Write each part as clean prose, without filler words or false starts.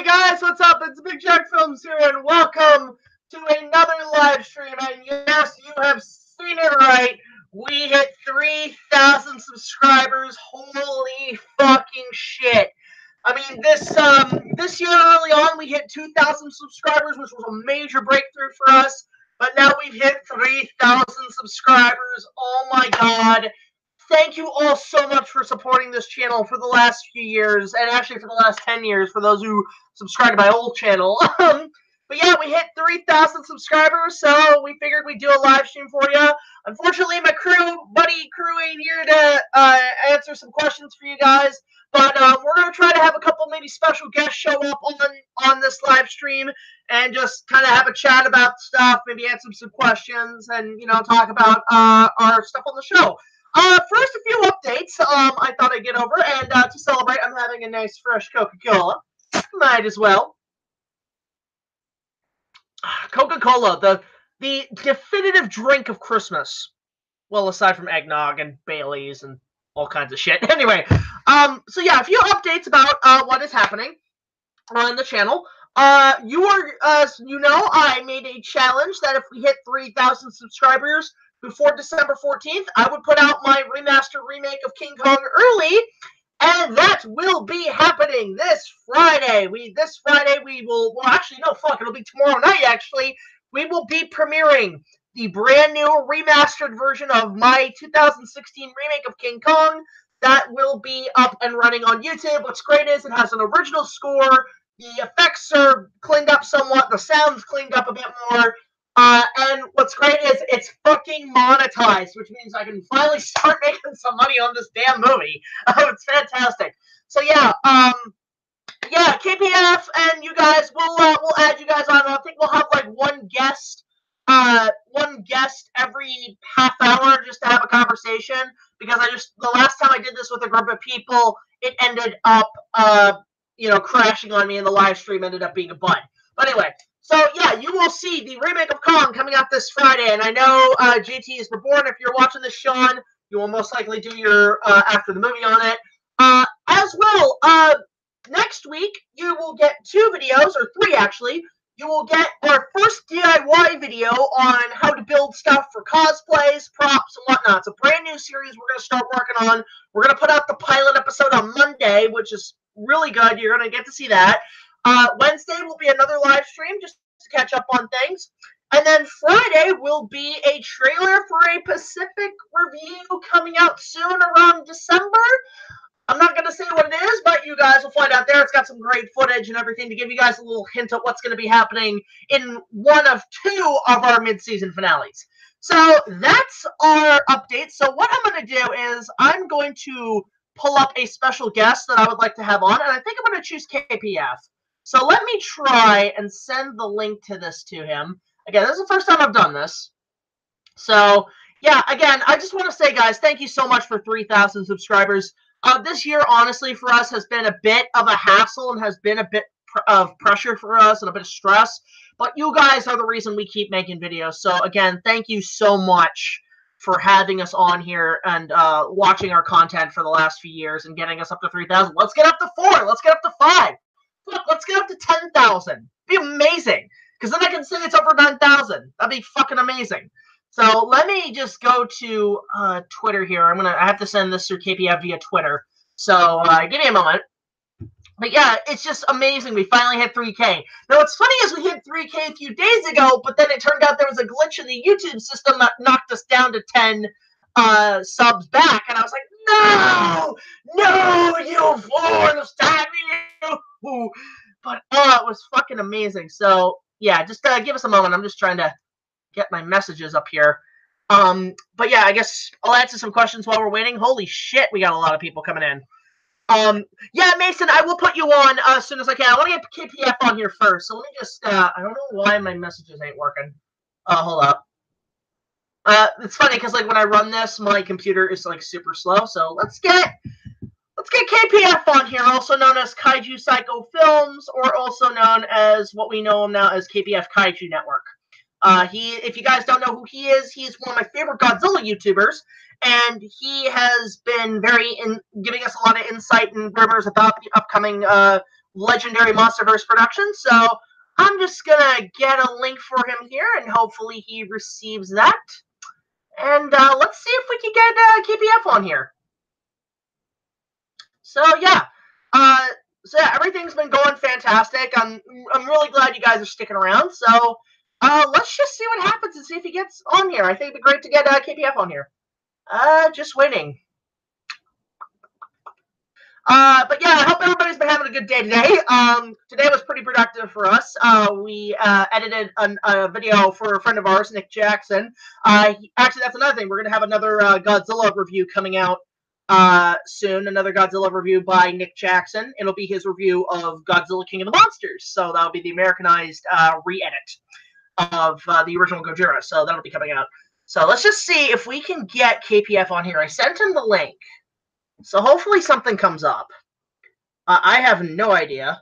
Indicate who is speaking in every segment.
Speaker 1: Hey guys, what's up? It's BigJackFilms here, and welcome to another live stream. And yes, you have seen it right. We hit 3,000 subscribers. Holy fucking shit! I mean, this year early on, we hit 2,000 subscribers, which was a major breakthrough for us. But now we've hit 3,000 subscribers. Oh my god! Thank you all so much for supporting this channel for the last few years, and actually for the last 10 years for those who subscribe to my old channel. But yeah, we hit 3,000 subscribers, so we figured we'd do a live stream for you. Unfortunately, my crew ain't here to answer some questions for you guys, but we're going to try to have a couple maybe special guests show up on this live stream and just kind of have a chat about stuff, maybe answer some questions, and, you know, talk about our stuff on the show. First, a few updates I thought I'd get over, and to celebrate, I'm having a nice fresh Coca-Cola. Might as well. Coca-Cola, the definitive drink of Christmas. Well, aside from eggnog and Baileys and all kinds of shit. Anyway, so yeah, a few updates about what is happening on the channel. You know, I made a challenge that if we hit 3,000 subscribers before December 14th, I would put out my remaster remake of King Kong early, and that will be happening this Friday. This Friday we will, well, actually, no, fuck, it'll be tomorrow night, actually. We will be premiering the brand new remastered version of my 2016 remake of King Kong. That will be up and running on YouTube. What's great is it has an original score. The effects are cleaned up somewhat. The sound's cleaned up a bit more. And what's great is it's fucking monetized, which means I can finally start making some money on this damn movie. It's fantastic. So yeah, yeah, KPF and you guys, we'll add you guys on. I think we'll have like one guest every half hour just to have a conversation, because the last time I did this with a group of people, it ended up you know, crashing on me, and the live stream ended up being a bud. But anyway, so yeah, you will see the remake of Kong coming out this Friday, and I know JTIsReborn, if you're watching this, Sean, you will most likely do your after the movie on it. As well, next week you will get 2 videos, or 3 actually. You will get our first DIY video on how to build stuff for cosplays, props, and whatnot. It's a brand new series we're going to start working on. We're going to put out the pilot episode on Monday, which is really good. You're going to get to see that. Wednesday will be another live stream just to catch up on things. And then Friday will be a trailer for a Pacific review coming out soon around December. I'm not going to say what it is, but you guys will find out there. It's got some great footage and everything to give you guys a little hint of what's going to be happening in one of 2 of our mid-season finales. So that's our update. So what I'm going to do is I'm going to pull up a special guest that I would like to have on, and I think I'm going to choose KPF. So let me try and send the link to this to him. Again, this is the first time I've done this. So, yeah, again, I just want to say, guys, thank you so much for 3,000 subscribers. This year, honestly, for us has been a bit of a hassle and has been a bit of pressure for us and a bit of stress. But you guys are the reason we keep making videos. So, again, thank you so much for having us on here and watching our content for the last few years and getting us up to 3,000. Let's get up to 4. Let's get up to 5. Look, let's get up to 10,000. Be amazing. Because then I can say it's over 9,000. That'd be fucking amazing. So let me just go to Twitter here. I have to send this through KPF via Twitter. So give me a moment. But yeah, it's just amazing. We finally hit 3K. Now what's funny is we hit 3K a few days ago, but then it turned out there was a glitch in the YouTube system that knocked us down to 10 subs back. And I was like, no, you fool, stop you. But it was fucking amazing. So yeah, just give us a moment. I'm just trying to get my messages up here. But yeah, I guess I'll answer some questions while we're waiting. Holy shit, we got a lot of people coming in. Yeah, Mason, I will put you on as soon as I can. I want to get KPF on here first. So let me just, I don't know why my messages ain't working. Hold up. It's funny because like when I run this, my computer is like super slow. So let's get KPF on here, also known as KAIJU Psycho Films, or also known as what we know him now as KPF KAIJU Network. If you guys don't know who he is, he's one of my favorite Godzilla YouTubers, and he has been giving us a lot of insight and rumors about the upcoming legendary MonsterVerse production. So I'm just gonna get a link for him here, and hopefully he receives that. And let's see if we can get KPF on here. So yeah, everything's been going fantastic. I'm really glad you guys are sticking around. So let's just see what happens and see if he gets on here. I think it'd be great to get KPF on here. Just waiting. But yeah, I hope everybody's been having a good day today. Today was pretty productive for us. We edited a video for a friend of ours, Nick Jackson. Actually, that's another thing. We're gonna have another Godzilla review coming out soon. Another Godzilla review by Nick Jackson. It'll be his review of Godzilla King of the Monsters. So that'll be the Americanized re-edit of the original Gojira. So that'll be coming out. So let's just see if we can get KPF on here. I sent him the link. So hopefully something comes up. I have no idea.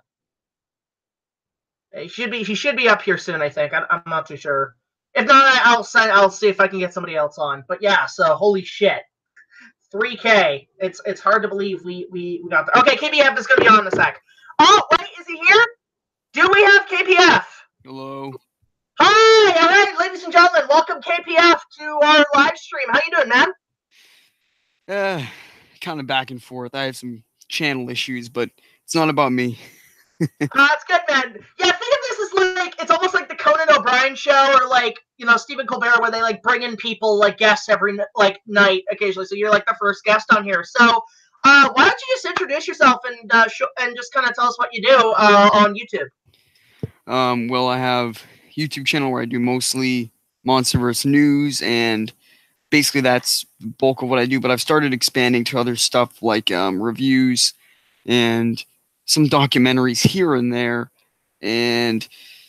Speaker 1: He should be up here soon, I think. I'm not too sure. If not, I'll see if I can get somebody else on. But yeah, so holy shit. 3K. It's hard to believe we got there. Okay, KPF is gonna be on in a sec. Oh, wait, is he here? Do we have KPF?
Speaker 2: Hello.
Speaker 1: Hi, all right, ladies and gentlemen, welcome KPF to our live stream. How you doing, man?
Speaker 2: Kind of back and forth. I have some channel issues, but it's not about me.
Speaker 1: It's good, man. Yeah, think of this as like, it's almost like the Conan O'Brien show, or like, you know, Stephen Colbert, where they like bring in people like guests every like night occasionally. So you're like the first guest on here. So why don't you just introduce yourself and just kind of tell us what you do on YouTube?
Speaker 2: Well, I have a YouTube channel where I do mostly MonsterVerse news, and basically that's the bulk of what I do, but I've started expanding to other stuff like reviews and some documentaries here and there, and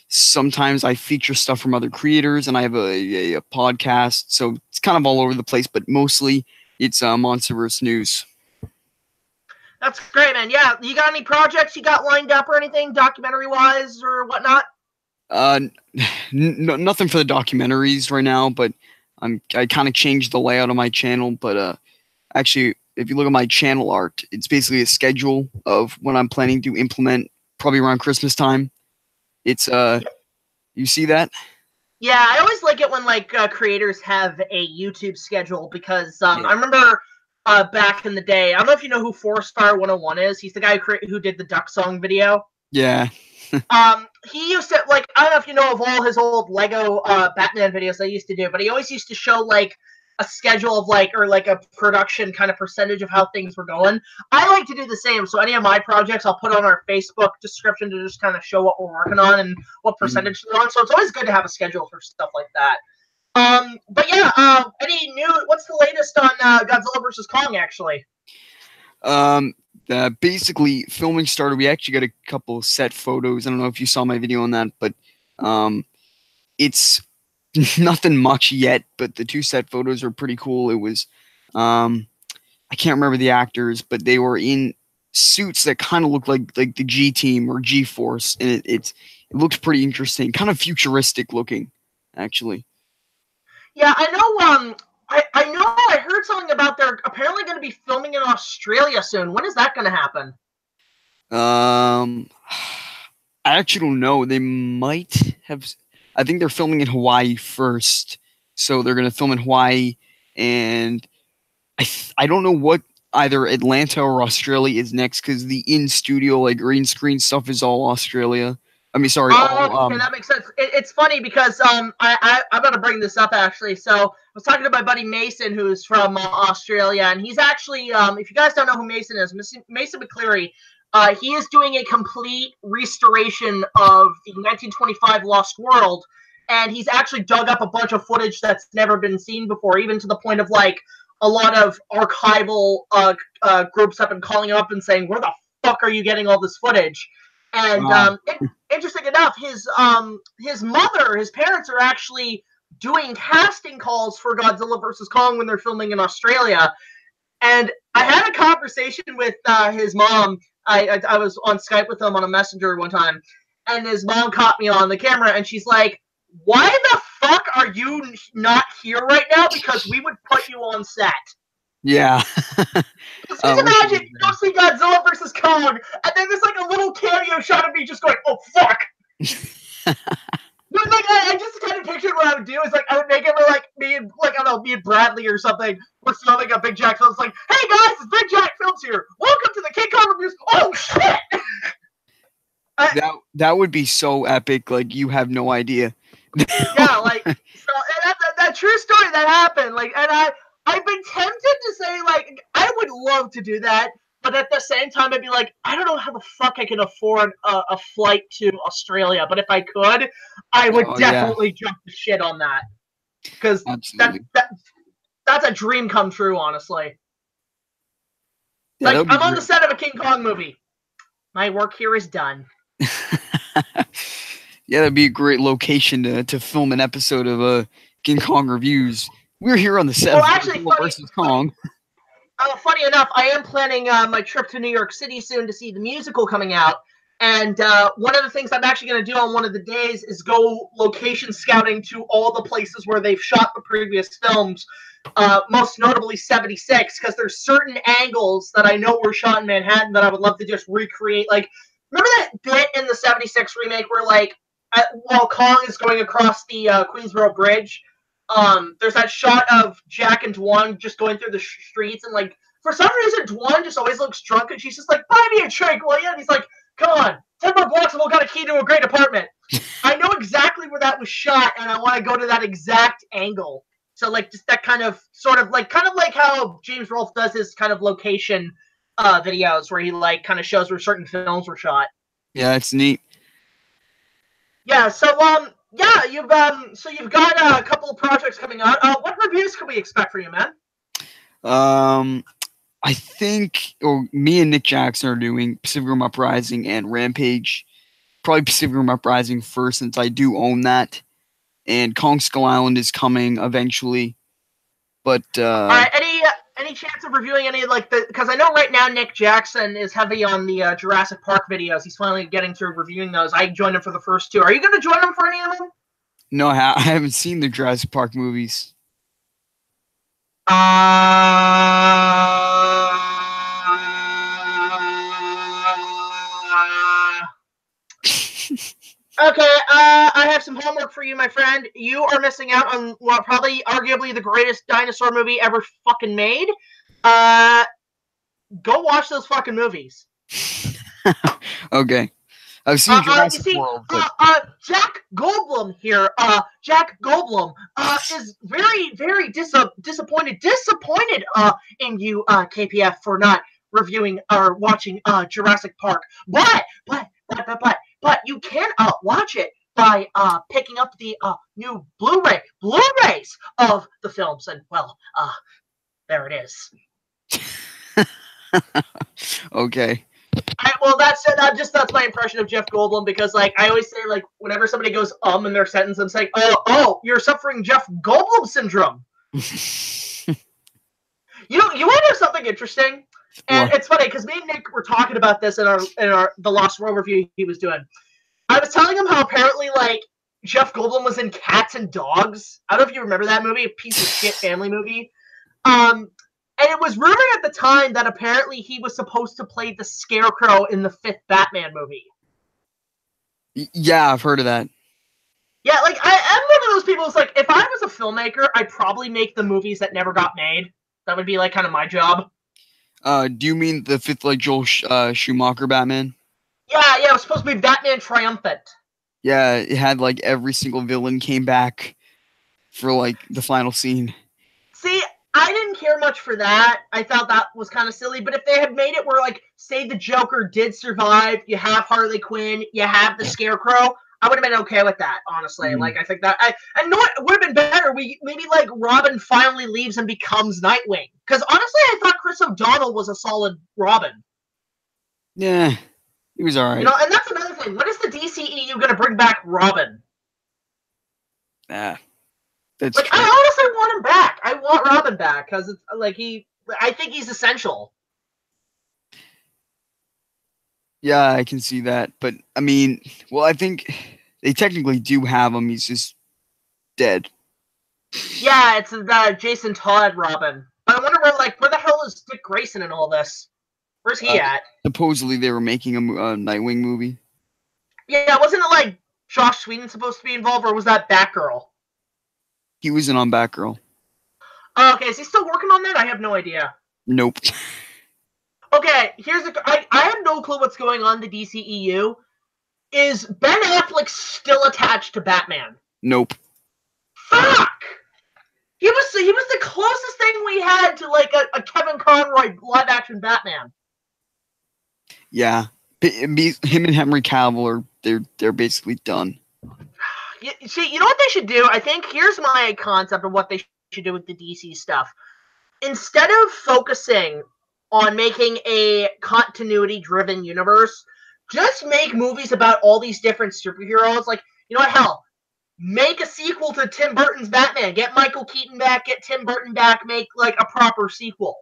Speaker 2: sometimes I feature stuff from other creators, and I have a podcast, so it's kind of all over the place, but mostly it's MonsterVerse news.
Speaker 1: That's great, man. Yeah, you got any projects you got lined up or anything, documentary-wise or whatnot?
Speaker 2: Nothing for the documentaries right now, but I kind of changed the layout of my channel, but actually, if you look at my channel art, it's basically a schedule of when I'm planning to implement, probably around Christmas time. It's you see that?
Speaker 1: Yeah, I always like it when like creators have a YouTube schedule, because I remember back in the day, I don't know if you know who Forest Fire 101 is. He's the guy who did the Duck Song video.
Speaker 2: Yeah.
Speaker 1: He used to, like, I don't know if you know of all his old Lego Batman videos they used to do, but he always used to show like a schedule of like, or like a production kind of percentage of how things were going. I like to do the same. So any of my projects I'll put on our Facebook description to just kind of show what we're working on and what percentage they're on. So it's always good to have a schedule for stuff like that. But yeah, any new, what's the latest on Godzilla vs. Kong, actually?
Speaker 2: Basically, filming started. We actually got a couple set photos. I don't know if you saw my video on that, but it's nothing much yet. But the 2 set photos are pretty cool. It was, I can't remember the actors, but they were in suits that kind of looked like the G Team or G Force, and it looked pretty interesting, kind of futuristic looking, actually.
Speaker 1: Yeah, I know. I know I heard something about they're apparently going to be filming in Australia soon. When is that going to happen?
Speaker 2: I actually don't know. They might have. I think they're filming in Hawaii first, so they're going to film in Hawaii, and I don't know what either Atlanta or Australia is next, because the in-studio like green screen stuff is all Australia. I mean, sorry.
Speaker 1: Okay, that makes sense. It's funny because I'm about to bring this up, actually. So I was talking to my buddy Mason, who's from Australia, and he's actually, if you guys don't know who Mason is, Mason McCleary, he is doing a complete restoration of the 1925 Lost World, and he's actually dug up a bunch of footage that's never been seen before, even to the point of like a lot of archival groups have been calling him up and saying, "Where the fuck are you getting all this footage?" And
Speaker 2: Wow.
Speaker 1: interesting enough, his parents are actually doing casting calls for Godzilla vs. Kong when they're filming in Australia. And I had a conversation with his mom. I was on Skype with him on a messenger one time, and his mom caught me on the camera, and she's like, "Why the fuck are you not here right now? Because we would put you on set."
Speaker 2: Yeah.
Speaker 1: Just imagine, you go see Godzilla versus Kong, and then there's like a little cameo shot of me just going, "Oh fuck." But like, I just kind of pictured what I would do is like I would make it where like me and like I don't know, me and Bradley or something were filming a Big Jack Films. Like, hey guys, it's Big Jack Films here. Welcome to the King Kong reviews. Oh shit!
Speaker 2: That would be so epic. Like, you have no idea.
Speaker 1: Yeah, like so that true story that happened. Like, and I've been tempted to say like I would love to do that, but at the same time I'd be like, I don't know how the fuck I can afford a flight to Australia. But if I could, I would definitely jump the shit on that because that's a dream come true. Honestly,
Speaker 2: yeah,
Speaker 1: like I'm on the set of a King Kong movie. My work here is done.
Speaker 2: Yeah, that'd be a great location to film an episode of King Kong Reviews. We're here on the set of Godzilla versus Kong.
Speaker 1: Funny enough, I am planning my trip to New York City soon to see the musical coming out. And one of the things I'm actually going to do on one of the days is go location scouting to all the places where they've shot the previous films, most notably 76, because there's certain angles that I know were shot in Manhattan that I would love to just recreate. Like, remember that bit in the 76 remake where, like, while Kong is going across the Queensville Bridge, there's that shot of Jack and Dwan just going through the streets, and like for some reason Dwan just always looks drunk, and she's just like, "Buy me a drink, will you?" And he's like, "Come on, 10 more blocks and we'll got a key to a great apartment." I know exactly where that was shot, and I want to go to that exact angle. So like just that kind of kind of like how James Rolfe does his kind of location videos where he like kind of shows where certain films were shot.
Speaker 2: Yeah, it's neat.
Speaker 1: Yeah, so yeah, you've got a couple of projects coming out. What reviews can we expect from you, man?
Speaker 2: I think, me and Nick Jackson are doing Pacific Rim Uprising and Rampage. Probably Pacific Rim Uprising first, since I do own that. And Kong Skull Island is coming eventually. But
Speaker 1: all right, any chance of reviewing any because I know right now Nick Jackson is heavy on the Jurassic Park videos. He's finally getting to reviewing those. I joined him for the first two. Are you going to join him for any of them?
Speaker 2: No, I haven't seen the Jurassic Park movies.
Speaker 1: Okay, I have some homework for you, my friend. You are missing out on what probably, arguably, the greatest dinosaur movie ever fucking made. Go watch those fucking movies.
Speaker 2: Okay. I've seen Jurassic World.
Speaker 1: Jack Goldblum here. Jack Goldblum is very, very disappointed in you, KPF, for not reviewing or watching Jurassic Park. But you can watch it by picking up the new Blu-rays of the films, and well, there it is.
Speaker 2: Okay.
Speaker 1: Well, that's my impression of Jeff Goldblum, because like I always say, like whenever somebody goes in their sentence, I'm saying, oh, you're suffering Jeff Goldblum syndrome. You want to know something interesting? And it's funny because me and Nick were talking about this in our the Lost World review he was doing. I was telling him how apparently like Jeff Goldblum was in Cats and Dogs. I don't know if you remember that movie, a piece of shit family movie. And it was rumored at the time that apparently he was supposed to play the Scarecrow in the 5th Batman movie.
Speaker 2: Yeah, I've heard of that.
Speaker 1: Yeah, like, I'm one of those people who's like, if I was a filmmaker, I'd probably make the movies that never got made. That would be, like, kind of my job.
Speaker 2: Do you mean the 5th, like, Joel Schumacher Batman?
Speaker 1: Yeah, it was supposed to be Batman Triumphant.
Speaker 2: Yeah, it had, like, every single villain came back for, like, the final scene.
Speaker 1: See, I didn't care much for that. I thought that was kind of silly. But if they had made it where, like, say the Joker did survive, you have Harley Quinn, you have the Scarecrow, I would have been okay with that, honestly. Like, I think that and know what would have been better? Maybe like Robin finally leaves and becomes Nightwing. Because honestly, I thought Chris O'Donnell was a solid Robin.
Speaker 2: Yeah, he was alright.
Speaker 1: You know, and that's another thing. When is the DCEU going to bring back Robin?
Speaker 2: That's
Speaker 1: like, true. I honestly want him back. I want Robin back because it's like I think he's essential.
Speaker 2: Yeah, I can see that. But I mean, well, I think they technically do have him. He's just dead.
Speaker 1: Yeah, it's Jason Todd Robin. But I wonder where like, where the hell is Dick Grayson in all this? Where's he at?
Speaker 2: Supposedly they were making a Nightwing movie.
Speaker 1: Yeah, wasn't it like Josh Sweden supposed to be involved, or was that Batgirl?
Speaker 2: He was in on Batgirl.
Speaker 1: Oh, okay, is he still working on that? I have no idea.
Speaker 2: Nope.
Speaker 1: Okay, I have no clue what's going on in the DCEU. Is Ben Affleck still attached to Batman?
Speaker 2: Nope.
Speaker 1: Fuck! He was the closest thing we had to like a Kevin Conroy live action Batman.
Speaker 2: Yeah, him and Henry Cavill they're basically done.
Speaker 1: See, you know what they should do? I think here's my concept of what they should do with the DC stuff. Instead of focusing on making a continuity-driven universe, just make movies about all these different superheroes. Like, you know what? Hell, make a sequel to Tim Burton's Batman. Get Michael Keaton back. Get Tim Burton back. Make like a proper sequel.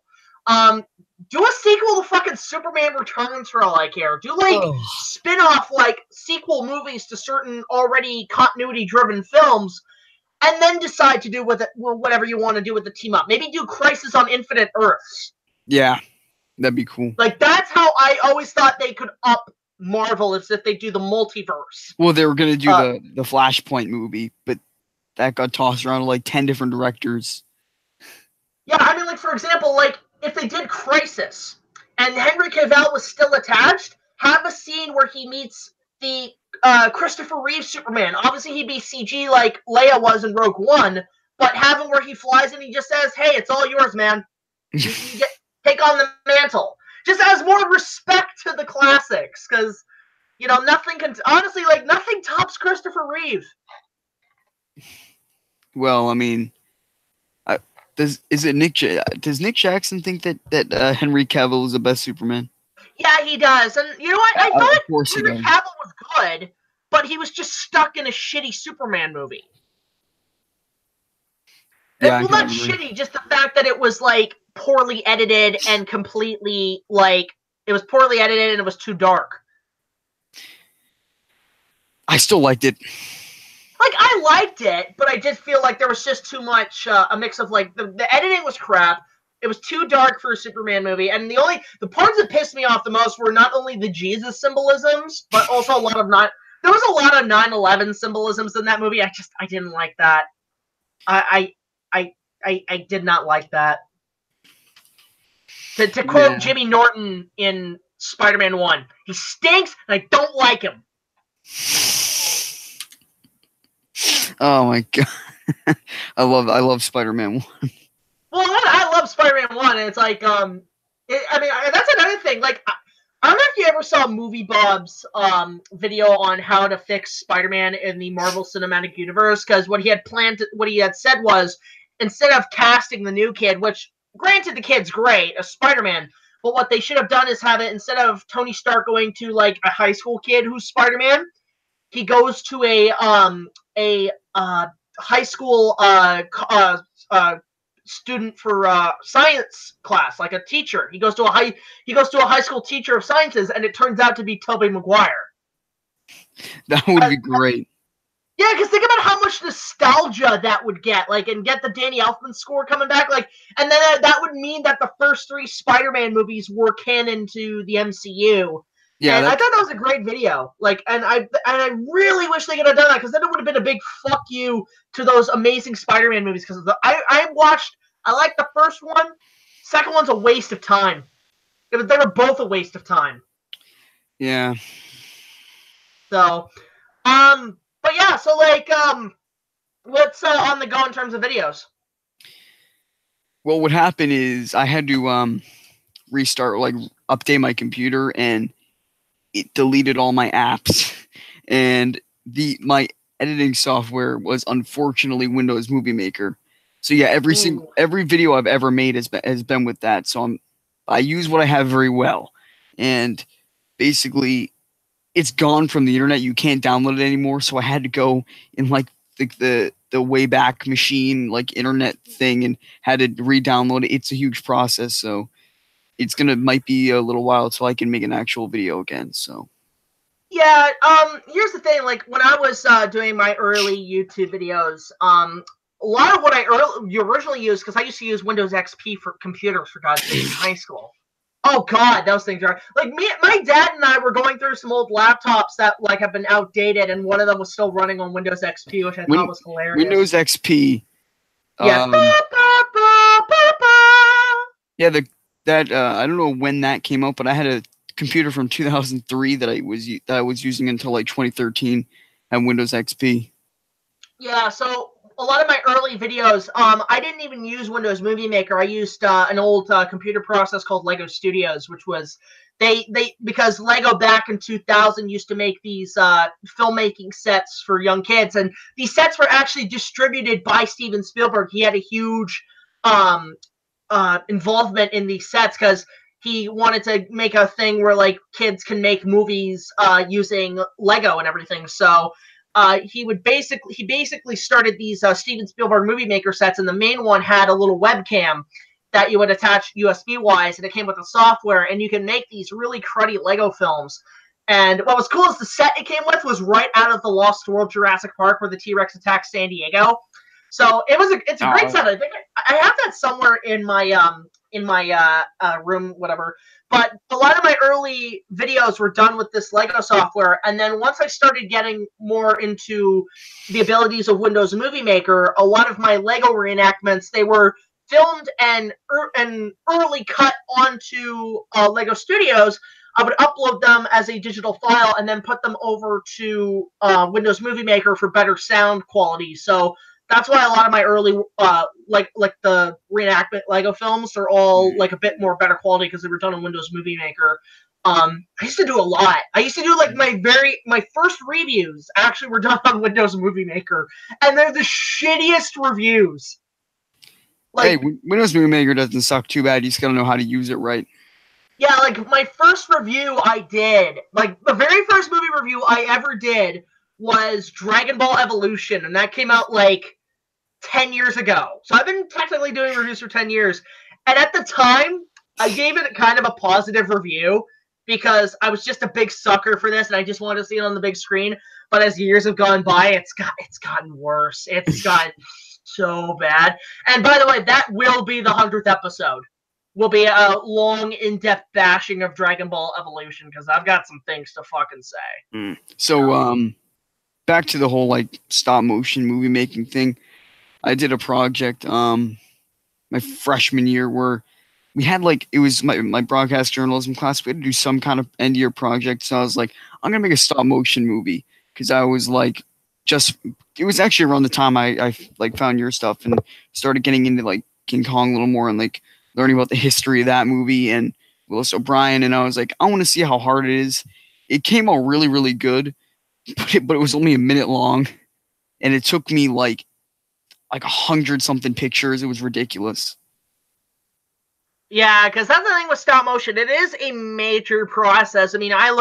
Speaker 1: Do a sequel to fucking Superman Returns for all I care. Do like spin-off like sequel movies to certain already continuity-driven films, and then decide to do with it whatever you want to do with the team up. Maybe do Crisis on Infinite Earths.
Speaker 2: Yeah, that'd be cool.
Speaker 1: Like that's how I always thought they could up Marvel, is if they do the multiverse.
Speaker 2: Well, they were gonna do the Flashpoint movie, but that got tossed around to like 10 different directors.
Speaker 1: Yeah, I mean, like for example, like if they did Crisis and Henry Cavill was still attached, have a scene where he meets the Christopher Reeve Superman. Obviously, he'd be CG like Leia was in Rogue One, but have him where he flies and he just says, "Hey, it's all yours, man. You take on the mantle." Just as more respect to the classics, because nothing tops Christopher Reeve.
Speaker 2: Well, I mean, does Nick Jackson think that Henry Cavill is the best Superman?
Speaker 1: Yeah, he does. And you know what? I thought
Speaker 2: Henry
Speaker 1: Cavill was good, but he was just stuck in a shitty Superman movie.
Speaker 2: Yeah,
Speaker 1: well, not shitty, just the fact that it was like poorly edited and completely like it was poorly edited and it was too dark.
Speaker 2: I still liked it.
Speaker 1: Like, I liked it, but I just feel like there was just too much, a mix of, like, the editing was crap, it was too dark for a Superman movie, and the parts that pissed me off the most were not only the Jesus symbolisms, but also there was a lot of 9/11 symbolisms in that movie. I didn't like that. I did not like that. To quote Jimmy Norton in Spider-Man 1, he stinks, and I don't like him.
Speaker 2: Oh my god, I love Spider-Man 1.
Speaker 1: Well, I love Spider-Man 1, and it's like, that's another thing. Like, I don't know if you ever saw Movie Bob's video on how to fix Spider-Man in the Marvel Cinematic Universe, because what he had said was, instead of casting the new kid, which, granted, the kid's great, as Spider-Man, but what they should have done is have it, instead of Tony Stark going to, like, a high school kid who's Spider-Man, he goes to a high school student for science class, like a teacher. He goes to a high school teacher of sciences, and it turns out to be Tobey Maguire.
Speaker 2: That would be great.
Speaker 1: Yeah, because think about how much nostalgia that would get, like, and get the Danny Elfman score coming back, like, and then that would mean that the first 3 Spider-Man movies were canon to the MCU. Yeah, and I thought that was a great video. Like, and I really wish they could have done that, because then it would have been a big fuck you to those amazing Spider-Man movies. Because I like the first one. Second one's a waste of time. They were both a waste of time.
Speaker 2: Yeah.
Speaker 1: So, but yeah, so like, what's on the go in terms of videos?
Speaker 2: Well, what happened is I had to restart, like, update my computer, and it deleted all my apps, and my editing software was unfortunately Windows Movie Maker. So yeah, every video I've ever made has been with that. So I use what I have very well, and basically it's gone from the internet. You can't download it anymore. So I had to go in like the Wayback Machine, like, internet thing, and had to re-download it. It's a huge process, so it's might be a little while till I can make an actual video again. So
Speaker 1: yeah, here's the thing. Like, when I was doing my early YouTube videos, a lot of what you originally used, because I used to use Windows XP for computers, for God's sake, in high school. Oh God, those things are like my dad and I were going through some old laptops that like have been outdated, and one of them was still running on Windows XP, which I thought was hilarious.
Speaker 2: Windows XP.
Speaker 1: Yeah.
Speaker 2: Yeah, I don't know when that came out, but I had a computer from 2003 that I was using until like 2013, and Windows XP.
Speaker 1: Yeah, so a lot of my early videos, I didn't even use Windows Movie Maker. I used an old computer process called Lego Studios, which was because Lego back in 2000 used to make these filmmaking sets for young kids, and these sets were actually distributed by Steven Spielberg. He had a huge involvement in these sets because he wanted to make a thing where like kids can make movies using Lego and everything. So he basically started these Steven Spielberg Movie Maker sets, and the main one had a little webcam that you would attach USB-wise, and it came with the software, and you can make these really cruddy Lego films. And what was cool is the set it came with was right out of the Lost World Jurassic Park, where the T-Rex attacked San Diego. So it's a great set. I think I have that somewhere in my room, whatever. But a lot of my early videos were done with this Lego software, and then once I started getting more into the abilities of Windows Movie Maker, a lot of my Lego reenactments, they were filmed and early cut onto Lego Studios. I would upload them as a digital file and then put them over to Windows Movie Maker for better sound quality. So that's why a lot of my early, like the reenactment Lego films, are all like a bit more better quality because they were done on Windows Movie Maker. I used to do a lot. I used to do like my first reviews actually were done on Windows Movie Maker, and they're the shittiest reviews.
Speaker 2: Like, hey, Windows Movie Maker doesn't suck too bad. You just gotta know how to use it right.
Speaker 1: Yeah, like my first review I did, like the very first movie review I ever did was Dragon Ball Evolution, and that came out like 10 years ago. So I've been technically doing reviews for 10 years. And at the time, I gave it kind of a positive review because I was just a big sucker for this and I just wanted to see it on the big screen. But as years have gone by, it's gotten worse. It's gotten so bad. And by the way, that will be the 100th episode. Will be a long, in-depth bashing of Dragon Ball Evolution because I've got some things to fucking say.
Speaker 2: So, back to the whole like stop motion movie making thing. I did a project my freshman year where we had like, it was my broadcast journalism class. We had to do some kind of end year project. So I was like, I'm going to make a stop motion movie because I was like, it was actually around the time I like found your stuff and started getting into like King Kong a little more and like learning about the history of that movie and Willis O'Brien. And I was like, I want to see how hard it is. It came out really, really good, but it was only a minute long. And it took me like 100-something pictures. It was ridiculous.
Speaker 1: Yeah, because that's the thing with stop motion. It is a major process. I mean, I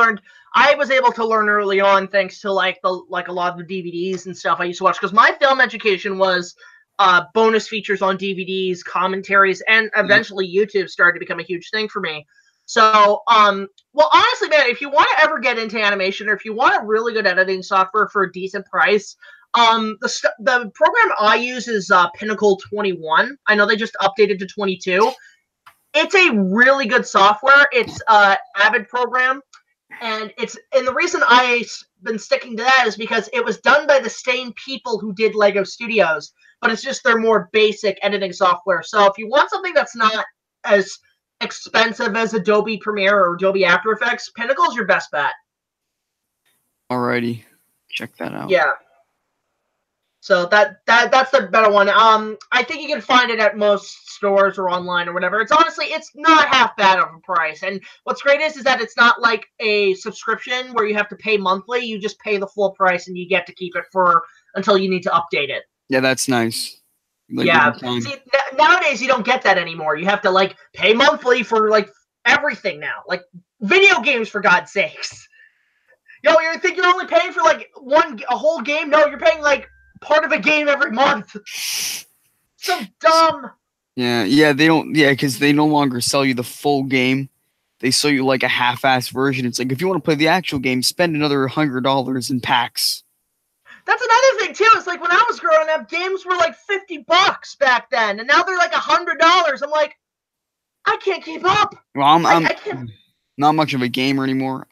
Speaker 1: was able to learn early on thanks to like a lot of the DVDs and stuff I used to watch. Because my film education was bonus features on DVDs, commentaries, and eventually YouTube started to become a huge thing for me. So, well, honestly, man, if you want to ever get into animation or if you want a really good editing software for a decent price, the program I use is Pinnacle 21. I know they just updated to 22. It's a really good software. It's Avid program, and the reason I've been sticking to that is because it was done by the same people who did Lego Studios, but it's just their more basic editing software. So if you want something that's not as expensive as Adobe Premiere or Adobe After Effects, Pinnacle's your best bet.
Speaker 2: Alrighty, check that out.
Speaker 1: Yeah. So that's the better one. I think you can find it at most stores or online or whatever. It's not half bad of a price. And what's great is that it's not like a subscription where you have to pay monthly. You just pay the full price and you get to keep it until you need to update it.
Speaker 2: Yeah, that's nice.
Speaker 1: Like, yeah. See, nowadays you don't get that anymore. You have to like pay monthly for like everything now. Like video games, for God's sakes. You think you're only paying for like a whole game? No, you're paying like part of a game every month. So dumb.
Speaker 2: Yeah, they don't. Yeah, because they no longer sell you the full game. They sell you like a half-ass version. It's like if you want to play the actual game, spend another $100 in packs.
Speaker 1: That's another thing too. It's like when I was growing up, games were like $50 back then, and now they're like $100. I'm like, I can't keep up.
Speaker 2: Well, I'm not much of a gamer anymore.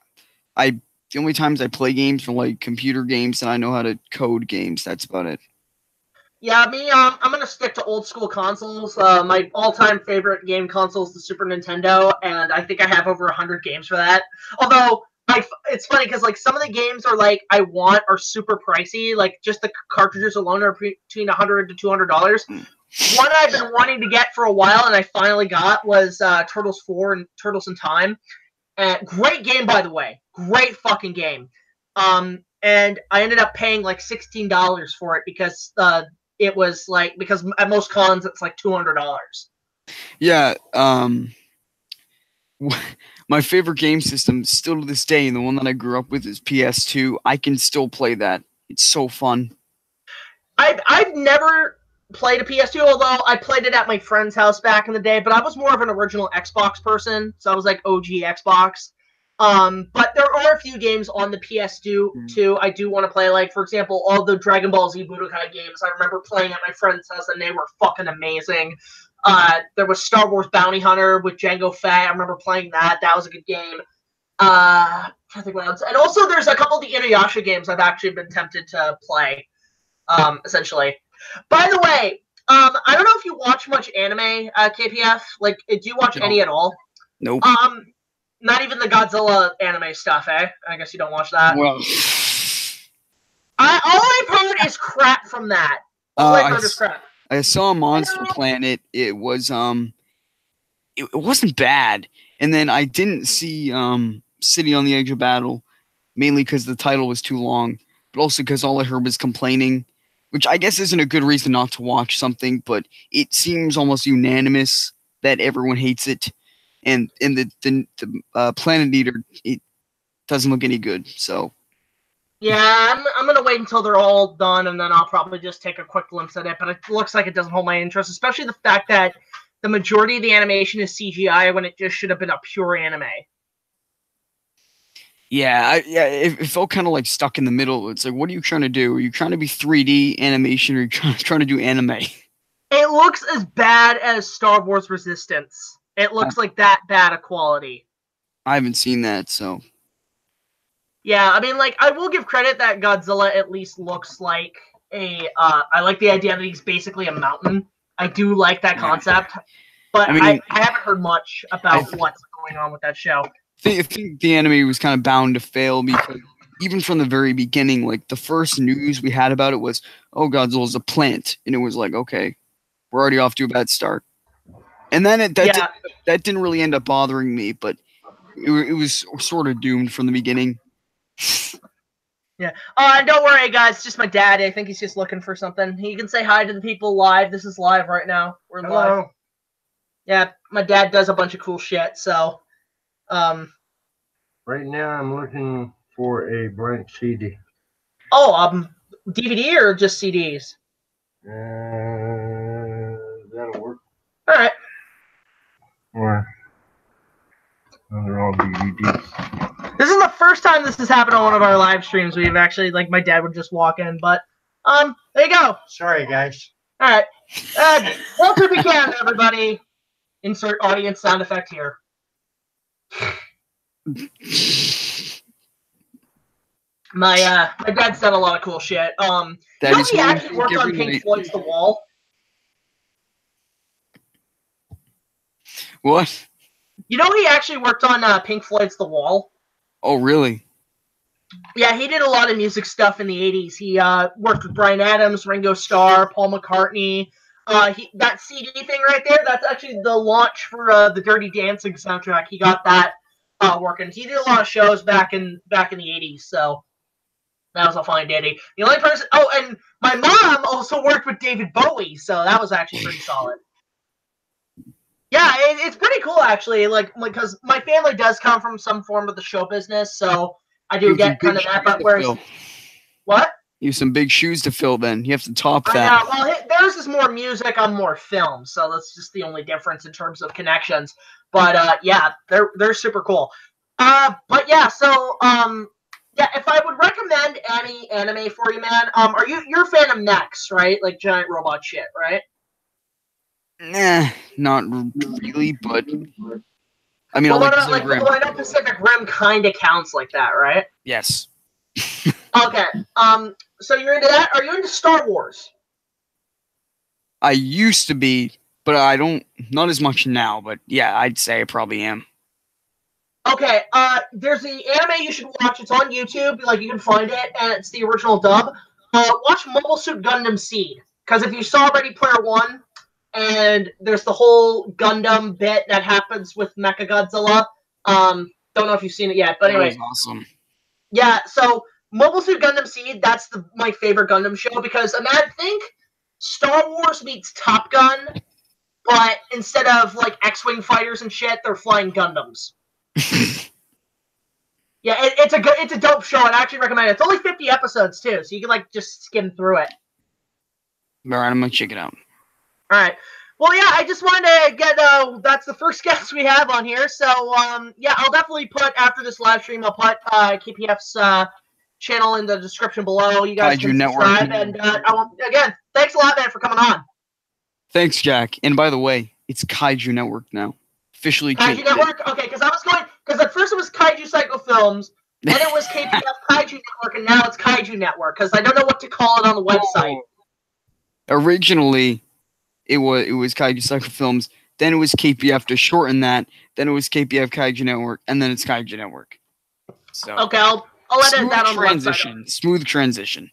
Speaker 2: The only times I play games are like computer games, and I know how to code games. That's about it.
Speaker 1: Yeah, me, I'm gonna stick to old school consoles. My all-time favorite game console is the Super Nintendo, and I think I have over 100 games for that. Although, it's funny because like some of the games I want are super pricey. Like just the cartridges alone are between $100 to $200. One I've been wanting to get for a while, and I finally got was Turtles 4 and Turtles in Time. Great game, by the way. Great fucking game. And I ended up paying like $16 for it because it was like, because at most cons it's like $200.
Speaker 2: Yeah. My favorite game system still to this day, and the one that I grew up with, is PS2. I can still play that. It's so fun.
Speaker 1: I've never played a PS2, although I played it at my friend's house back in the day, but I was more of an original Xbox person, so I was like OG Xbox. But there are a few games on the PS2 too I do want to play, like for example all the Dragon Ball Z Budokai games I remember playing at my friend's house, and they were fucking amazing. There was Star Wars Bounty Hunter with Jango Fett. I remember playing that. That was a good game. I think what else. And also there's a couple of the Inuyasha games I've actually been tempted to play. Essentially. By the way, I don't know if you watch much anime, KPF. Like, do you watch any at all?
Speaker 2: Nope.
Speaker 1: Not even the Godzilla anime stuff, eh? I guess you don't watch that.
Speaker 2: Well,
Speaker 1: all I've heard is crap from that. All I've heard is crap.
Speaker 2: I saw Monster Planet. It was it wasn't bad, and then I didn't see City on the Edge of Battle, mainly because the title was too long, but also because all I heard was complaining, which I guess isn't a good reason not to watch something, but it seems almost unanimous that everyone hates it. And in the Planet Eater, it doesn't look any good. So,
Speaker 1: yeah, I'm gonna wait until they're all done, and then I'll probably just take a quick glimpse at it. But it looks like it doesn't hold my interest, especially the fact that the majority of the animation is CGI when it just should have been a pure anime.
Speaker 2: Yeah, it felt kind of like stuck in the middle. It's like, what are you trying to do? Are you trying to be 3D animation, or are you trying to do anime?
Speaker 1: It looks as bad as Star Wars Resistance. It looks like that bad a quality.
Speaker 2: I haven't seen that, so.
Speaker 1: Yeah, I mean, like, I will give credit that Godzilla at least looks like a, I like the idea that he's basically a mountain. I do like that concept, but I mean, I haven't heard much about what's going on with that show.
Speaker 2: I think the anime was kind of bound to fail, because even from the very beginning, like, the first news we had about it was, oh, Godzilla's a plant, and it was like, okay, we're already off to a bad start. And then that didn't really end up bothering me, but it was sort of doomed from the beginning.
Speaker 1: Yeah. Don't worry, guys. It's just my dad. I think he's just looking for something. He can say hi to the people live. This is live right now. We're live. Yeah, my dad does a bunch of cool shit, so.
Speaker 3: Right now, I'm looking for a blank CD.
Speaker 1: Oh, DVD or just CDs?
Speaker 3: That'll work.
Speaker 1: All right.
Speaker 3: Or they're all DVDs.
Speaker 1: This is the first time this has happened on one of our live streams. We've actually, like, my dad would just walk in, but there you go.
Speaker 3: Sorry, guys.
Speaker 1: All right. Welcome again, everybody. Insert audience sound effect here. My dad's done a lot of cool shit. You know he actually worked on Pink Floyd's The Wall?
Speaker 2: What?
Speaker 1: You know he actually worked on Pink Floyd's The Wall?
Speaker 2: Oh, really?
Speaker 1: Yeah, he did a lot of music stuff in the 80s. He worked with Bryan Adams, Ringo Starr, Paul McCartney. That CD thing right there, that's actually the launch for the Dirty Dancing soundtrack. He got that working. He did a lot of shows back in the 80s, so that was a fine dandy. The only person... Oh, and my mom also worked with David Bowie, so that was actually pretty solid. Yeah, it's pretty cool, actually, like, because my family does come from some form of the show business, so I do get kind of that, but whereas... What?
Speaker 2: You have some big shoes to fill, then. You have to top that.
Speaker 1: I know. Well, theirs is more music, I'm more film, so that's just the only difference in terms of connections. But, yeah, they're super cool. But, yeah, so, Yeah, if I would recommend any anime for you, man, you're a fan of mechs, right? Like giant robot shit, right?
Speaker 2: Nah, not really, but I mean, I
Speaker 1: Well,
Speaker 2: like
Speaker 1: what about
Speaker 2: Pacific
Speaker 1: like?
Speaker 2: Rim.
Speaker 1: Well, I know Pacific Rim kind of counts like that, right?
Speaker 2: Yes.
Speaker 1: Okay. So you're into that? Are you into Star Wars?
Speaker 2: I used to be, but I don't, not as much now, but yeah, I'd say I probably am.
Speaker 1: Okay, there's the anime you should watch. It's on YouTube. Like, you can find it, and it's the original dub. Watch Mobile Suit Gundam Seed. Because if you saw Ready Player One, and there's the whole Gundam bit that happens with Mechagodzilla. Don't know if you've seen it yet, but anyway.
Speaker 2: That was awesome.
Speaker 1: Yeah, so Mobile Suit Gundam Seed, that's my favorite Gundam show, because think Star Wars meets Top Gun, but instead of, like, X-Wing fighters and shit, they're flying Gundams. Yeah, it's a dope show. I'd actually recommend it. It's only 50 episodes too, so you can like just skim through it.
Speaker 2: All right, I'm gonna check it out.
Speaker 1: All right. Well, yeah, I just wanted to get that's the first guest we have on here. So yeah, I'll definitely put after this live stream. I'll put KPF's channel in the description below. You guys
Speaker 2: KAIJU
Speaker 1: can subscribe, and again, thanks a lot, man, for coming on.
Speaker 2: Thanks, Jack. And by the way, it's KAIJU Network now. Officially
Speaker 1: KAIJU Network? Okay, because at first it was KAIJU Psycho Films, then it was KPF KAIJU Network, and now it's KAIJU Network, because I don't know what to call it on the website.
Speaker 2: Originally, it was KAIJU Psycho Films, then it was KPF to shorten that, then it was KPF KAIJU Network, and then it's KAIJU Network. So
Speaker 1: okay, I'll edit that on the website.
Speaker 2: Smooth transition.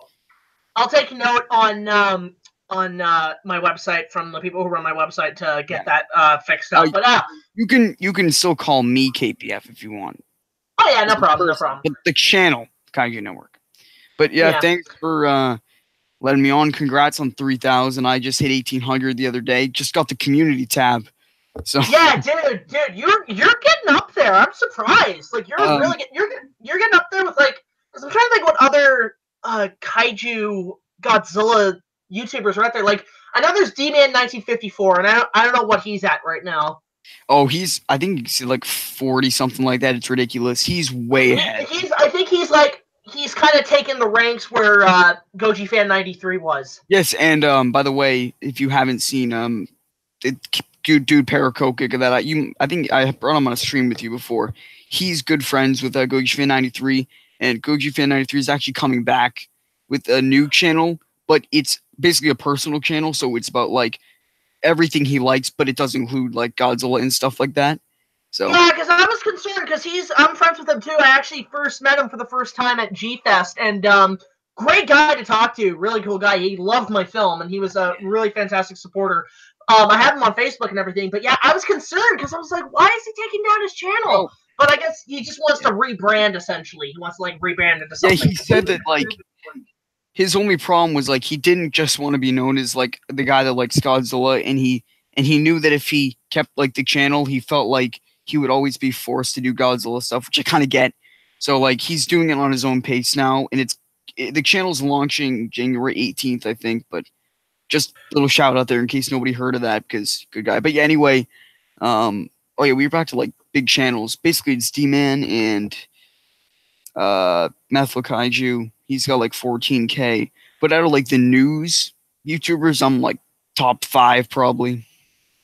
Speaker 1: I'll take note on my website from the people who run my website to get that fixed up. But
Speaker 2: you can still call me KPF if you want.
Speaker 1: Oh yeah, no problem.
Speaker 2: But the channel KAIJU Network. But yeah, thanks for letting me on. Congrats on 3,000. I just hit 1,800 the other day. Just got the community tab. So
Speaker 1: yeah, dude, you're getting up there. I'm surprised. Like you're getting up there with like. Cause I'm trying to think what other kaiju Godzilla YouTubers are out there. Like I know there's D-Man1954, and I don't know what he's at right now.
Speaker 2: Oh, I think he's like 40 something like that. It's ridiculous. He's way ahead.
Speaker 1: I think he's kind of taken the ranks where Goji Fan 93 was.
Speaker 2: Yes, and by the way, if you haven't seen dude Parakokic that I think I brought him on a stream with you before. He's good friends with Goji Fan 93, and Goji Fan 93 is actually coming back with a new channel, but it's basically a personal channel, so it's about like everything he likes, but it does include like Godzilla and stuff like that. So
Speaker 1: yeah, because I was concerned because I'm friends with him too. I actually first met him for the first time at G-Fest, and great guy to talk to, really cool guy. He loved my film, and he was a really fantastic supporter. I have him on Facebook and everything, but yeah, I was concerned because I was like, why is he taking down his channel? But I guess he just wants to rebrand, essentially. He wants to like rebrand into something.
Speaker 2: Yeah, he said that like his only problem was like he didn't just want to be known as like the guy that likes Godzilla, and he knew that if he kept like the channel, he felt like he would always be forced to do Godzilla stuff, which I kind of get. So like he's doing it on his own pace now, and the channel's launching January 18th, I think. But just a little shout out there in case nobody heard of that, because good guy. But yeah, anyway, oh yeah, we were back to like big channels. Basically, it's D-Man and Method KAIJU. He's got like 14K. But out of like the news YouTubers, I'm like top 5 probably.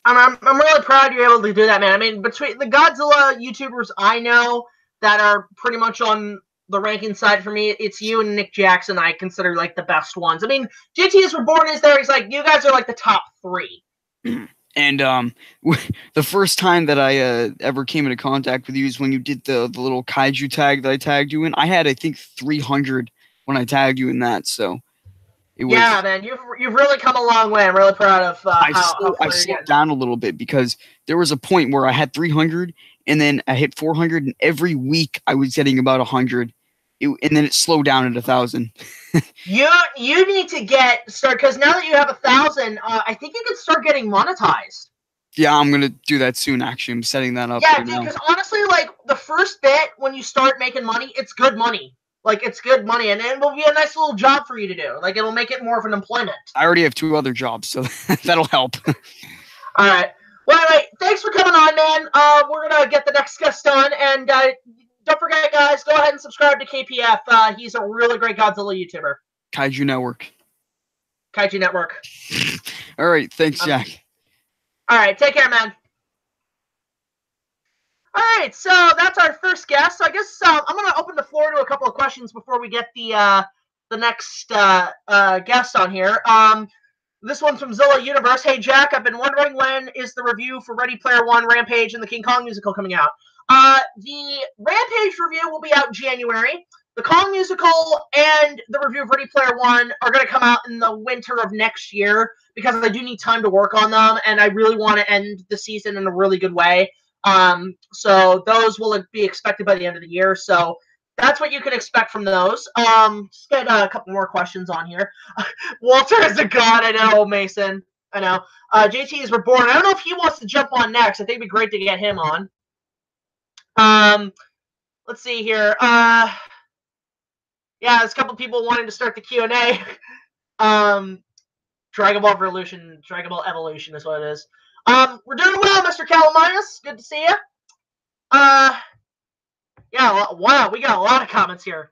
Speaker 1: I'm really proud you're able to do that, man. I mean, between the Godzilla YouTubers I know that are pretty much on the ranking side for me, it's you and Nick Jackson I consider like the best ones. I mean, JTIsReborn is there. He's like, you guys are like the top 3.
Speaker 2: And the first time that I ever came into contact with you is when you did the little kaiju tag that I tagged you in. I had, I think, 300 when I tagged you in that, so it was...
Speaker 1: Yeah, man, you've really come a long way. I'm really proud of
Speaker 2: I slowed down a little bit because there was a point where I had 300, and then I hit 400, and every week I was getting about 100, and then it slowed down at 1,000.
Speaker 1: You need to start, because now that you have 1,000, I think you can start getting monetized.
Speaker 2: Yeah, I'm gonna do that soon. Actually, I'm setting that up.
Speaker 1: Yeah, dude, because honestly, like the first bit when you start making money, it's good money. Like it's good money, and it will be a nice little job for you to do. Like it'll make it more of an employment.
Speaker 2: I already have 2 other jobs, so that'll help.
Speaker 1: All right. Well, anyway, thanks for coming on, man. We're gonna get the next guest on, and don't forget, guys, go ahead and subscribe to KPF. He's a really great Godzilla YouTuber.
Speaker 2: KAIJU Network.
Speaker 1: KAIJU Network.
Speaker 2: All right. Thanks, Jack.
Speaker 1: All right. Take care, man. All right. So that's our first guest. So I guess I'm going to open the floor to a couple of questions before we get the next guest on here. This one's from Zilla Universe. Hey, Jack, I've been wondering when is the review for Ready Player One, Rampage, and the King Kong musical coming out? The Rampage review will be out in January. The Kong musical and the review of Ready Player One are going to come out in the winter of next year because I do need time to work on them, and I really want to end the season in a really good way. So those will be expected by the end of the year. So that's what you can expect from those. Just get a couple more questions on here. Walter is a god. I know, Mason. I know. JTIsReborn. I don't know if he wants to jump on next. I think it'd be great to get him on. Let's see here. Yeah, there's a couple people wanting to start the Q&A. Dragon Ball Evolution. Dragon Ball Evolution is what it is. We're doing well, Mr. Calaminus. Good to see you. Yeah, wow, we got a lot of comments here.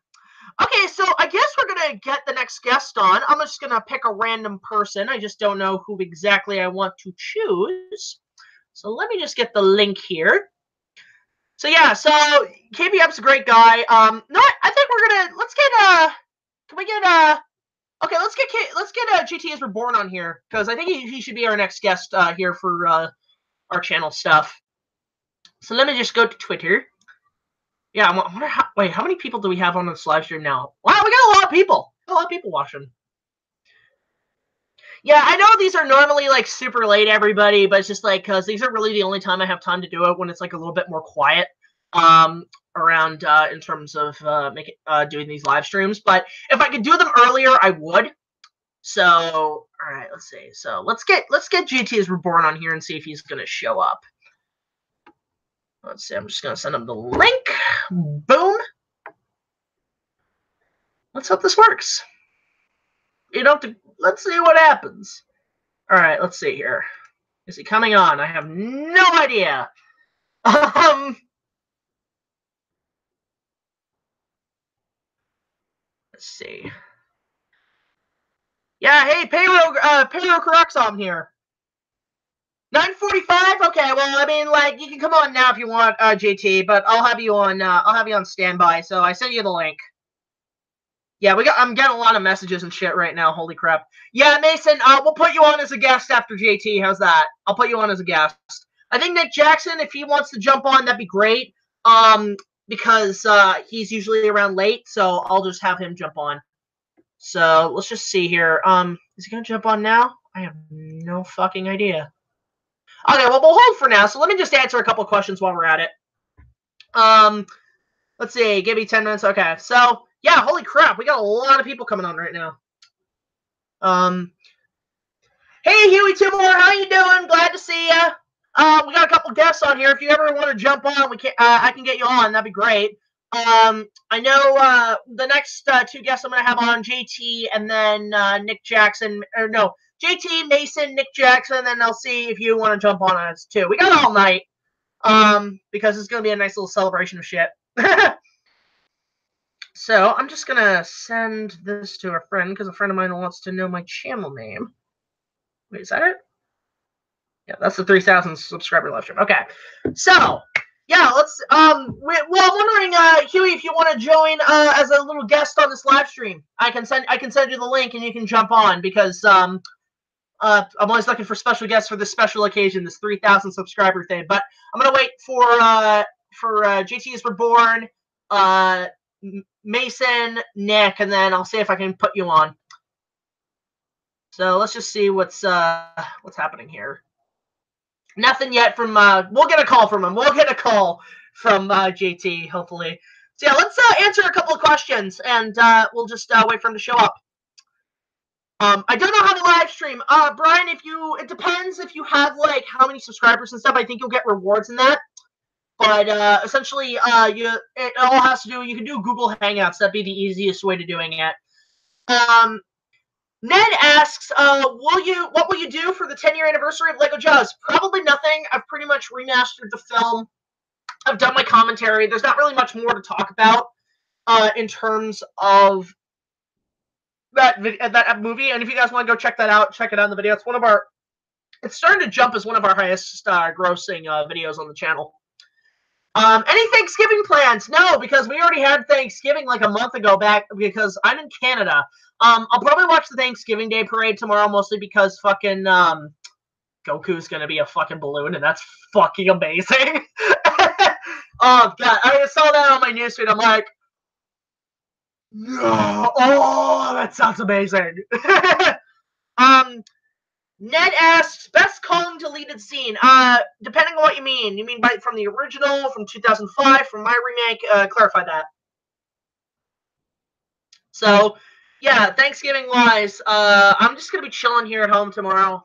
Speaker 1: Okay, so I guess we're going to get the next guest on. I'm just going to pick a random person. I just don't know who exactly I want to choose. So let me just get the link here. So yeah, so KBF's a great guy. No, I think we're going to, let's get, can we get, okay, let's get JTIsReborn on here, because I think he should be our next guest here for our channel stuff. So let me just go to Twitter. Yeah, I wonder how many people do we have on this live stream now? Wow, we got a lot of people. A lot of people watching. Yeah, I know these are normally like super late, everybody, but it's just like because these are really the only time I have time to do it when it's like a little bit more quiet around in terms of doing these live streams. But if I could do them earlier, I would. So, all right, let's see. So let's get JTIsReborn on here and see if he's gonna show up. Let's see. I'm just gonna send him the link. Boom. Let's hope this works. You don't have to. Let's see what happens. All right. Let's see here. Is he coming on? I have no idea. Let's see. Yeah. Hey, Payro Karuxom here. 9:45. Okay. Well, I mean, like, you can come on now if you want, JT. But I'll have you on. I'll have you on standby. So I sent you the link. Yeah, I'm getting a lot of messages and shit right now. Holy crap. Yeah, Mason, we'll put you on as a guest after JT. How's that? I'll put you on as a guest. I think Nick Jackson, if he wants to jump on, that'd be great. Because he's usually around late, so I'll just have him jump on. So let's just see here. Is he gonna jump on now? I have no fucking idea. Okay, well, we'll hold for now. So let me just answer a couple questions while we're at it. Let's see. Give me 10 minutes. Okay, so. Yeah, holy crap, we got a lot of people coming on right now. Hey, Huey TOONMORE, how you doing? Glad to see you. We got a couple guests on here. If you ever want to jump on, we can. I can get you on. That'd be great. I know the next two guests I'm going to have on, JT and then Nick Jackson. Or no, JT, Mason, Nick Jackson, and then I'll see if you want to jump on us too. We got all night because it's going to be a nice little celebration of shit. So I'm just going to send this to a friend because a friend of mine wants to know my channel name. Wait, is that it? Yeah, that's the 3,000 subscriber live stream. Okay. So, yeah, let's, well, I'm wondering, Huey, if you want to join as a little guest on this live stream. I can send you the link and you can jump on because I'm always looking for special guests for this special occasion, this 3,000 subscriber thing. But I'm going to wait for JTIsReborn, Mason, Nick, and then I'll see if I can put you on. So let's just see what's happening here. Nothing yet from we'll get a call from him. We'll get a call from JT, hopefully. So yeah, let's answer a couple of questions and we'll just wait for him to show up. I don't know how to live stream. Brian, it depends if you have like how many subscribers and stuff. I think you'll get rewards in that. But essentially, it all has to do. You can do Google Hangouts. That'd be the easiest way to doing it. Ned asks, what will you do for the 10-year anniversary of Lego Jaws? Probably nothing. I've pretty much remastered the film. I've done my commentary. There's not really much more to talk about in terms of that movie. And if you guys want to go check that out, check it out in the video. It's starting to jump as one of our highest grossing videos on the channel. Any Thanksgiving plans? No, because we already had Thanksgiving like a month ago back because I'm in Canada. I'll probably watch the Thanksgiving Day parade tomorrow, mostly because fucking Goku's gonna be a fucking balloon, and that's fucking amazing. Oh god, I saw that on my newsfeed. I'm like, no, oh, that sounds amazing. Ned asks, best Kong deleted scene. Depending on what you mean. You mean from the original, from 2005, from my remake? Clarify that. So, yeah, Thanksgiving-wise, I'm just going to be chilling here at home tomorrow.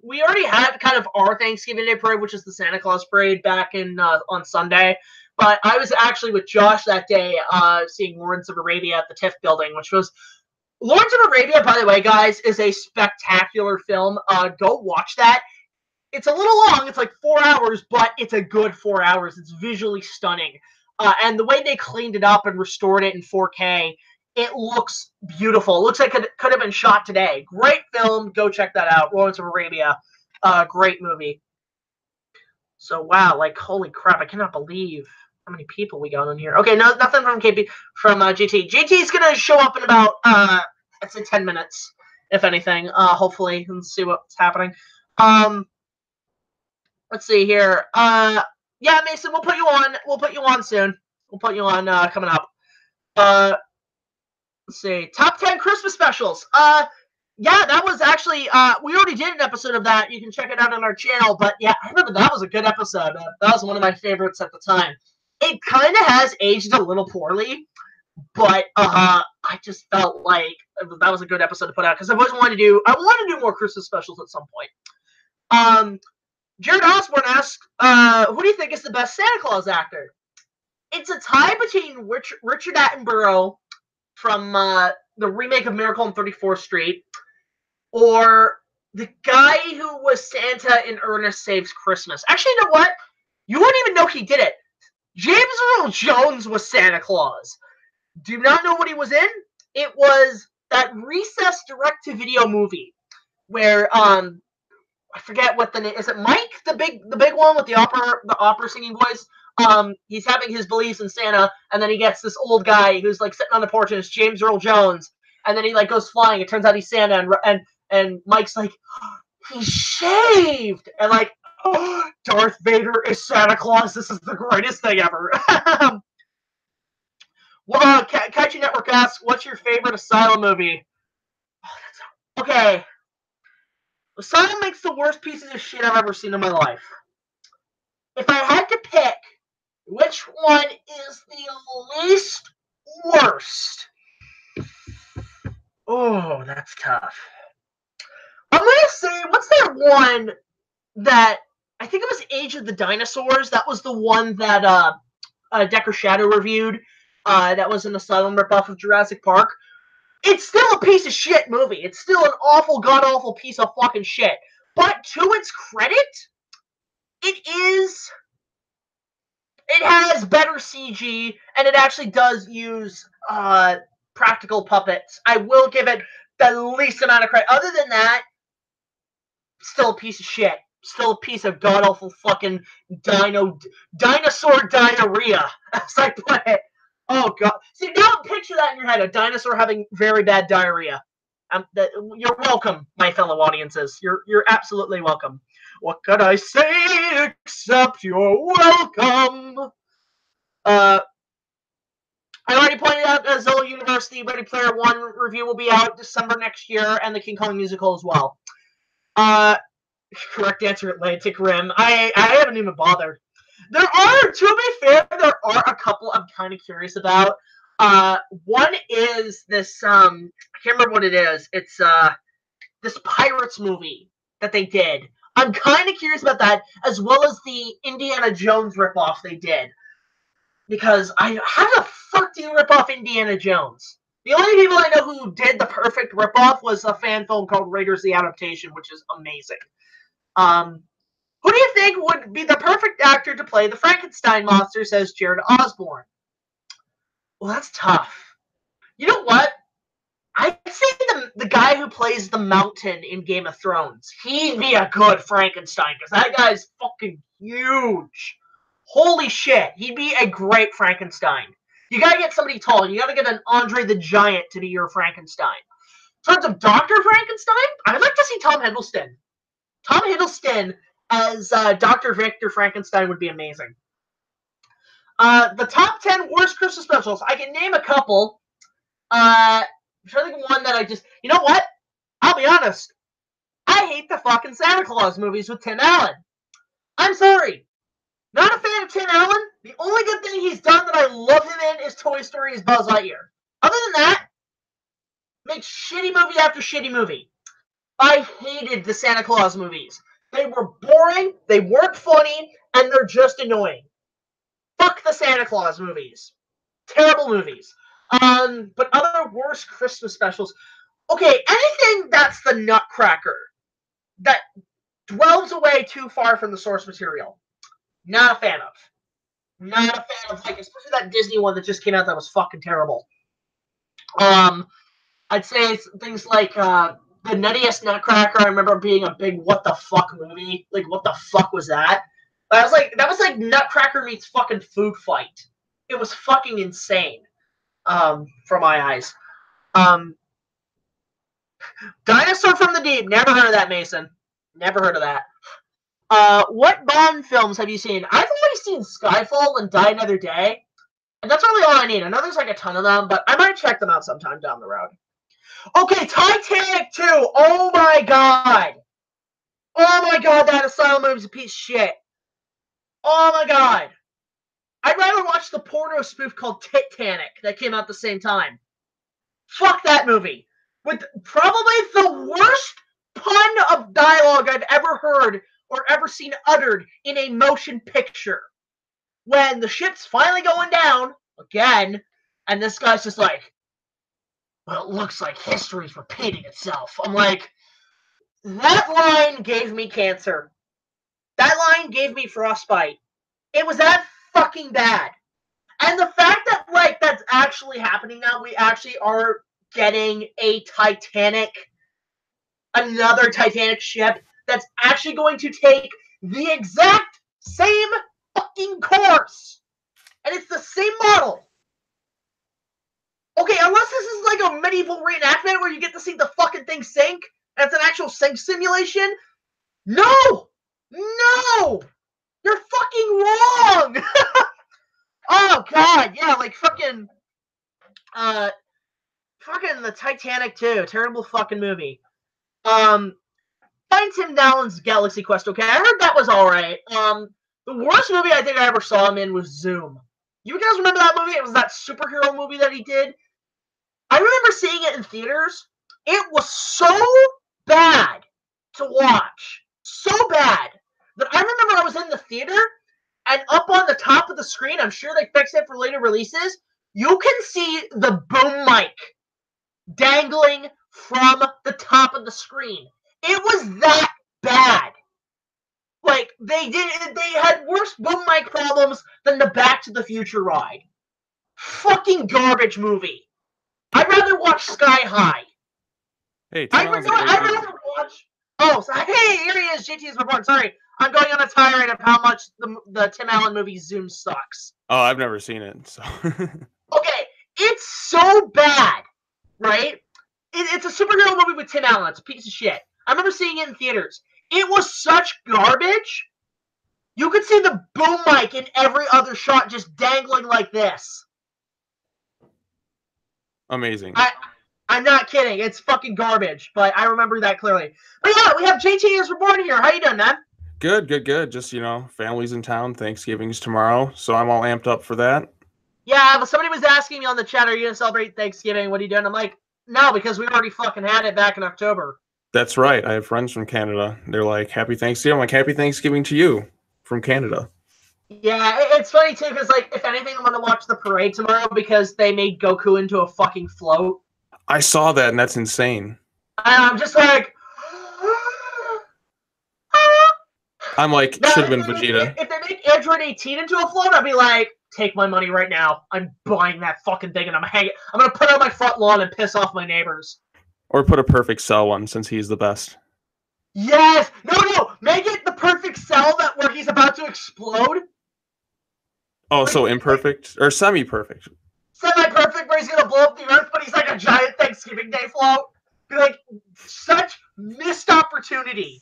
Speaker 1: We already had kind of our Thanksgiving Day parade, which is the Santa Claus parade, back in on Sunday. But I was actually with Josh that day seeing Lawrence of Arabia at the TIFF building, which was... Lawrence of Arabia, by the way, guys, is a spectacular film. Go watch that. It's a little long. It's like 4 hours, but it's a good 4 hours. It's visually stunning. And the way they cleaned it up and restored it in 4K, it looks beautiful. It looks like it could have been shot today. Great film. Go check that out. Lawrence of Arabia. Great movie. So, wow. Like, holy crap. I cannot believe how many people we got on here. Okay, no, nothing from JT. JT's gonna show up in about, I'd say 10 minutes, if anything. Hopefully, and see what's happening. Let's see here. Yeah, Mason, we'll put you on. We'll put you on soon. We'll put you on coming up. Let's see. Top 10 Christmas specials. Yeah, that was actually, we already did an episode of that. You can check it out on our channel. But yeah, I remember that was a good episode. That was one of my favorites at the time. It kind of has aged a little poorly, but I just felt like that was a good episode to put out because I want to do more Christmas specials at some point. Jared Osborne asks, who do you think is the best Santa Claus actor? It's a tie between Richard Attenborough from the remake of Miracle on 34th Street, or the guy who was Santa in Ernest Saves Christmas. Actually, you know what? You wouldn't even know he did it. James Earl Jones was Santa Claus. Do you not know what he was in? It was that Recess direct-to-video movie where I forget what the name is. It Mike, the big one with the opera singing voice? He's having his beliefs in Santa, and then he gets this old guy who's like sitting on the porch, and it's James Earl Jones, and then he like goes flying. It turns out he's Santa, and Mike's like, he's shaved, and like, oh, Darth Vader is Santa Claus. This is the greatest thing ever. Well, KAIJU Network asks, what's your favorite Asylum movie? Okay. Asylum makes the worst pieces of shit I've ever seen in my life. If I had to pick which one is the least worst, oh, that's tough. I'm going to say, what's that one that, I think it was Age of the Dinosaurs. That was the one that Decker Shadow reviewed. That was an Asylum ripoff of Jurassic Park. It's still a piece of shit movie. It's still an awful, god-awful piece of fucking shit. But to its credit, it has better CG, and it actually does use practical puppets. I will give it the least amount of credit. Other than that, still a piece of shit. Still a piece of god-awful fucking dinosaur diarrhea, as I put it. Oh, God. See, now picture that in your head, a dinosaur having very bad diarrhea. You're welcome, my fellow audiences. You're absolutely welcome. What could I say except you're welcome? I already pointed out that Zillow University Ready Player One review will be out December next year, and the King Kong musical as well. Correct answer, Atlantic Rim. I haven't even bothered. There are, to be fair, there are a couple I'm kind of curious about. One is this, I can't remember what it is. It's this Pirates movie that they did. I'm kind of curious about that, as well as the Indiana Jones ripoff they did. Because how the fuck do you rip off Indiana Jones? The only people I know who did the perfect ripoff was a fan film called Raiders the Adaptation, which is amazing. Who do you think would be the perfect actor to play the Frankenstein monster, says Jared Osborne. Well, that's tough. You know what? I'd say the guy who plays the Mountain in Game of Thrones. He'd be a good Frankenstein, because that guy's fucking huge. Holy shit. He'd be a great Frankenstein. You gotta get somebody tall. You gotta get an Andre the Giant to be your Frankenstein. In terms of Dr. Frankenstein, I'd like to see Tom Hiddleston. Tom Hiddleston as Dr. Victor Frankenstein would be amazing. The top 10 worst Christmas specials. I can name a couple. I'm trying to think of one that I just... You know what? I'll be honest. I hate the fucking Santa Claus movies with Tim Allen. I'm sorry. Not a fan of Tim Allen. The only good thing he's done that I love him in is Toy Story as Buzz Lightyear. Other than that, makes shitty movie after shitty movie. I hated the Santa Claus movies. They were boring, they weren't funny, and they're just annoying. Fuck the Santa Claus movies. Terrible movies. But other worst Christmas specials. Okay, anything that's the Nutcracker that dwells away too far from the source material. Not a fan of. Not a fan of, like, especially that Disney one that just came out that was fucking terrible. I'd say things like the Nuttiest Nutcracker. I remember being a big what the fuck movie. Like, what the fuck was that? That was like Nutcracker meets fucking Food Fight. It was fucking insane. From my eyes. Dinosaur from the Deep. Never heard of that, Mason. Never heard of that. What Bond films have you seen? I've only seen Skyfall and Die Another Day. And that's really all I need. I know there's like a ton of them, but I might check them out sometime down the road. Okay, Titanic 2. Oh my god. Oh my god, that asylum movie's a piece of shit. Oh my god. I'd rather watch the porno spoof called Titanic that came out at the same time. Fuck that movie. With probably the worst pun of dialogue I've ever heard or ever seen uttered in a motion picture. When the ship's finally going down, again, and this guy's just like, well, it looks like history's repeating itself. I'm like, that line gave me cancer. That line gave me frostbite. It was that fucking bad. And the fact that, like, that's actually happening now, we actually are getting a Titanic, another Titanic ship that's actually going to take the exact same fucking course. And it's the same model. Okay, unless this is like a medieval reenactment where you get to see the fucking thing sink, and it's an actual sink simulation. No! No! You're fucking wrong! Oh, God, yeah, like fucking the Titanic 2. Terrible fucking movie. Find Tim Allen's Galaxy Quest, okay? I heard that was alright. The worst movie I think I ever saw him in was Zoom. You guys remember that movie? It was that superhero movie that he did. I remember seeing it in theaters. It was so bad to watch. So bad that I remember I was in the theater, and up on the top of the screen, I'm sure they fixed it for later releases, you can see the boom mic dangling from the top of the screen. It was that bad. Like, they had worse boom mic problems than the Back to the Future ride. Fucking garbage movie. I'd rather watch Sky High.
Speaker 4: Hey,
Speaker 1: I'd rather watch... Oh, so, hey, here he is, JTIsReborn. Sorry, I'm going on a tirade of how much the Tim Allen movie Zoom sucks.
Speaker 4: Oh, I've never seen it, so...
Speaker 1: Okay, it's so bad, right? It's a superhero movie with Tim Allen. It's a piece of shit. I remember seeing it in theaters. It was such garbage. You could see the boom mic in every other shot just dangling like this.
Speaker 4: Amazing.
Speaker 1: I'm not kidding. It's fucking garbage, but I remember that clearly. But yeah, we have JTIsReborn here. How you doing, man?
Speaker 4: Good, good, good. Just, you know, family's in town. Thanksgiving's tomorrow, so I'm all amped up for that.
Speaker 1: Yeah, but somebody was asking me on the chat, are you going to celebrate Thanksgiving? What are you doing? I'm like, no, because we already fucking had it back in October.
Speaker 4: That's right. I have friends from Canada. They're like, happy Thanksgiving. I'm like, happy Thanksgiving to you from Canada.
Speaker 1: Yeah, it's funny, too, because, like, if anything, I'm going to watch the parade tomorrow because they made Goku into a fucking float.
Speaker 4: I saw that, and that's insane.
Speaker 1: And I'm just like...
Speaker 4: I'm like,
Speaker 1: Now,
Speaker 4: should have been Vegeta.
Speaker 1: if they make Android 18 into a float, I'd be like, take my money right now. I'm buying that fucking thing, and I'm gonna put it on my front lawn and piss off my neighbors.
Speaker 4: Or put a perfect Cell one, since he's the best.
Speaker 1: Yes! No! Make it the perfect cell where he's about to explode.
Speaker 4: Oh, so imperfect? Or semi-perfect.
Speaker 1: Semi-perfect where he's gonna blow up the earth, but he's like a giant Thanksgiving Day float. Be like, such missed opportunity.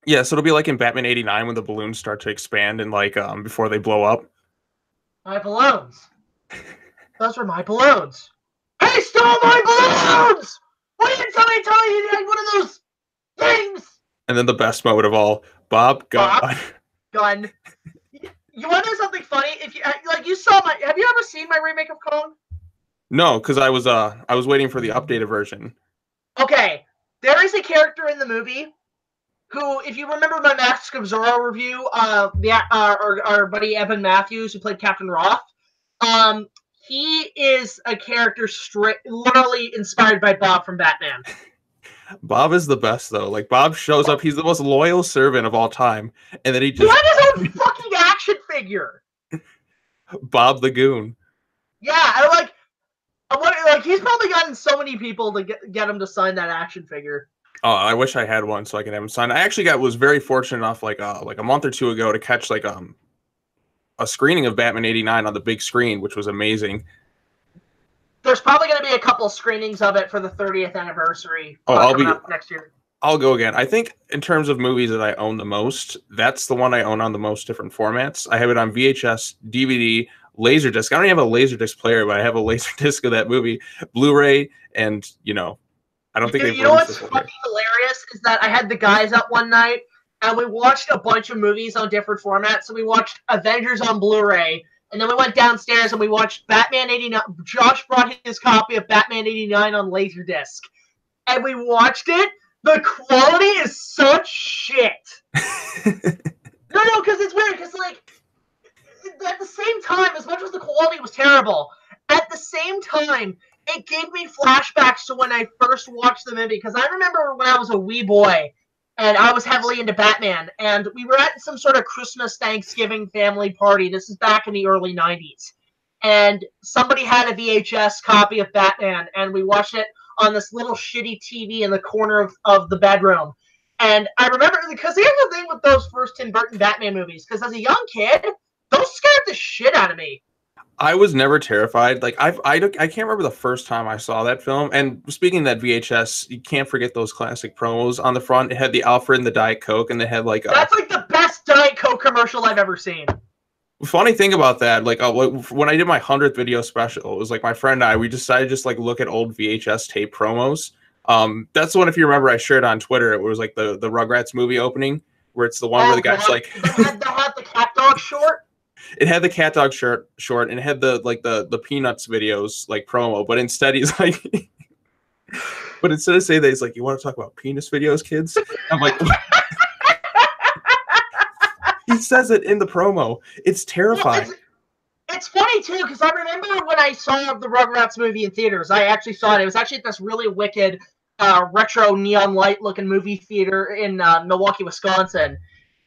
Speaker 4: Yeah, so it'll be like in Batman 89 when the balloons start to expand and like before they blow up.
Speaker 1: My balloons. Those were my balloons. He stole my balloons! Why didn't somebody tell me he had one of those things?
Speaker 4: And then the best moment of all, Bob Gun.
Speaker 1: Gun. You want to know something funny? If you you saw my, have you ever seen my remake of Kong?
Speaker 4: No, because I was waiting for the updated version.
Speaker 1: Okay, there is a character in the movie who, if you remember my Mask of Zorro review, our buddy Evan Matthews, who played Captain Roth, he is a character literally inspired by Bob from Batman.
Speaker 4: Bob is the best though. Like Bob shows up, he's the most loyal servant of all time, and then he
Speaker 1: He
Speaker 4: just
Speaker 1: had his own fucking action figure.
Speaker 4: Bob the Goon.
Speaker 1: Yeah, I like he's probably gotten so many people to get him to sign that action figure.
Speaker 4: Oh, I wish I had one so I could have him signed. I actually was very fortunate enough like a month or two ago to catch like a screening of Batman 89 on the big screen, which was amazing.
Speaker 1: There's probably going to be a couple screenings of it for the 30th anniversary.
Speaker 4: Oh,
Speaker 1: coming up next year.
Speaker 4: I'll go again. I think in terms of movies that I own the most, that's the one I own on the most different formats. I have it on VHS, DVD, Laserdisc. I don't even have a Laserdisc player, but I have a Laserdisc of that movie, Blu-ray, and I don't think they've.
Speaker 1: You know what's fucking hilarious is that I had the guys up one night and we watched a bunch of movies on different formats. So we watched Avengers on Blu-ray, and then we went downstairs and we watched Batman 89. Josh brought his copy of Batman 89 on Laserdisc, and we watched it. The quality is such shit. No, because it's weird. Because at the same time, as much as the quality was terrible, at the same time, it gave me flashbacks to when I first watched the movie. Because I remember when I was a wee boy, and I was heavily into Batman, and we were at some sort of Christmas, Thanksgiving family party. This is back in the early 90s. And somebody had a VHS copy of Batman, and we watched it on this little shitty TV in the corner of the bedroom. And I remember, because here's the thing with those first Tim Burton Batman movies, because as a young kid, those scared the shit out of me.
Speaker 4: I was never terrified. Like I can't remember the first time I saw that film. And speaking of that VHS, you can't forget those classic promos on the front. It had the Alfred and the Diet Coke, and they had like
Speaker 1: that's like the best Diet Coke commercial I've ever seen.
Speaker 4: Funny thing about that, like when I did my 100th video special, it was like my friend and I, we decided to just like look at old VHS tape promos. That's the one, if you remember, I shared on Twitter. It was like the Rugrats movie opening, where it's the one where the guy's like
Speaker 1: they had the cat dog short.
Speaker 4: It had the cat dog short, and it had the Peanuts videos like promo, but instead he's like, but instead of saying that, he's like, you want to talk about penis videos, kids? I'm like. He says it in the promo. It's terrifying.
Speaker 1: Well, it's funny, too, because I remember when I saw the Rugrats movie in theaters. I actually saw it. It was actually at this really wicked, retro neon light-looking movie theater in Milwaukee, Wisconsin.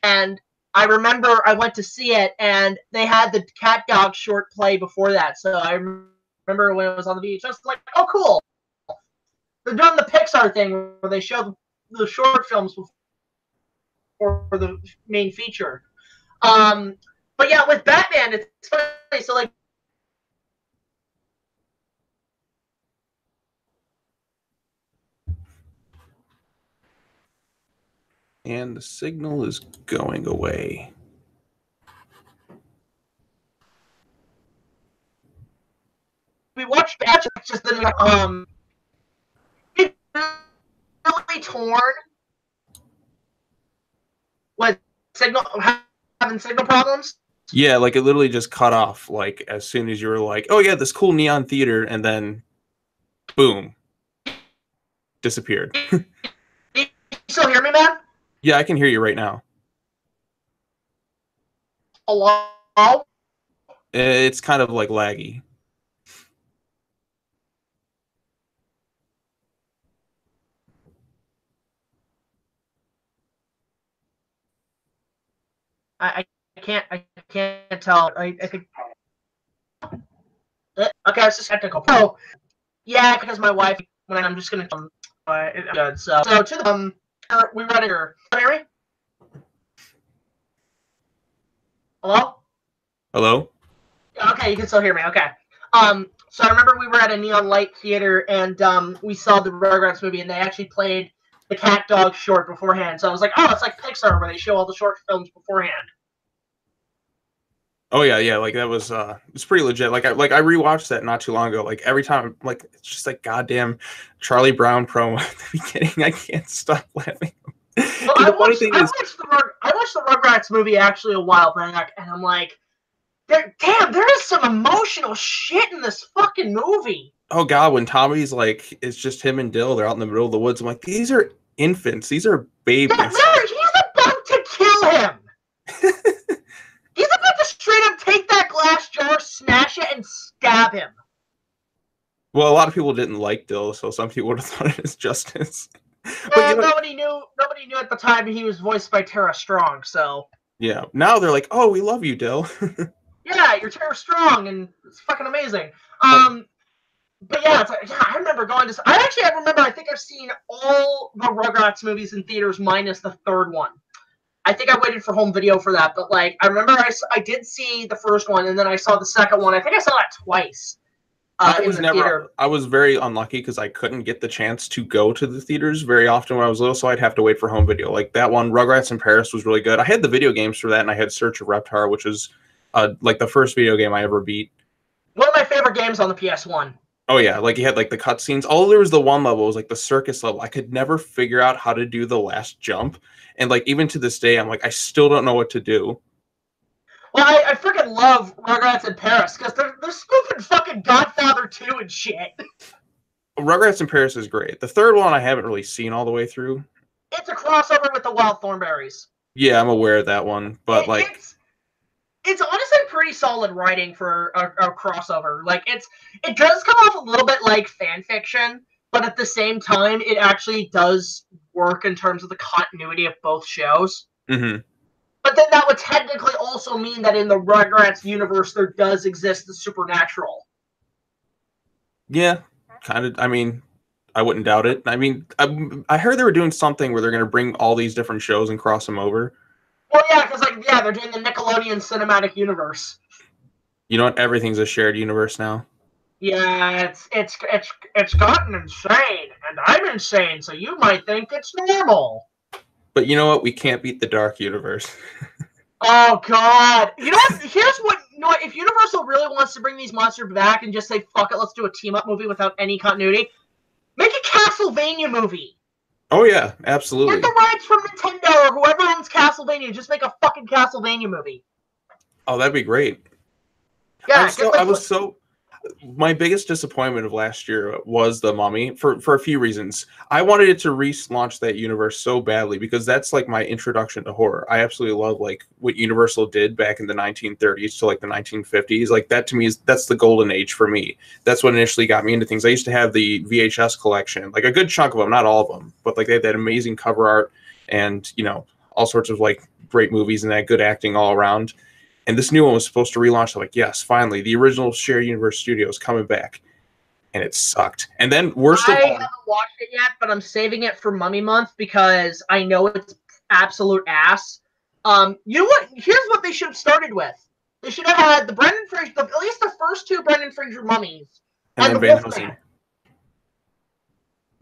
Speaker 1: And I remember I went to see it, and they had the cat dog short play before that. So I remember when it was on the beach, I was like, oh, cool. They're doing the Pixar thing where they show the short films before the main feature. But yeah, with Batman, it's funny. So like,
Speaker 4: And the signal is going away.
Speaker 1: we watched Batman, just then it's really torn with having signal problems.
Speaker 4: Yeah, like it literally just cut off like as soon as you were like, oh yeah, this cool neon theater, and then boom. Disappeared.
Speaker 1: You still hear me, man?
Speaker 4: Yeah, I can hear you right now.
Speaker 1: Hello?
Speaker 4: It's kind of like laggy.
Speaker 1: I can't tell. I think. Okay, it's just technical. Oh, yeah, because my wife. When I'm just gonna. Good. So to the we run here. Can you hear me? Hello.
Speaker 4: Hello?
Speaker 1: Okay, you can still hear me. Okay. So I remember we were at a Neon Light Theater and we saw the Rugrats movie, and they actually played the Cat Dog short beforehand. So I was like, oh, it's like Pixar where they show all the short films beforehand.
Speaker 4: Oh yeah, like that was it's pretty legit. Like I rewatched that not too long ago. Like every time, like it's just like goddamn Charlie Brown promo at the beginning. I can't stop laughing.
Speaker 1: Well, I watched the Rugrats movie actually a while back, and I'm like, damn, there is some emotional shit in this fucking movie.
Speaker 4: Oh god, when Tommy's like, it's just him and Dill. They're out in the middle of the woods. I'm like, these are infants. These are babies.
Speaker 1: Yeah, he's about to kill him. He's about to straight up take that glass jar, smash it, and stab him.
Speaker 4: Well, a lot of people didn't like Dill, so some people would have thought it was justice.
Speaker 1: But you know, nobody knew at the time he was voiced by Tara Strong, so.
Speaker 4: Yeah, now they're like, oh, we love you, Dill.
Speaker 1: Yeah, you're Tara Strong, and it's fucking amazing. But yeah, it's like, yeah, I remember going to. I think I've seen all the Rugrats movies in theaters minus the third one. I think I waited for home video for that, but like I remember I did see the first one, and then I saw the second one. I think I saw that twice.
Speaker 4: I was very unlucky because I couldn't get the chance to go to the theaters very often when I was little, so I'd have to wait for home video. Like that one, Rugrats in Paris, was really good. I had the video games for that, and I had Search of Reptar, which was like the first video game I ever beat.
Speaker 1: One of my favorite games on the PS1.
Speaker 4: Oh yeah, like you had like the cutscenes. All there was the one level was like the circus level. I could never figure out how to do the last jump, and like even to this day, I'm like I still don't know what to do.
Speaker 1: Well, I freaking love Rugrats in Paris because they're spoofing fucking Godfather 2 and shit.
Speaker 4: Rugrats in Paris is great. The third one I haven't really seen all the way through.
Speaker 1: It's a crossover with the Wild Thornberrys.
Speaker 4: Yeah, I'm aware of that one, but
Speaker 1: it's honestly pretty solid writing for a crossover. Like it does come off a little bit like fan fiction, but at the same time, it actually does work in terms of the continuity of both shows.
Speaker 4: Mm-hmm.
Speaker 1: But then that would technically also mean that in the Rugrats universe, there does exist the supernatural.
Speaker 4: Yeah, kind of. I mean, I wouldn't doubt it. I mean, I heard they were doing something where they're going to bring all these different shows and cross them over.
Speaker 1: Well, yeah, because they're doing the Nickelodeon cinematic universe.
Speaker 4: You know what? Everything's a shared universe now.
Speaker 1: Yeah, it's gotten insane, and I'm insane, so you might think it's normal.
Speaker 4: But you know what? We can't beat the dark universe.
Speaker 1: Oh God! You know what? If Universal really wants to bring these monsters back and just say fuck it, let's do a team up movie without any continuity, make a Castlevania movie.
Speaker 4: Oh yeah, absolutely.
Speaker 1: Get the rights from Nintendo or whoever owns Castlevania. Just make a fucking Castlevania movie.
Speaker 4: Oh, that'd be great.
Speaker 1: Yeah,
Speaker 4: my biggest disappointment of last year was The Mummy for a few reasons. I wanted it to relaunch that universe so badly because that's like my introduction to horror. I absolutely love like what Universal did back in the 1930s to like the 1950s. Like that to me that's the golden age for me. That's what initially got me into things. I used to have the VHS collection, like a good chunk of them, not all of them, but like they had that amazing cover art and, you know, all sorts of like great movies and that good acting all around. And this new one was supposed to relaunch. I'm like, yes, finally, the original Shared Universe studio is coming back. And it sucked. And then, worst of all...
Speaker 1: I haven't watched it yet, but I'm saving it for Mummy Month because I know it's absolute ass. You know what? Here's what they should have started with. They should have had the Brendan Fraser, at least the first two Brendan Fraser mummies. And the Wolfman.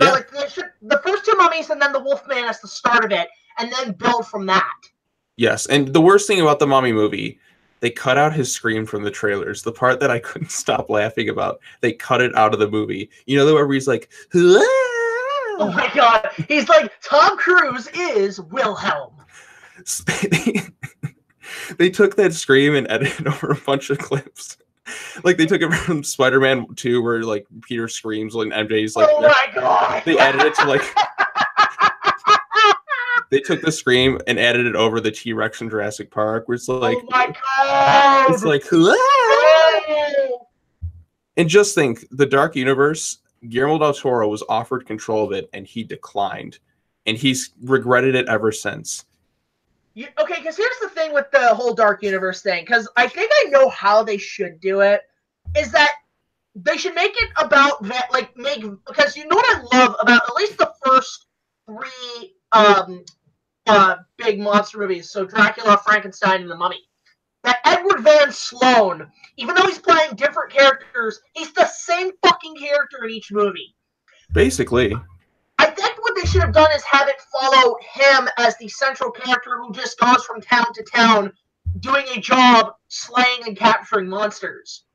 Speaker 1: Yeah. Like, the first two mummies and then the Wolfman as the start of it, and then build from that.
Speaker 4: Yes, and the worst thing about the Mummy movie... They cut out his scream from the trailers. The part that I couldn't stop laughing about. They cut it out of the movie. You know, where he's like, Hua!
Speaker 1: Oh my God. He's like, Tom Cruise is Wilhelm.
Speaker 4: They took that scream and edited over a bunch of clips. Like, they took it from Spider-Man 2 where, like, Peter screams and MJ's like...
Speaker 1: Oh my God.
Speaker 4: They edited it to, like... They took the scream and added it over the T-Rex in Jurassic Park, where it's like,
Speaker 1: oh my God!
Speaker 4: It's like, Whoa! And just think, the Dark Universe, Guillermo del Toro was offered control of it, and he declined, and he's regretted it ever since.
Speaker 1: Okay, because here's the thing with the whole Dark Universe thing, because I think I know how they should do it, is that they should make it about that, like, because you know what I love about at least the first 3 big monster movies, so Dracula, Frankenstein, and the Mummy, that Edward Van Sloan, even though he's playing different characters, he's the same fucking character in each movie.
Speaker 4: Basically.
Speaker 1: I think what they should have done is have it follow him as the central character who just goes from town to town doing a job slaying and capturing monsters.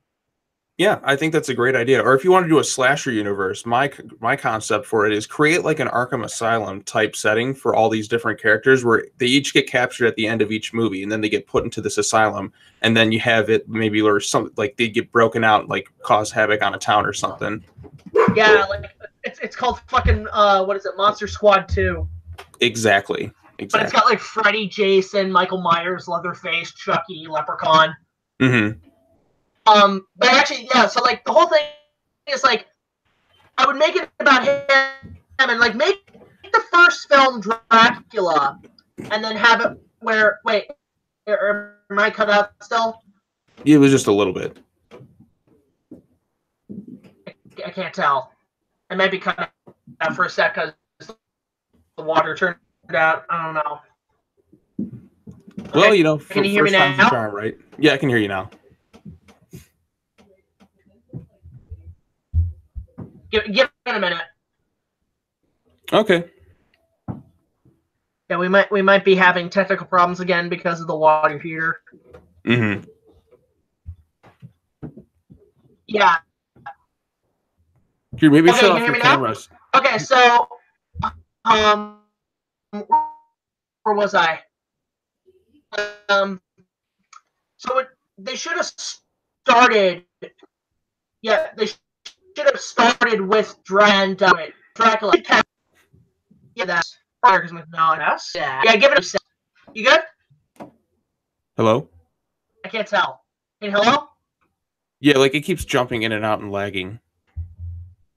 Speaker 4: Yeah, I think that's a great idea. Or if you want to do a slasher universe, my concept for it is create like an Arkham Asylum type setting for all these different characters where they each get captured at the end of each movie and then they get put into this asylum and then you have it maybe or something like they get broken out, like cause havoc on a town or something.
Speaker 1: Yeah, like it's called fucking what is it, Monster Squad 2.
Speaker 4: Exactly.
Speaker 1: But it's got like Freddy, Jason, Michael Myers, Leatherface, Chucky, Leprechaun.
Speaker 4: Mm-hmm.
Speaker 1: But actually, yeah, so like the whole thing is like I would make it about him and like make the first film Dracula and then have it where am I cut out still?
Speaker 4: It was just a little bit.
Speaker 1: I can't tell. I might be cut out for a sec because the water turned out. I don't know.
Speaker 4: Well,
Speaker 1: Okay.
Speaker 4: you know,
Speaker 1: Can you hear me now?
Speaker 4: Charm, right? Yeah, I can hear you now.
Speaker 1: Give it a minute.
Speaker 4: Okay.
Speaker 1: Yeah, we might be having technical problems again because of the water heater.
Speaker 4: Mm-hmm.
Speaker 1: Yeah.
Speaker 4: Here, maybe
Speaker 1: Okay,
Speaker 4: shut
Speaker 1: can
Speaker 4: off
Speaker 1: you hear
Speaker 4: your
Speaker 1: me now?
Speaker 4: cameras.
Speaker 1: Okay, so where was I? They should have started. Yeah, they should have started with Dracula. Yeah, that's fire because yeah, give it a. You good?
Speaker 4: Hello?
Speaker 1: I can't tell. Hey, hello?
Speaker 4: Yeah, like it keeps jumping in and out and lagging.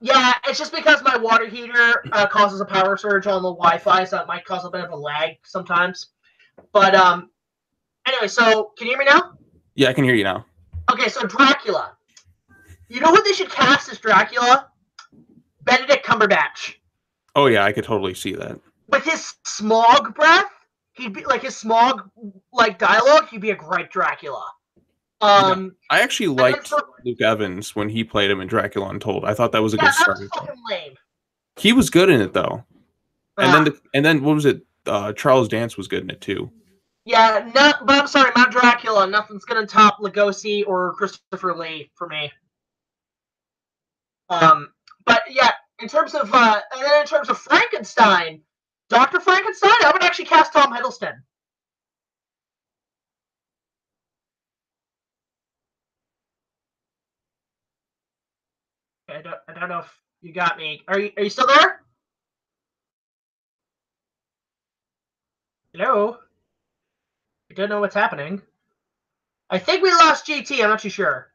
Speaker 1: Yeah, it's just because my water heater causes a power surge on the Wi-Fi, so it might cause a bit of a lag sometimes. But anyway, so can you hear me now?
Speaker 4: Yeah, I can hear you now.
Speaker 1: Okay, so Dracula. You know what they should cast as Dracula? Benedict Cumberbatch.
Speaker 4: Oh yeah, I could totally see that.
Speaker 1: With his smog breath, he'd be like his smog like dialogue. He'd be a great Dracula.
Speaker 4: I actually liked Luke Evans when he played him in Dracula Untold. I thought that was a good start.
Speaker 1: That was fucking lame.
Speaker 4: He was good in it though. And then what was it? Charles Dance was good in it too.
Speaker 1: Yeah, but I'm sorry, not Dracula. Nothing's gonna top Lugosi or Christopher Lee for me. But yeah, in terms of Frankenstein, Dr. Frankenstein, I would actually cast Tom Hiddleston. I don't know if you got me. Are you still there? Hello? I don't know what's happening. I think we lost GT. I'm not too sure.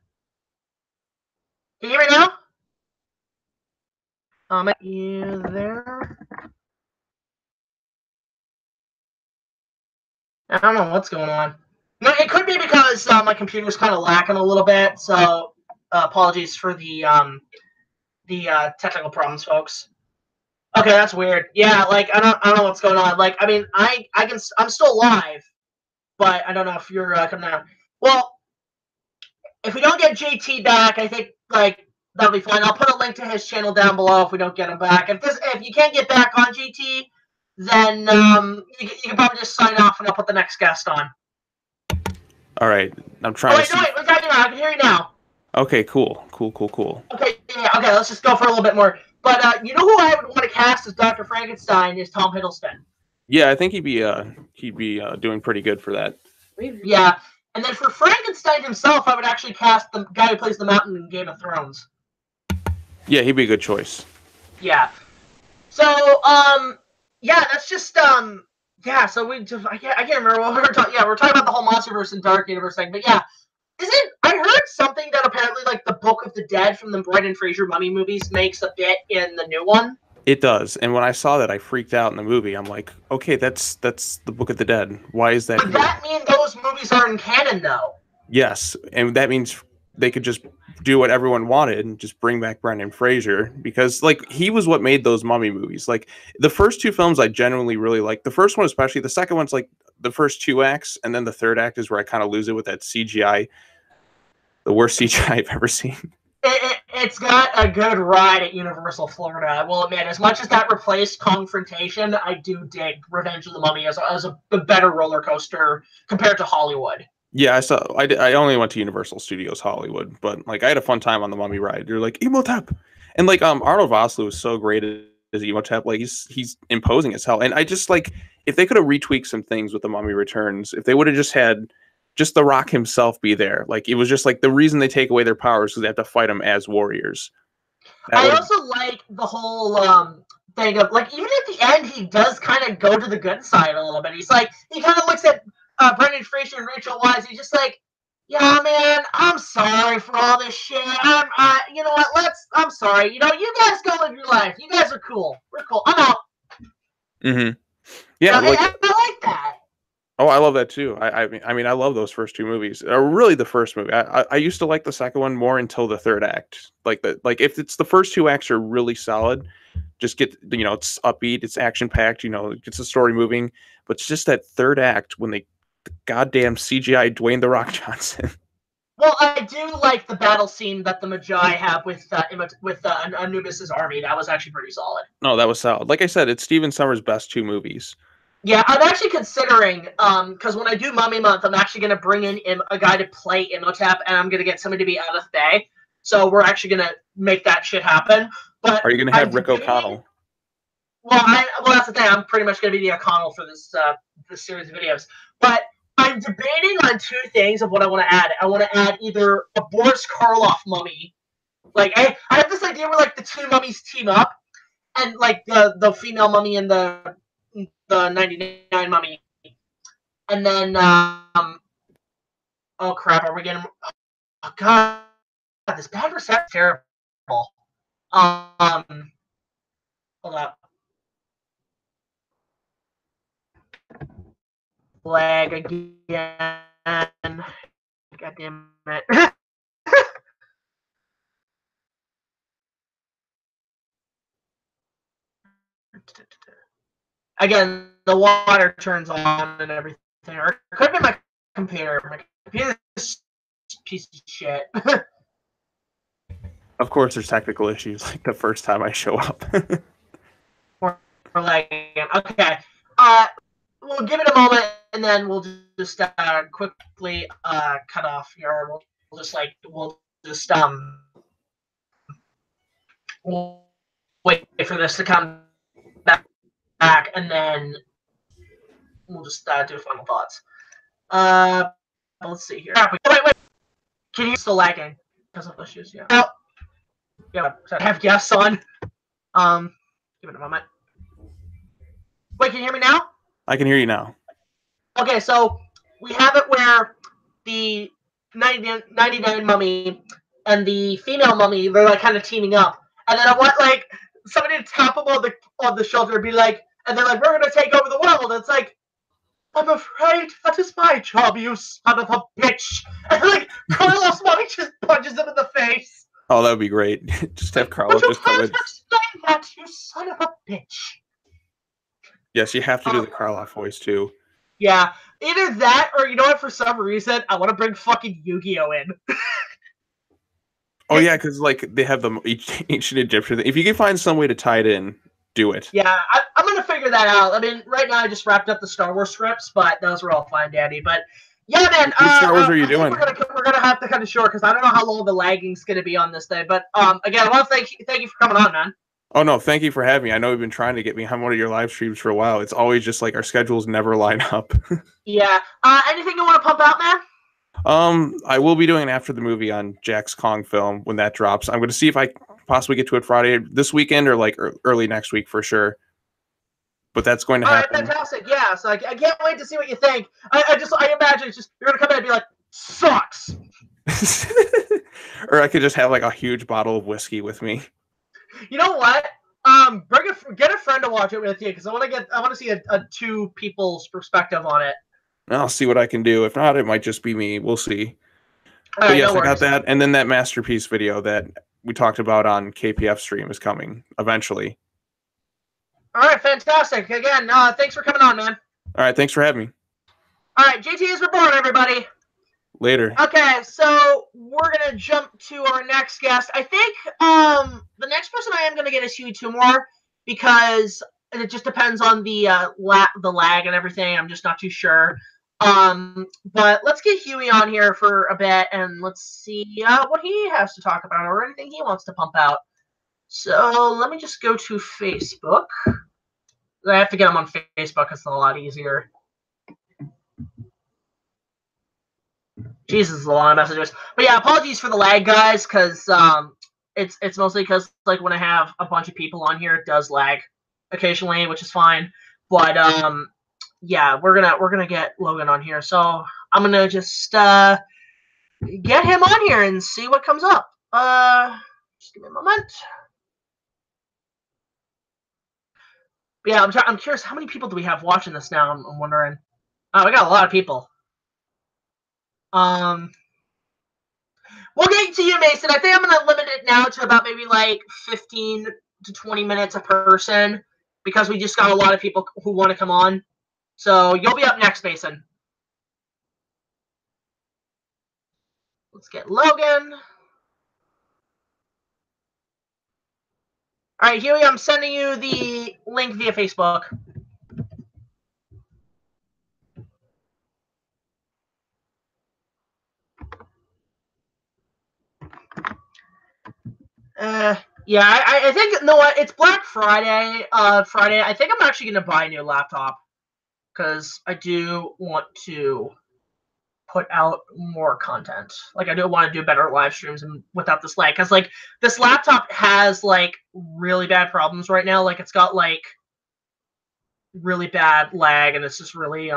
Speaker 1: Can you hear me now? You there? I don't know what's going on. No, it could be because my computer's kind of lacking a little bit. So apologies for the technical problems, folks. Okay, that's weird. Yeah, like I don't know what's going on. Like, I mean, I'm still live, but I don't know if you're coming out. Well, if we don't get JT back, I think like that'll be fine. I'll put a link to his channel down below if we don't get him back. If you can't get back on JT, then you can probably just sign off and I'll put the next guest on.
Speaker 4: All right, I'm trying.
Speaker 1: Wait, we got you now. I can hear you now.
Speaker 4: Okay, cool.
Speaker 1: Okay, yeah, okay. Let's just go for a little bit more. But you know who I would want to cast as Dr. Frankenstein is Tom Hiddleston.
Speaker 4: Yeah, I think he'd be doing pretty good for that.
Speaker 1: Yeah, and then for Frankenstein himself, I would actually cast the guy who plays the Mountain in Game of Thrones.
Speaker 4: Yeah, he'd be a good choice.
Speaker 1: Yeah. So yeah, that's just yeah. So I can't remember what we were talking. Yeah, we're talking about the whole MonsterVerse and Dark Universe thing. But yeah, I heard something that apparently like the Book of the Dead from the Brendan Fraser Mummy movies makes a bit in the new one.
Speaker 4: It does. And when I saw that, I freaked out in the movie. I'm like, okay, that's the Book of the Dead. Why is that
Speaker 1: But
Speaker 4: here?
Speaker 1: that means those movies are in canon, though.
Speaker 4: Yes, and that means they could just do what everyone wanted and just bring back Brendan Fraser, because like he was what made those mummy movies. Like the first two films I genuinely really like. The first one especially. The second one's like the first two acts, and then the third act is where I kind of lose it with that CGI. The worst CGI I've ever seen.
Speaker 1: It's got a good ride at Universal Florida, I will admit. As much as that replaced Confrontation, I do dig Revenge of the Mummy as a better roller coaster compared to Hollywood.
Speaker 4: Yeah, I only went to Universal Studios Hollywood, but like I had a fun time on the Mummy ride. You're like Imhotep, and like Arnold Vosloo is so great as Imhotep. Like he's imposing as hell. And I just like if they could have retweaked some things with the Mummy Returns, if they would have just had just The Rock himself be there, like it was just like the reason they take away their powers because they have to fight them as warriors.
Speaker 1: I also like the whole thing of like even at the end he does kind of go to the good side a little bit. He's like he kind of looks at Brendan Fraser and Rachel Weisz. He's just like, yeah, man, I'm sorry for all this shit. You know what? I'm sorry. You know, you guys go live your life. You guys are cool. We're cool. I'm out.
Speaker 4: Mm-hmm. Yeah,
Speaker 1: I like that.
Speaker 4: Oh, I love that too. I mean, I love those first two movies. Really, the first movie. I used to like the second one more until the third act. Like if it's the first two acts are really solid, just get it's upbeat, it's action packed, it gets the story moving. But it's just that third act when the goddamn CGI Dwayne the Rock Johnson.
Speaker 1: Well, I do like the battle scene that the Magi have with Anubis's army. That was actually pretty solid.
Speaker 4: No, that was solid. Like I said, it's Steven Sommers' best two movies.
Speaker 1: Yeah, I'm actually considering, because when I do Mummy Month, I'm actually going to bring in a guy to play Imhotep, and I'm going to get somebody to be Edith Bay. So we're actually going to make that shit happen. But
Speaker 4: are you going to have Rick O'Connell?
Speaker 1: Well, that's the thing. I'm pretty much going to be the O'Connell for this series of videos. But I'm debating on two things of what I want to add. I want to add either a Boris Karloff mummy. Like, I have this idea where, like, the two mummies team up, and, like, the female mummy and the 99 mummy. And then, oh, crap, are we getting... Oh, God, this bad reception is terrible. Hold up. Lag again. God damn it. Again, the water turns on and everything. Or it could be my computer. My computer's a piece of shit.
Speaker 4: Of course, there's technical issues like the first time I show up.
Speaker 1: We're lagging. Okay. We'll give it a moment, and then we'll just quickly cut off here. We'll wait for this to come back, and then we'll just do final thoughts. Let's see here. Wait. Can you still lagging? Because of issues, yeah. Oh. Yeah, I have guests on. Give it a moment. Wait, can you hear me now?
Speaker 4: I can hear you now.
Speaker 1: Okay, so we have it where the 99 mummy and the female mummy, they're like kind of teaming up. And then I want like somebody to tap them on the shoulder and be like, and they're like, we're gonna take over the world. And it's like, I'm afraid that is my job, you son of a bitch. And like Carlos mummy just punches him in the face.
Speaker 4: Oh, that would be great. Just have Carlos just come in.
Speaker 1: Explain that, you son of a bitch.
Speaker 4: Yes, you have to do the Karloff voice too.
Speaker 1: Yeah, either that or you know what? For some reason, I want to bring fucking Yu-Gi-Oh in.
Speaker 4: Oh yeah, because like they have the ancient Egyptian. If you can find some way to tie it in, do it.
Speaker 1: Yeah, I'm gonna figure that out. I mean, right now I just wrapped up the Star Wars scripts, but those were all fine, Danny. But yeah, man.
Speaker 4: What Star Wars are you doing?
Speaker 1: We're gonna have to cut it short because I don't know how long the lagging's gonna be on this day. But again, I want to thank you for coming on, man.
Speaker 4: Oh no, thank you for having me. I know you've been trying to get me on one of your live streams for a while. It's always just like our schedules never line up.
Speaker 1: Yeah. Anything you want to pump out, man?
Speaker 4: I will be doing it after the movie on Jack's Kong film when that drops. I'm going to see if I possibly get to it Friday this weekend or like early next week for sure. But that's going to happen.
Speaker 1: All right, fantastic. Yeah, so I can't wait to see what you think. I imagine it's just you're going to come in and be like, sucks.
Speaker 4: Or I could just have like a huge bottle of whiskey with me.
Speaker 1: You know what? get a friend to watch it with you because I want to see a two people's perspective on it.
Speaker 4: I'll see what I can do. If not, it might just be me. We'll see.
Speaker 1: All
Speaker 4: But
Speaker 1: right,
Speaker 4: yes,
Speaker 1: no
Speaker 4: I got
Speaker 1: worries.
Speaker 4: that. And then that masterpiece video that we talked about on KPF stream is coming eventually.
Speaker 1: All right, fantastic. Again, thanks for coming on, man.
Speaker 4: All right, thanks for having me.
Speaker 1: All right, JTIsReborn, everybody.
Speaker 4: Later.
Speaker 1: Okay, so we're gonna jump to our next guest. I think the next person I am gonna get is HEWY TOONMORE because it just depends on the lag and everything. I'm just not too sure. But let's get HEWY on here for a bit and let's see what he has to talk about or anything he wants to pump out. So let me just go to Facebook. I have to get him on Facebook. It's a lot easier. Jesus, a lot of messages. But yeah, apologies for the lag, guys, because it's mostly because like when I have a bunch of people on here, it does lag occasionally, which is fine. But yeah, we're gonna get Logan on here, so I'm gonna just get him on here and see what comes up. Just give me a moment. But yeah, I'm curious, how many people do we have watching this now? I'm wondering. Oh, we got a lot of people. We'll get to you, Mason. I think I'm gonna limit it now to about maybe like 15 to 20 minutes a person because we just got a lot of people who want to come on. So you'll be up next, Mason. Let's get Logan. All right, HEWY, I'm sending you the link via Facebook. Yeah, I think, you know what, it's Black Friday, Friday. I think I'm actually going to buy a new laptop because I do want to put out more content. Like, I do want to do better live streams and without this lag. Because, like, this laptop has, like, really bad problems right now. Like, it's got, like, really bad lag, and it's just really,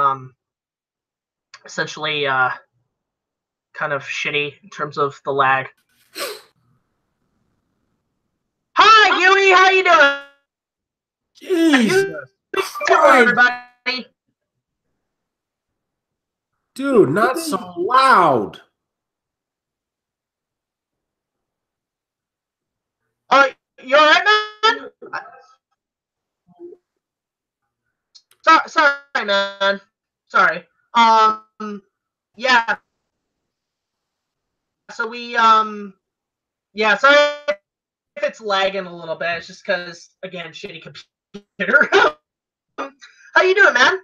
Speaker 1: essentially, kind of shitty in terms of the lag. Hi, HEWY, how you doing?
Speaker 5: Jesus.
Speaker 1: Hello, everybody.
Speaker 5: Dude, not so loud.
Speaker 1: You alright, man? Sorry, man. Sorry. Yeah. So we, yeah, sorry if it's lagging a little bit. It's just because, again, shitty computer. How you doing, man?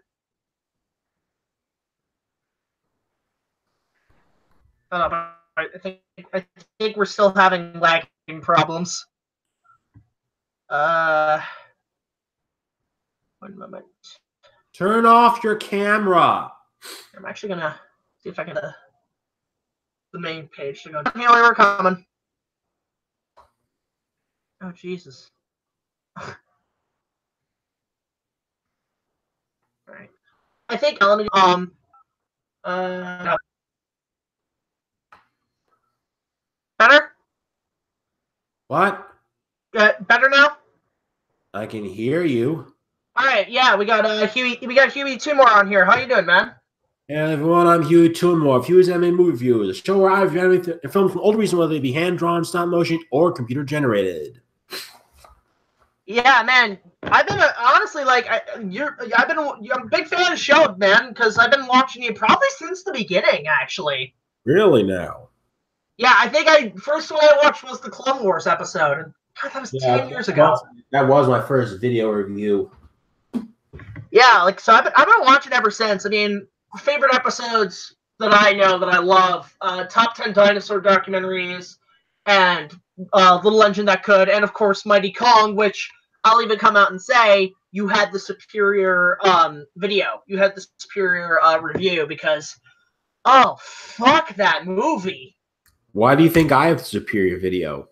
Speaker 1: I think we're still having lagging problems. One moment.
Speaker 5: Turn off your camera.
Speaker 1: I'm actually gonna see if I can the main page to go. Here we're coming. Oh Jesus. All right. I think let me better?
Speaker 5: What?
Speaker 1: Better now?
Speaker 5: I can hear you.
Speaker 1: All right, yeah, we got HEWY TOONMORE on here. How you doing, man?
Speaker 5: Hey everyone, I'm HEWY TOONMORE of HEWY's Anime Movie Review, the show where I review anime films from older reason, whether they be hand-drawn, stop-motion, or computer-generated.
Speaker 1: Yeah, man. I've been honestly like I'm a big fan of the show, man, because I've been watching you probably since the beginning, actually.
Speaker 5: Really now?
Speaker 1: Yeah, I think first one I watched was the Clone Wars episode, and God, that was 10 years ago.
Speaker 5: That was my first video review.
Speaker 1: Yeah, like so I've been watching ever since. I mean, favorite episodes that I know that I love: top 10 dinosaur documentaries, and Little Engine That Could, and of course Mighty Kong, which I'll even come out and say you had the superior video, you had the superior review because oh fuck that movie.
Speaker 5: Why do you think I have the superior video?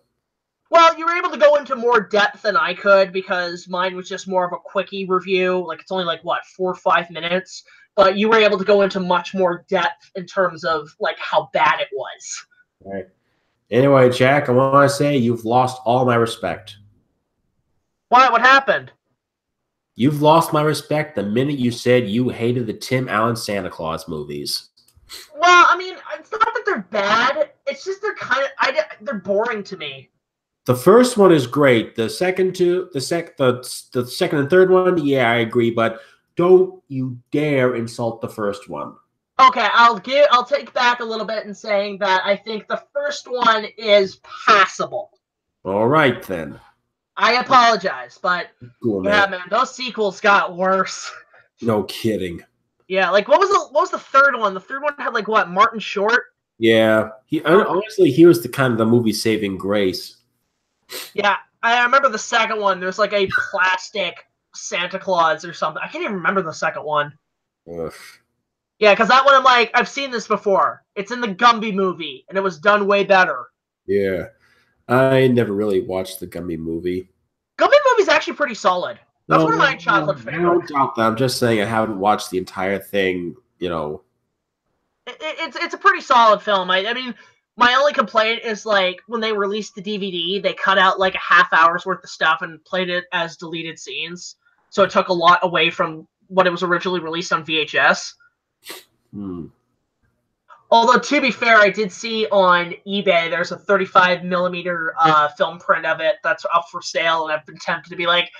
Speaker 1: Well, you were able to go into more depth than I could because mine was just more of a quickie review. Like, it's only like, what, 4 or 5 minutes? But you were able to go into much more depth in terms of, like, how bad it was.
Speaker 5: All right. Anyway, Jack, I want to say you've lost all my respect.
Speaker 1: Why? What happened?
Speaker 5: You've lost my respect the minute you said you hated the Tim Allen Santa Claus movies.
Speaker 1: Well, I mean, it's not that they're bad. It's just they're kind of they're boring to me.
Speaker 5: The first one is great. The second two, the second and third one, yeah, I agree. But don't you dare insult the first one.
Speaker 1: Okay, I'll take back a little bit in saying that I think the first one is passable.
Speaker 5: All right then.
Speaker 1: I apologize, but
Speaker 5: Cool,
Speaker 1: yeah, man, those sequels got worse.
Speaker 5: No kidding.
Speaker 1: Yeah, like what was the third one? The third one had like what, Martin Short?
Speaker 5: Yeah, honestly, he was the kind of the movie saving grace.
Speaker 1: Yeah, I remember the second one. There's like a plastic Santa Claus or something. I can't even remember the second one.
Speaker 5: Ugh.
Speaker 1: Yeah, because that one I'm like, I've seen this before. It's in the Gumby movie, and it was done way better.
Speaker 5: Yeah, I never really watched the Gumby movie.
Speaker 1: Gumby movie's actually pretty solid. That's one of my childhood favorites.
Speaker 5: I don't doubt that. I'm just saying I haven't watched the entire thing. You know,
Speaker 1: it's a pretty solid film. I mean, my only complaint is like when they released the DVD, they cut out like a half hour's worth of stuff and played it as deleted scenes. So it took a lot away from what it was originally released on VHS. Although, to be fair, I did see on eBay there's a 35mm film print of it that's up for sale, and I've been tempted to be like,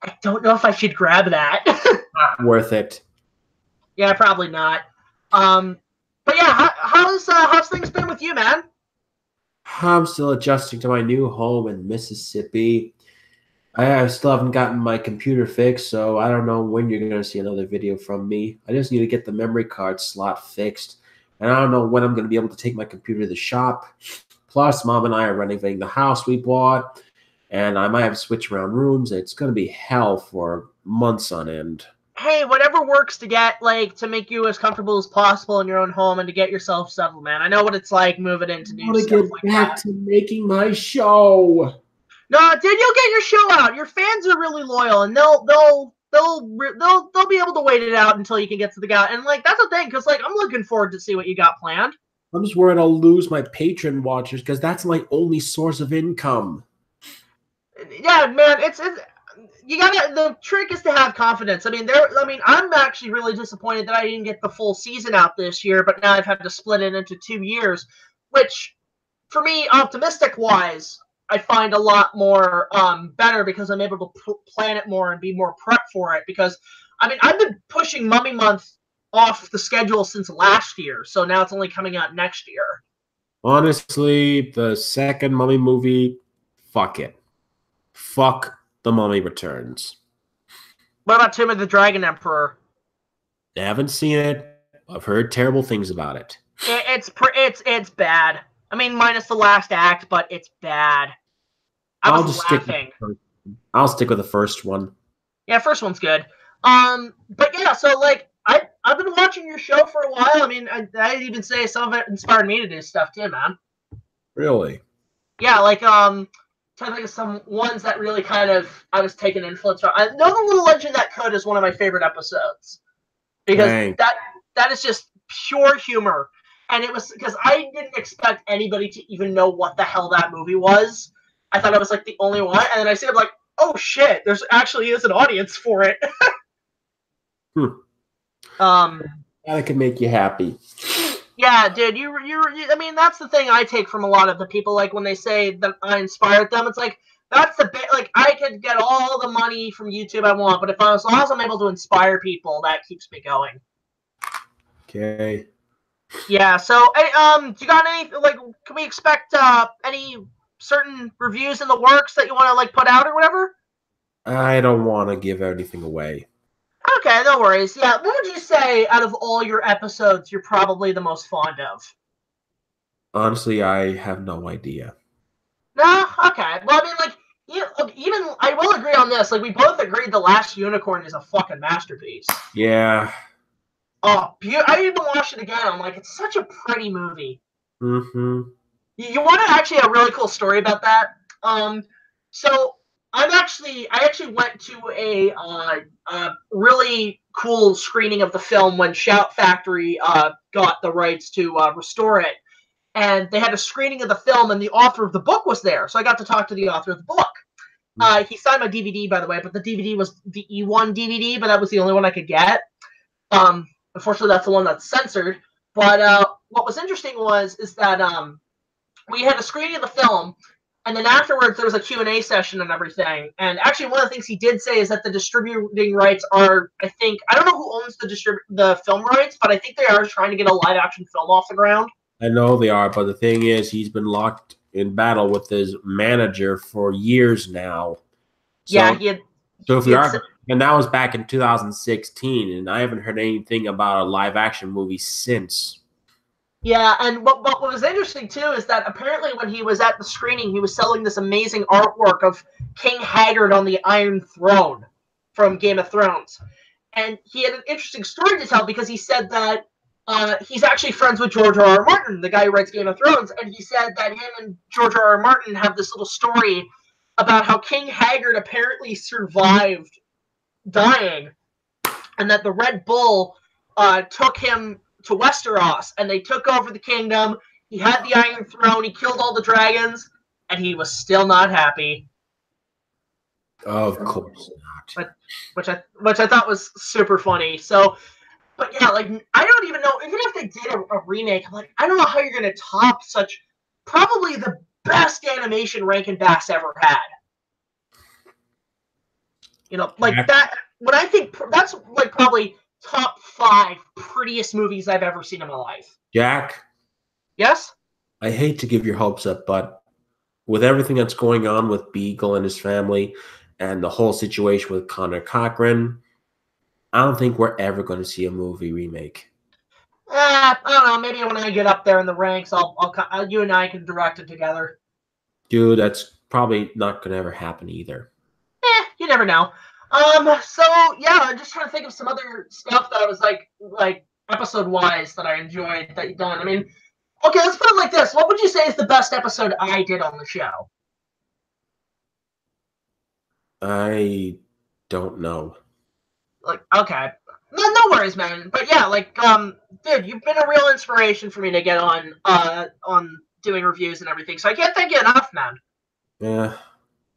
Speaker 1: I don't know if I should grab that.
Speaker 5: Not worth it.
Speaker 1: Yeah, probably not. But yeah, how's things been with you, man?
Speaker 5: I'm still adjusting to my new home in Mississippi. I still haven't gotten my computer fixed, so I don't know when you're going to see another video from me. I just need to get the memory card slot fixed, and I don't know when I'm going to be able to take my computer to the shop. Plus, Mom and I are renovating the house we bought, and I might have to switch around rooms. It's going to be hell for months on end.
Speaker 1: Hey, whatever works to get, like, to make you as comfortable as possible in your own home and to get yourself settled, man. I know what it's like moving into new stuff
Speaker 5: get
Speaker 1: like
Speaker 5: back
Speaker 1: that.
Speaker 5: to making my show.
Speaker 1: No, dude, you'll get your show out. Your fans are really loyal, and they'll be able to wait it out until you can get to the guy. And like that's the thing, because like I'm looking forward to see what you got planned.
Speaker 5: I'm just worried I'll lose my patron watchers because that's my only source of income.
Speaker 1: Yeah, man, it's you gotta. The trick is to have confidence. I mean, I'm actually really disappointed that I didn't get the full season out this year, but now I've had to split it into 2 years, which for me, optimistic wise, I find a lot more better because I'm able to plan it more and be more prepped for it. Because, I mean, I've been pushing Mummy Month off the schedule since last year, so now it's only coming out next year.
Speaker 5: Honestly, the second Mummy movie, fuck it. Fuck The Mummy Returns.
Speaker 1: What about Tomb of the Dragon Emperor?
Speaker 5: I haven't seen it. I've heard terrible things about it.
Speaker 1: It's bad. I mean, minus the last act, but it's bad.
Speaker 5: I'll stick with the first one.
Speaker 1: Yeah, first one's good. But yeah, so like I've been watching your show for a while. I mean, I'd even say some of it inspired me to do stuff too, man.
Speaker 5: Really?
Speaker 1: Yeah, like trying to think of some ones that really kind of I was taking influence from. I know The Little Legend That Could is one of my favorite episodes because that is just pure humor. And it was because I didn't expect anybody to even know what the hell that movie was. I thought I was like the only one, and then I see it like, oh shit, there's actually is an audience for it.
Speaker 5: That could make you happy.
Speaker 1: Yeah, dude, you. I mean, that's the thing I take from a lot of the people. Like when they say that I inspired them, it's like that's the bit. Like I could get all the money from YouTube I want, but as long as I'm able to inspire people, that keeps me going.
Speaker 5: Okay.
Speaker 1: Yeah. So, do you got any like? Can we expect any certain reviews in the works that you want to like put out or whatever?
Speaker 5: I don't want to give anything away.
Speaker 1: Okay, no worries. Yeah, what would you say out of all your episodes you're probably the most fond of?
Speaker 5: Honestly, I have no idea.
Speaker 1: No? Okay. Well, I mean, like, even I will agree on this. Like, we both agreed The Last Unicorn is a fucking masterpiece.
Speaker 5: Yeah.
Speaker 1: Oh, I even watched it again. I'm like, it's such a pretty movie.
Speaker 5: Mm-hmm.
Speaker 1: You want actually a really cool story about that? So I actually went to a really cool screening of the film when Shout Factory got the rights to restore it, and they had a screening of the film, and the author of the book was there, so I got to talk to the author of the book. He signed my DVD, by the way, but the DVD was the E1 DVD, but that was the only one I could get. Unfortunately, that's the one that's censored. But what was interesting is that we had a screening of the film, and then afterwards there was a Q&A session and everything. And actually, one of the things he did say is that the distributing rights are, I don't know who owns the film rights, but I think they are trying to get a live-action film off the ground.
Speaker 5: I know they are, but the thing is, he's been locked in battle with his manager for years now. So,
Speaker 1: Yeah,
Speaker 5: and that was back in 2016, and I haven't heard anything about a live-action movie since.
Speaker 1: Yeah, and what was interesting, too, is that apparently when he was at the screening, he was selling this amazing artwork of King Haggard on the Iron Throne from Game of Thrones. And he had an interesting story to tell because he said that he's actually friends with George R.R. Martin, the guy who writes Game of Thrones, and he said that him and George R.R. Martin have this little story about how King Haggard apparently survived dying, and that the Red Bull took him to Westeros, and they took over the kingdom. He had the Iron Throne, he killed all the dragons, and he was still not happy.
Speaker 5: Of course not.
Speaker 1: Which I thought was super funny. So, but yeah, like, I don't even know, even if they did a remake, I'm like, I don't know how you're going to top such, probably the best animation Rankin Bass ever had. You know, like that, when I think, that's like probably top 5 prettiest movies I've ever seen in my life.
Speaker 5: Jack?
Speaker 1: Yes?
Speaker 5: I hate to give your hopes up, but with everything that's going on with Beagle and his family and the whole situation with Connor Cochran, I don't think we're ever going to see a movie remake.
Speaker 1: I don't know. Maybe when I get up there in the ranks, you and I can direct it together.
Speaker 5: Dude, that's probably not going to ever happen either.
Speaker 1: You never know. So yeah, I'm just trying to think of some other stuff that was like episode-wise that I enjoyed that you've done. I mean, okay, let's put it like this. What would you say is the best episode I did on the show?
Speaker 5: I don't know.
Speaker 1: Like, okay. No worries, man. But yeah, like, dude, you've been a real inspiration for me to get on doing reviews and everything. So I can't thank you enough, man.
Speaker 5: Yeah,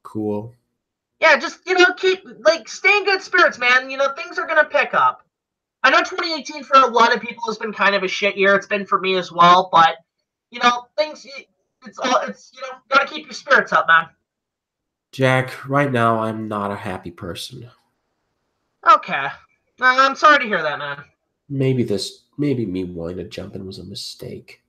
Speaker 5: cool.
Speaker 1: Yeah, just, stay in good spirits, man. You know, things are gonna pick up. I know 2018 for a lot of people has been kind of a shit year. It's been for me as well, but, gotta keep your spirits up, man.
Speaker 5: Jack, right now I'm not a happy person.
Speaker 1: Okay. I'm sorry to hear that, man.
Speaker 5: Maybe me wanting to jump in was a mistake.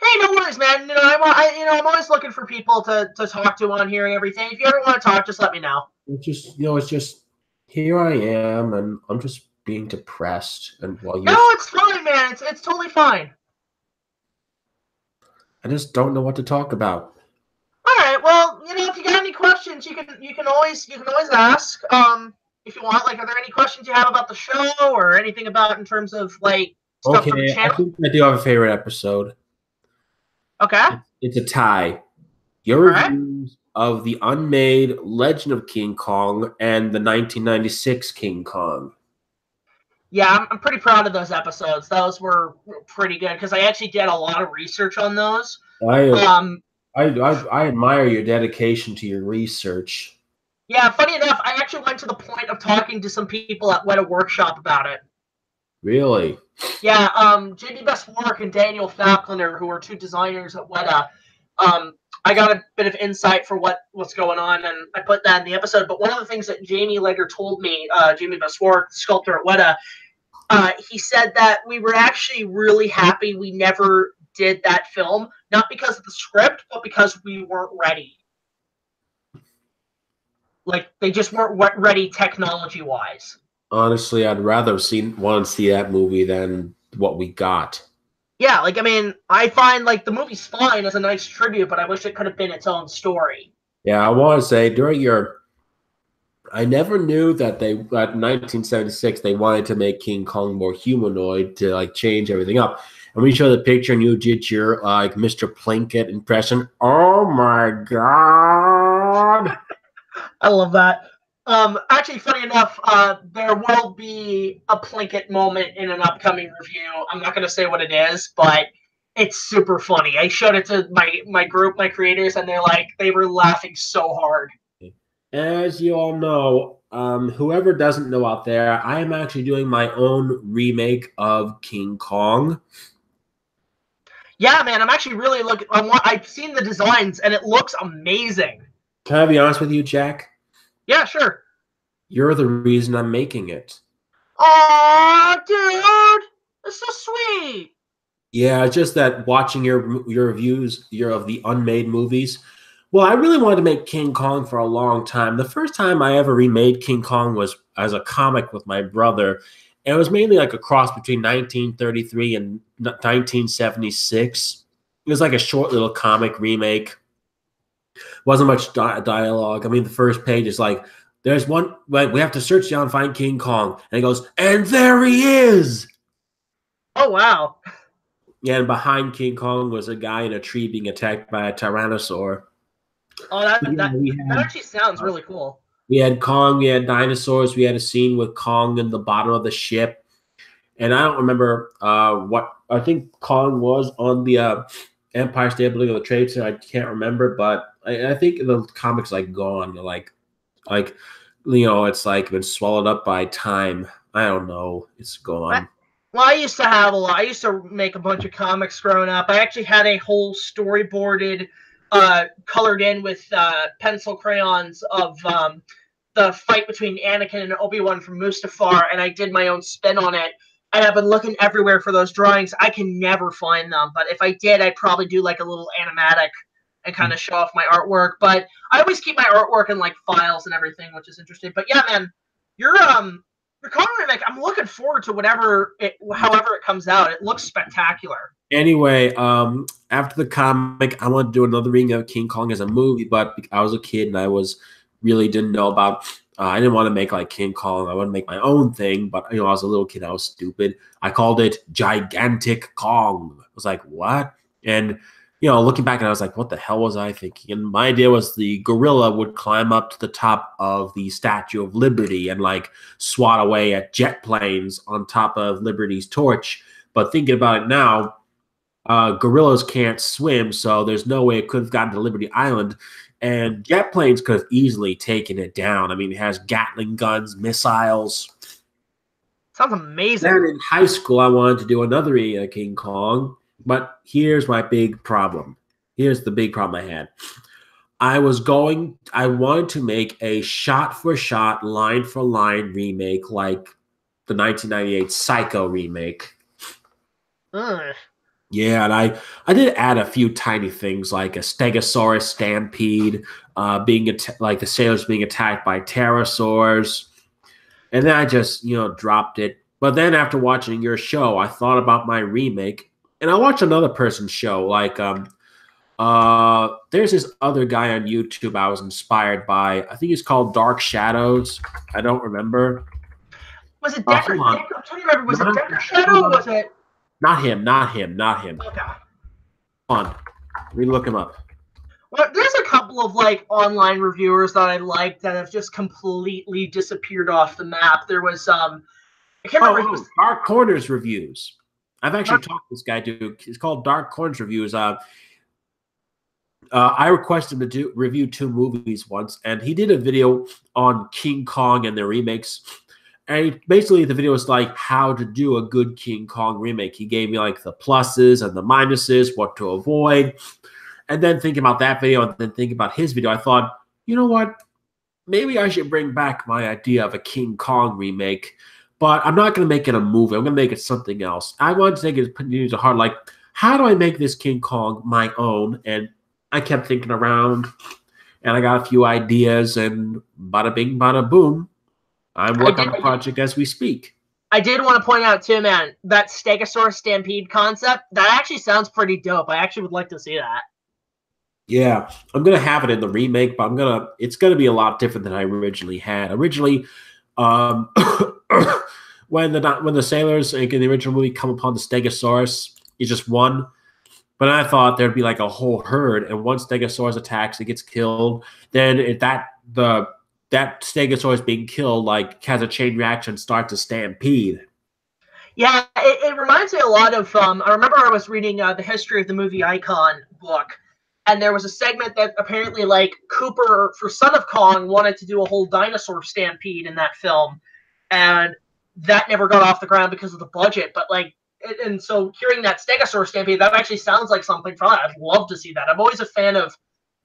Speaker 1: Hey, no worries, man. I'm always looking for people to talk to on here and everything. If you ever want to talk, just let me know.
Speaker 5: It's just here I am, and I'm just being depressed. And while
Speaker 1: No, it's fine, man. It's totally fine.
Speaker 5: I just don't know what to talk about.
Speaker 1: All right. Well, if you got any questions, you can always ask. If you want, are there any questions you have about the show or anything about in terms of stuff for the channel?
Speaker 5: I think I do have a favorite episode.
Speaker 1: Okay.
Speaker 5: It's a tie. Your reviews of the unmade Legend of King Kong and the 1996 King Kong.
Speaker 1: Yeah, I'm pretty proud of those episodes. Those were pretty good because I actually did a lot of research on those.
Speaker 5: I admire your dedication to your research.
Speaker 1: Yeah, funny enough, I actually went to the point of talking to some people at Weta Workshop about it.
Speaker 5: Really?
Speaker 1: Yeah, JD Best Work and Daniel Falconer, who are 2 designers at Weta, I got a bit of insight for what's going on, and I put that in the episode. But one of the things that Jamie later told me, Jamie Best Work, sculptor at Weta, he said that we were actually really happy we never did that film, not because of the script, but because we weren't ready. They just weren't ready technology-wise.
Speaker 5: Honestly, I'd rather want to see that movie than what we got.
Speaker 1: Yeah, I find, the movie's fine as a nice tribute, but I wish it could have been its own story.
Speaker 5: Yeah, I want to say, I never knew that in 1976, they wanted to make King Kong more humanoid to, change everything up. And we show the picture and you did your, Mr. Plinkett impression. Oh, my God.
Speaker 1: I love that. Actually, funny enough, there will be a Plinkett moment in an upcoming review. I'm not going to say what it is, but it's super funny. I showed it to my group, my creators, and they were laughing so hard.
Speaker 5: As you all know, whoever doesn't know out there, I am actually doing my own remake of King Kong.
Speaker 1: Yeah, man, I'm actually really looking. I've seen the designs, and it looks amazing.
Speaker 5: Can I be honest with you, Jack?
Speaker 1: Yeah, sure.
Speaker 5: You're the reason I'm making it.
Speaker 1: Aw, dude, that's so sweet.
Speaker 5: Yeah, it's just that watching your reviews, of the unmade movies. Well, I really wanted to make King Kong for a long time. The first time I ever remade King Kong was as a comic with my brother. And it was mainly like a cross between 1933 and 1976. It was like a short little comic remake. Wasn't much dialogue. I mean, the first page is like, there's one, like, we have to search down and find King Kong. And he goes, and there he is.
Speaker 1: Oh, wow.
Speaker 5: Yeah, and behind King Kong was a guy in a tree being attacked by a tyrannosaur.
Speaker 1: Oh, that actually sounds really cool.
Speaker 5: We had Kong, we had dinosaurs, we had a scene with Kong in the bottom of the ship. And I don't remember what, I think Kong was on the Empire State Building or the Trade Center. I can't remember, but I think the comic's like gone. Like, you know, it's like been swallowed up by time. I don't know. It's gone.
Speaker 1: Well, I used to have a lot. I used to make a bunch of comics growing up. I actually had a whole storyboarded, colored in with pencil crayons of the fight between Anakin and Obi-Wan from Mustafar, and I did my own spin on it. And I've been looking everywhere for those drawings. I can never find them, but if I did, I'd probably do like a little animatic and kind of show off my artwork. But I always keep my artwork in like files and everything, which is interesting. But yeah, man, your comic remake, I'm looking forward to however it comes out. It looks spectacular.
Speaker 5: Anyway, after the comic, I wanted to do another remake of King Kong as a movie, but I was a kid and I didn't know about. I didn't want to make like King Kong. I wanted to make my own thing, but you know, I was a little kid. I was stupid. I called it Gigantic Kong. I was like, what? And you know, looking back, and I was like, what the hell was I thinking? And my idea was the gorilla would climb up to the top of the Statue of Liberty and like swat away at jet planes on top of Liberty's torch. But thinking about it now, gorillas can't swim, so there's no way it could have gotten to Liberty Island. And jet planes could have easily taken it down. I mean, it has Gatling guns, missiles.
Speaker 1: Sounds amazing.
Speaker 5: Then in high school, I wanted to do another King Kong. But here's my big problem. Here's the big problem I had. I wanted to make a shot-for-shot, line-for-line remake like the 1998 Psycho remake. Yeah, and I did add a few tiny things like a Stegosaurus stampede, like the sailors being attacked by pterosaurs, and then I just dropped it. But then after watching your show, I thought about my remake, and I watched another person's show. Like there's this other guy on YouTube I was inspired by. I think he's called Dark Shadows. I don't remember.
Speaker 1: Was it Decker? I'm trying to remember. Was it Decker Shadow or was it?
Speaker 5: Not him.
Speaker 1: Okay.
Speaker 5: Come on. Let me look him up.
Speaker 1: Well, there's a couple of like online reviewers that I like that have just completely disappeared off the map. There was I can't remember.
Speaker 5: Dark Corners Reviews. I've actually talked to this guy too. It's called Dark Corners Reviews. I requested him to review 2 movies once, and he did a video on King Kong and their remakes. And basically, the video was like how to do a good King Kong remake. He gave me like the pluses and the minuses, what to avoid. And then thinking about that video and then thinking about his video, I thought, you know what? Maybe I should bring back my idea of a King Kong remake. But I'm not going to make it a movie. I'm going to make it something else. I wanted to take it to heart, like, how do I make this King Kong my own? And I kept thinking around, and I got a few ideas, and bada bing, bada boom. I'm working on the project as we speak.
Speaker 1: I did want to point out too, man, that Stegosaurus Stampede concept, that actually sounds pretty dope. I actually would like to see that.
Speaker 5: Yeah, I'm gonna have it in the remake, but it's gonna be a lot different than I originally had. Originally, when the sailors in the original movie come upon the Stegosaurus, it's just one. But I thought there'd be like a whole herd, and once Stegosaurus attacks, it gets killed. Then that Stegosaurus being killed like has a chain reaction, starts to stampede.
Speaker 1: Yeah, it reminds me a lot of. I remember I was reading the History of the Movie Icon book, and there was a segment that apparently like Cooper for Son of Kong wanted to do a whole dinosaur stampede in that film, and that never got off the ground because of the budget. But like, and so hearing that Stegosaurus stampede, that actually sounds like something fun. I'd love to see that. I'm always a fan of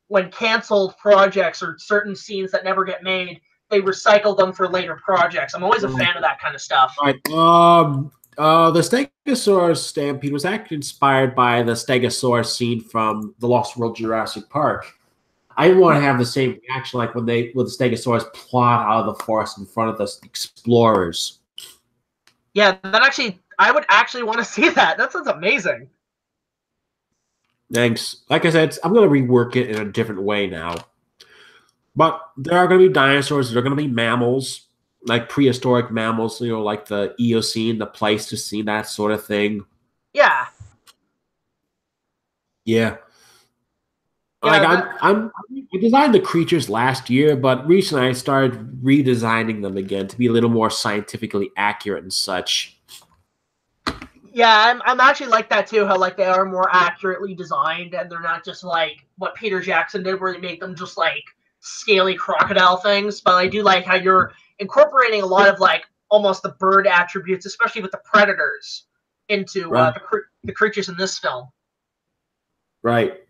Speaker 1: when canceled projects or certain scenes that never get made, they recycle them for later projects. I'm always a fan of that kind of stuff.
Speaker 5: Right. The Stegosaurus stampede was actually inspired by the Stegosaurus scene from the Lost World Jurassic Park. I didn't want to have the same reaction like when the Stegosaurus plot out of the forest in front of the explorers.
Speaker 1: Yeah, that actually, I would actually want to see that. That sounds amazing.
Speaker 5: Thanks. Like I said, I'm going to rework it in a different way now. But there are going to be dinosaurs. There are going to be mammals, like prehistoric mammals, you know, like the Eocene, the Pleistocene, that sort of thing.
Speaker 1: Yeah.
Speaker 5: Yeah. Like I designed the creatures last year, but recently I started redesigning them again to be a little more scientifically accurate and such.
Speaker 1: Yeah, I'm actually like that too. How like they are more accurately designed, and they're not just like what Peter Jackson did, where they make them just like scaly crocodile things. But I do like how you're incorporating a lot of like almost the bird attributes, especially with the predators, into the creatures in this film.
Speaker 5: Right.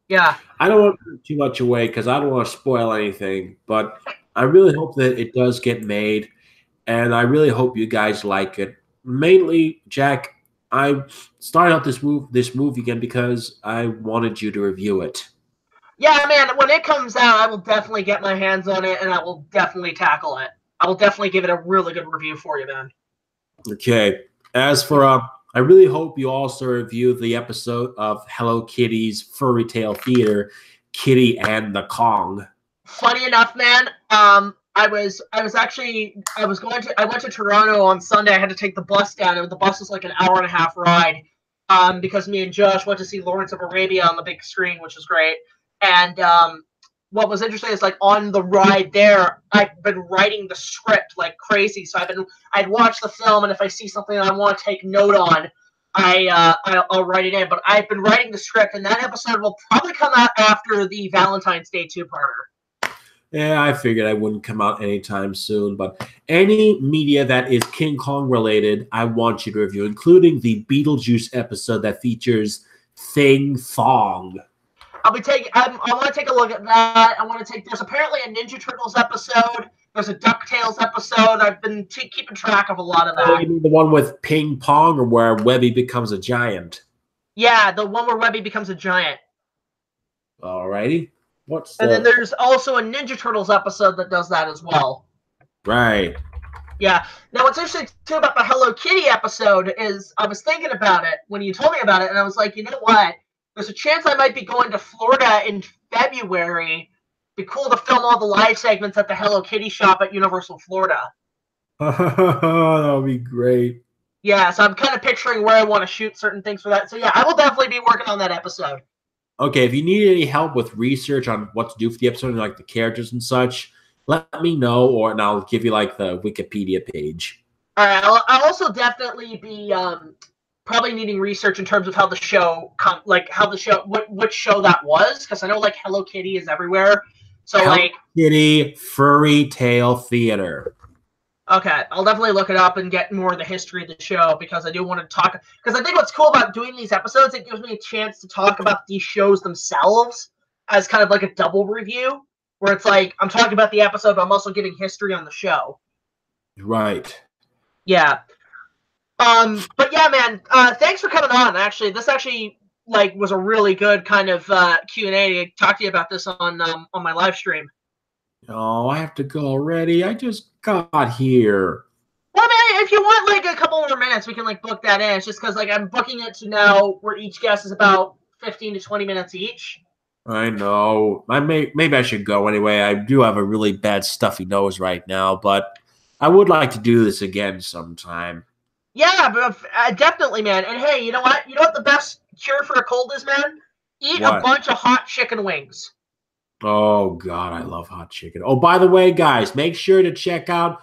Speaker 1: Yeah.
Speaker 5: I don't want to give too much away because I don't want to spoil anything, but I really hope that it does get made, and I really hope you guys like it. Mainly, Jack, I started out this movie again because I wanted you to review it.
Speaker 1: Yeah, man, when it comes out, I will definitely get my hands on it, and I will definitely tackle it. I will definitely give it a really good review for you, man.
Speaker 5: Okay. As for, I really hope you also review the episode of Hello Kitty's Furry Tale Theater, Kitty and the Kong.
Speaker 1: Funny enough, man, I went to Toronto on Sunday. I had to take the bus down, and the bus was like an hour and a half ride, because me and Josh went to see Lawrence of Arabia on the big screen, which was great. And what was interesting is like on the ride there, I've been writing the script like crazy. So I'd watch the film, and if I see something I want to take note on, I'll write it in. But I've been writing the script, and that episode will probably come out after the Valentine's Day 2-parter.
Speaker 5: Yeah, I figured I wouldn't come out anytime soon, but any media that is King Kong related, I want you to review, including the Beetlejuice episode that features Thing Thong.
Speaker 1: I want to take a look at that. There's apparently a Ninja Turtles episode. There's a DuckTales episode. I've been keeping track of a lot of that.
Speaker 5: Oh, you mean the one with ping pong, or where Webby becomes a giant?
Speaker 1: Yeah, the one where Webby becomes a giant.
Speaker 5: Alrighty.
Speaker 1: And then there's also a Ninja Turtles episode that does that as well.
Speaker 5: Right.
Speaker 1: Yeah. Now, what's interesting, too, about the Hello Kitty episode is I was thinking about it when you told me about it, and I was like, you know what? There's a chance I might be going to Florida in February. Be cool to film all the live segments at the Hello Kitty shop at Universal Florida.
Speaker 5: That would be great.
Speaker 1: Yeah, so I'm kind of picturing where I want to shoot certain things for that. So, yeah, I will definitely be working on that episode.
Speaker 5: Okay, if you need any help with research on what to do for the episode and like the characters and such, let me know, and I'll give you like the Wikipedia page.
Speaker 1: All right, I'll also definitely be probably needing research in terms of how the show, which show that was, because I know like Hello Kitty is everywhere. So Hello
Speaker 5: Kitty Furry Tale Theater.
Speaker 1: Okay, I'll definitely look it up and get more of the history of the show, because I do want to talk. Because I think what's cool about doing these episodes, it gives me a chance to talk about these shows themselves as kind of like a double review, where it's like I'm talking about the episode, but I'm also giving history on the show.
Speaker 5: Right.
Speaker 1: Yeah. But yeah, man. Thanks for coming on. Actually, this like was a really good kind of Q&A to talk to you about this on my live stream.
Speaker 5: Oh, I have to go already. I just got here.
Speaker 1: Well, man, if you want like a couple more minutes, we can like book that in. It's just because like I'm booking it to now where each guest is about 15 to 20 minutes each.
Speaker 5: I know. Maybe I should go anyway. I do have a really bad stuffy nose right now, but I would like to do this again sometime.
Speaker 1: Yeah, but, definitely, man. And hey, you know what? You know what the best cure for a cold is, man? Eat a bunch of hot chicken wings. Oh,
Speaker 5: God, I love hot chicken. Oh, by the way, guys, make sure to check out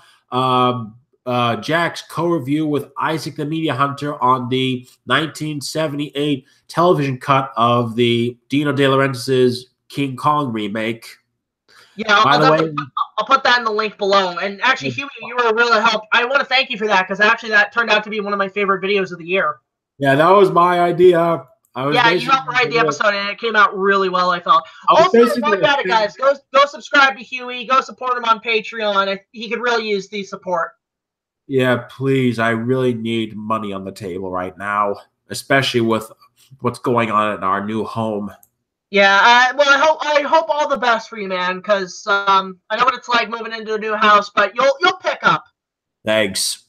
Speaker 5: Jack's co-review with Isaac the Media Hunter on the 1978 television cut of the Dino De Laurentiis's King Kong remake.
Speaker 1: Yeah,
Speaker 5: By the way,
Speaker 1: I'll put that in the link below. And actually, Huey, you were a real help. I want to thank you for that, because actually that turned out to be one of my favorite videos of the year.
Speaker 5: yeah, that was my idea.
Speaker 1: Yeah, you helped write the episode, and it came out really well, I felt. Also, while at it, guys, go subscribe to Huey. Go support him on Patreon. He could really use the support.
Speaker 5: Yeah, please. I really need money on the table right now, especially with what's going on in our new home.
Speaker 1: Yeah, well, I hope all the best for you, man, because I know what it's like moving into a new house, but you'll pick up.
Speaker 5: Thanks.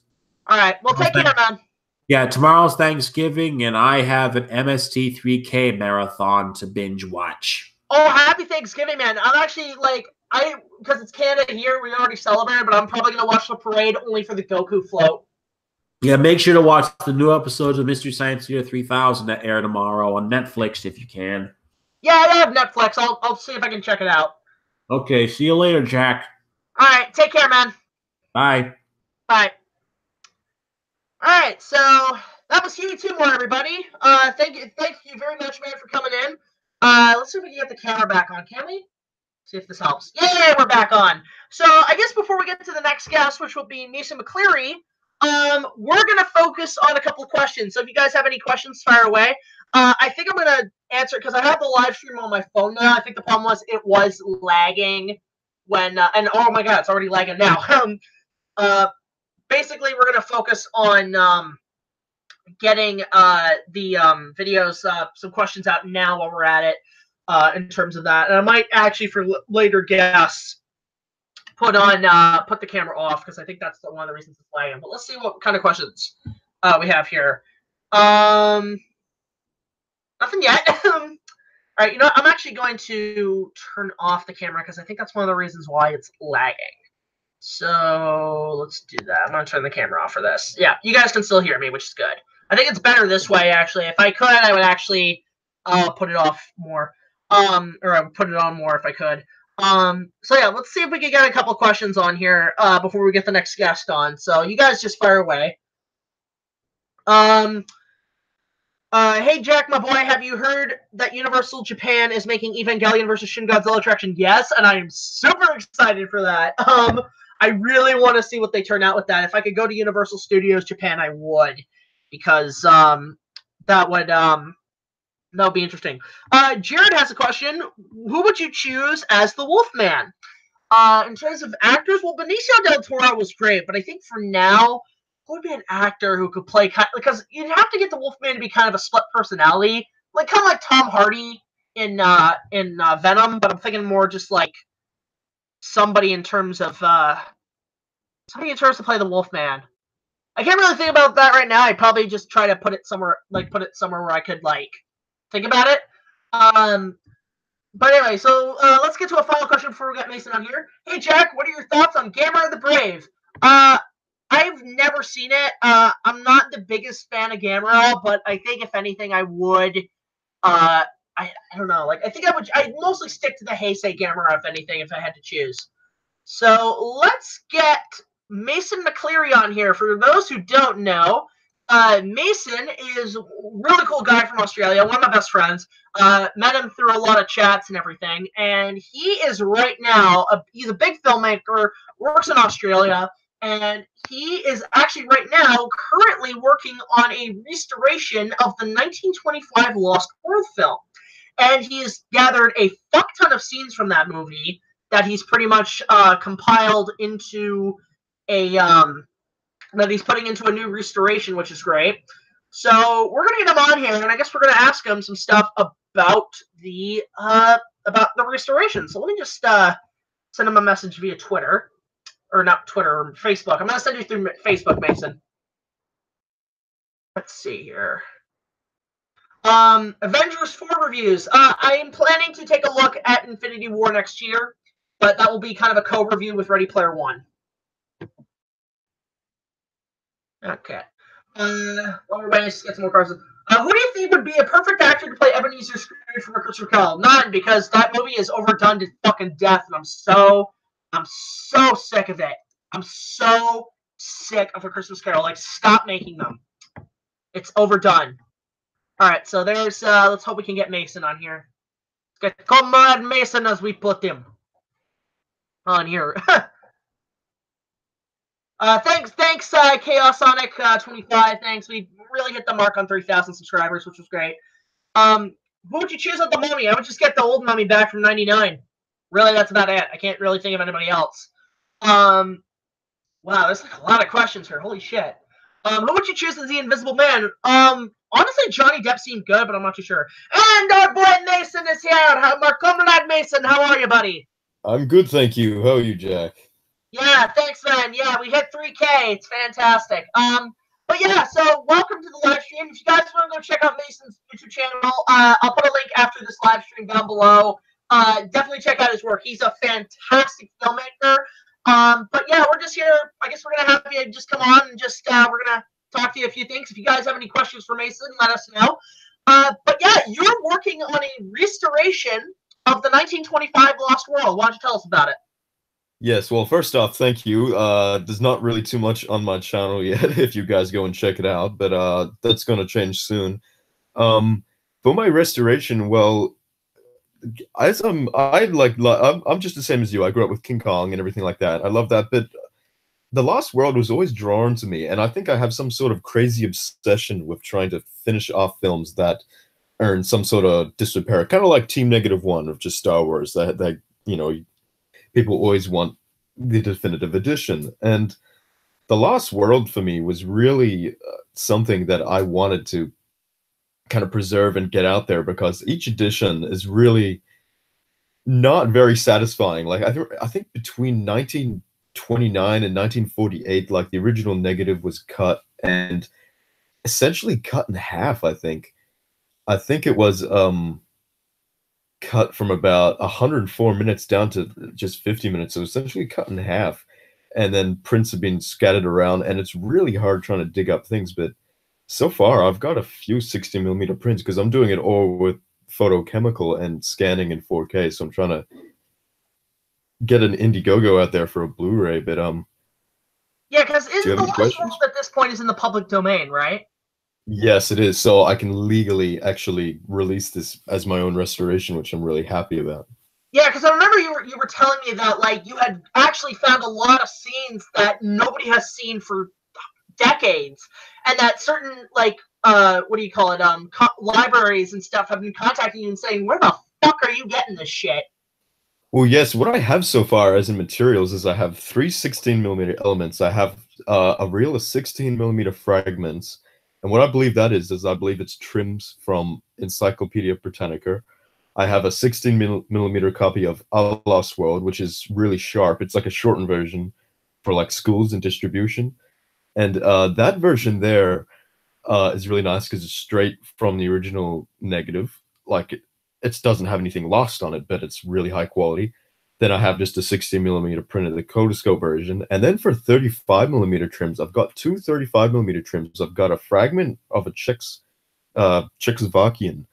Speaker 1: All right, well, take care, man.
Speaker 5: Yeah, tomorrow's Thanksgiving, and I have an MST3K marathon to binge watch.
Speaker 1: Oh, happy Thanksgiving, man. I'm actually, because it's Canada here, we already celebrated, but I'm probably going to watch the parade only for the Goku float.
Speaker 5: Yeah, make sure to watch the new episodes of Mystery Science Theater 3000 that air tomorrow on Netflix if you can.
Speaker 1: Yeah, I have Netflix. I'll see if I can check it out.
Speaker 5: Okay, see you later, Jack.
Speaker 1: All right, take care, man.
Speaker 5: Bye.
Speaker 1: Bye. All right, so that was HEWY TOONMORE, everybody. Thank you very much, man, for coming in. Let's see if we can get the camera back on. Can we? See if this helps. Yeah, we're back on. So I guess before we get to the next guest, which will be Mason McCleary, we're gonna focus on a couple of questions. So if you guys have any questions, fire away. I think I'm gonna answer because I have the live stream on my phone now. I think the problem was it was lagging when, and oh my god, it's already lagging now. Basically, we're gonna focus on getting the videos, some questions out now while we're at it, in terms of that. And I might actually, for later guests, put the camera off, because I think that's one of the reasons it's lagging. But let's see what kind of questions we have here. Nothing yet. All right, you know what? I'm actually going to turn off the camera, because I think that's one of the reasons why it's lagging. So let's do that. I'm going to turn the camera off for this. Yeah, you guys can still hear me, which is good. I think it's better this way, actually. If I could, I would actually put it off more. Or I would put it on more if I could. So yeah, let's see if we can get a couple questions on here before we get the next guest on. So you guys just fire away. Hey Jack, my boy, have you heard that Universal Japan is making Evangelion vs. Shin Godzilla attraction? Yes, and I am super excited for that. I really want to see what they turn out with that. If I could go to Universal Studios Japan, I would, because that would be interesting. Jared has a question. Who would you choose as the Wolfman? In terms of actors, well, Benicio del Toro was great, but I think for now, who would be an actor who could play because you'd have to get the Wolfman to be kind of a split personality, kind of like Tom Hardy in Venom, but I'm thinking more just like somebody in terms of play the Wolfman. I can't really think about that right now. I'd probably just try to put it somewhere where I could think about it. But anyway, so let's get to a final question before we get Mason on here. Hey Jack, what are your thoughts on Gamera the Brave? I've never seen it. I'm not the biggest fan of Gamera, but I think if anything, I would. I don't know. I think I'd mostly stick to the Heisei Gamera if anything, if I had to choose. So let's get Mason McCleary on here. For those who don't know, Mason is a really cool guy from Australia, one of my best friends. Met him through a lot of chats and everything, and he is right now, he's a big filmmaker, works in Australia, and he is actually right now currently working on a restoration of the 1925 Lost World film. And he's gathered a fuck ton of scenes from that movie that he's pretty much compiled into that he's putting into a new restoration, which is great. So we're gonna get him on here, and I guess we're gonna ask him some stuff about the restoration. So let me just send him a message via Twitter, or not Twitter, or Facebook. I'm gonna send you through Facebook, Mason. Let's see here. Avengers 4 reviews. I am planning to take a look at Infinity War next year, but that will be kind of a co-review with Ready Player One. Okay. While we're waiting to get some more questions. Who do you think would be a perfect actor to play Ebenezer Scrooge from Christopher Cole? None, because that movie is overdone to fucking death, and I'm so sick of it. I'm so sick of A Christmas Carol. Like, stop making them. It's overdone. All right, so there's. Let's hope we can get Mason on here. Let's get Comrade Mason as we put him on here. Thanks, Chaosonic 25. Thanks. We really hit the mark on 3,000 subscribers, which was great. Who would you choose at the Mummy? I would just get the old Mummy back from '99. Really, that's about it. I can't really think of anybody else. Wow, there's like a lot of questions here. Holy shit. Who would you choose as the Invisible Man? Honestly, Johnny Depp seemed good, but I'm not too sure. And our boy Mason is here. Comrade Mason, how are you, buddy?
Speaker 6: I'm good, thank you. How are you, Jack?
Speaker 1: Yeah, thanks, man. Yeah, we hit 3K. It's fantastic. But yeah, so welcome to the live stream. If you guys want to go check out Mason's YouTube channel, I'll put a link after this live stream down below. Definitely check out his work. He's a fantastic filmmaker. But yeah, we're just here. I guess we're gonna have you just come on and just we're gonna talk to you a few things. If you guys have any questions for Mason, let us know. But yeah, you're working on a restoration of the 1925 Lost World. Why don't you tell us about it?
Speaker 6: Yes, well, first off, thank you. There's not really too much on my channel yet if you guys go and check it out, but that's going to change soon. For my restoration, well, I'm just the same as you. I grew up with King Kong and everything like that. I love that, but The Lost World was always drawn to me, and I think I have some sort of crazy obsession with trying to finish off films that earn some sort of disrepair, kind of like Team -1 of just Star Wars, that you know, people always want the definitive edition. And The Lost World for me was really something that I wanted to kind of preserve and get out there, because each edition is really not very satisfying. Like I think between 1929 and 1948, like the original negative was cut and essentially cut in half. I think it was cut from about 104 minutes down to just 50 minutes. So essentially cut in half, and then prints have been scattered around, and it's really hard trying to dig up things. But so far I've got a few 60mm prints because I'm doing it all with photochemical and scanning in 4K. So I'm trying to get an Indiegogo out there for a Blu-ray. But
Speaker 1: yeah, because isn't The Lost World at this point is in the public domain, right?
Speaker 6: Yes, it is. So I can legally actually release this as my own restoration, which I'm really happy about.
Speaker 1: Yeah, because I remember you were telling me that like you had actually found a lot of scenes that nobody has seen for decades, and that certain like what do you call it, libraries and stuff have been contacting you and saying, where the fuck are you getting this shit?
Speaker 6: Well, yes, what I have so far as in materials is I have 3 16mm elements. I have a reel of 16mm fragments. And what I believe that is I believe it's trims from Encyclopedia Britannica. I have a 16mm copy of A Lost World, which is really sharp. It's like a shortened version for like schools and distribution. And that version there is really nice because it's straight from the original negative. Like it doesn't have anything lost on it, but it's really high quality. Then I have just a 16mm print of the Kodascope version. And then for 35mm trims, I've got 2 35mm trims. I've got a fragment of a Czechoslovakian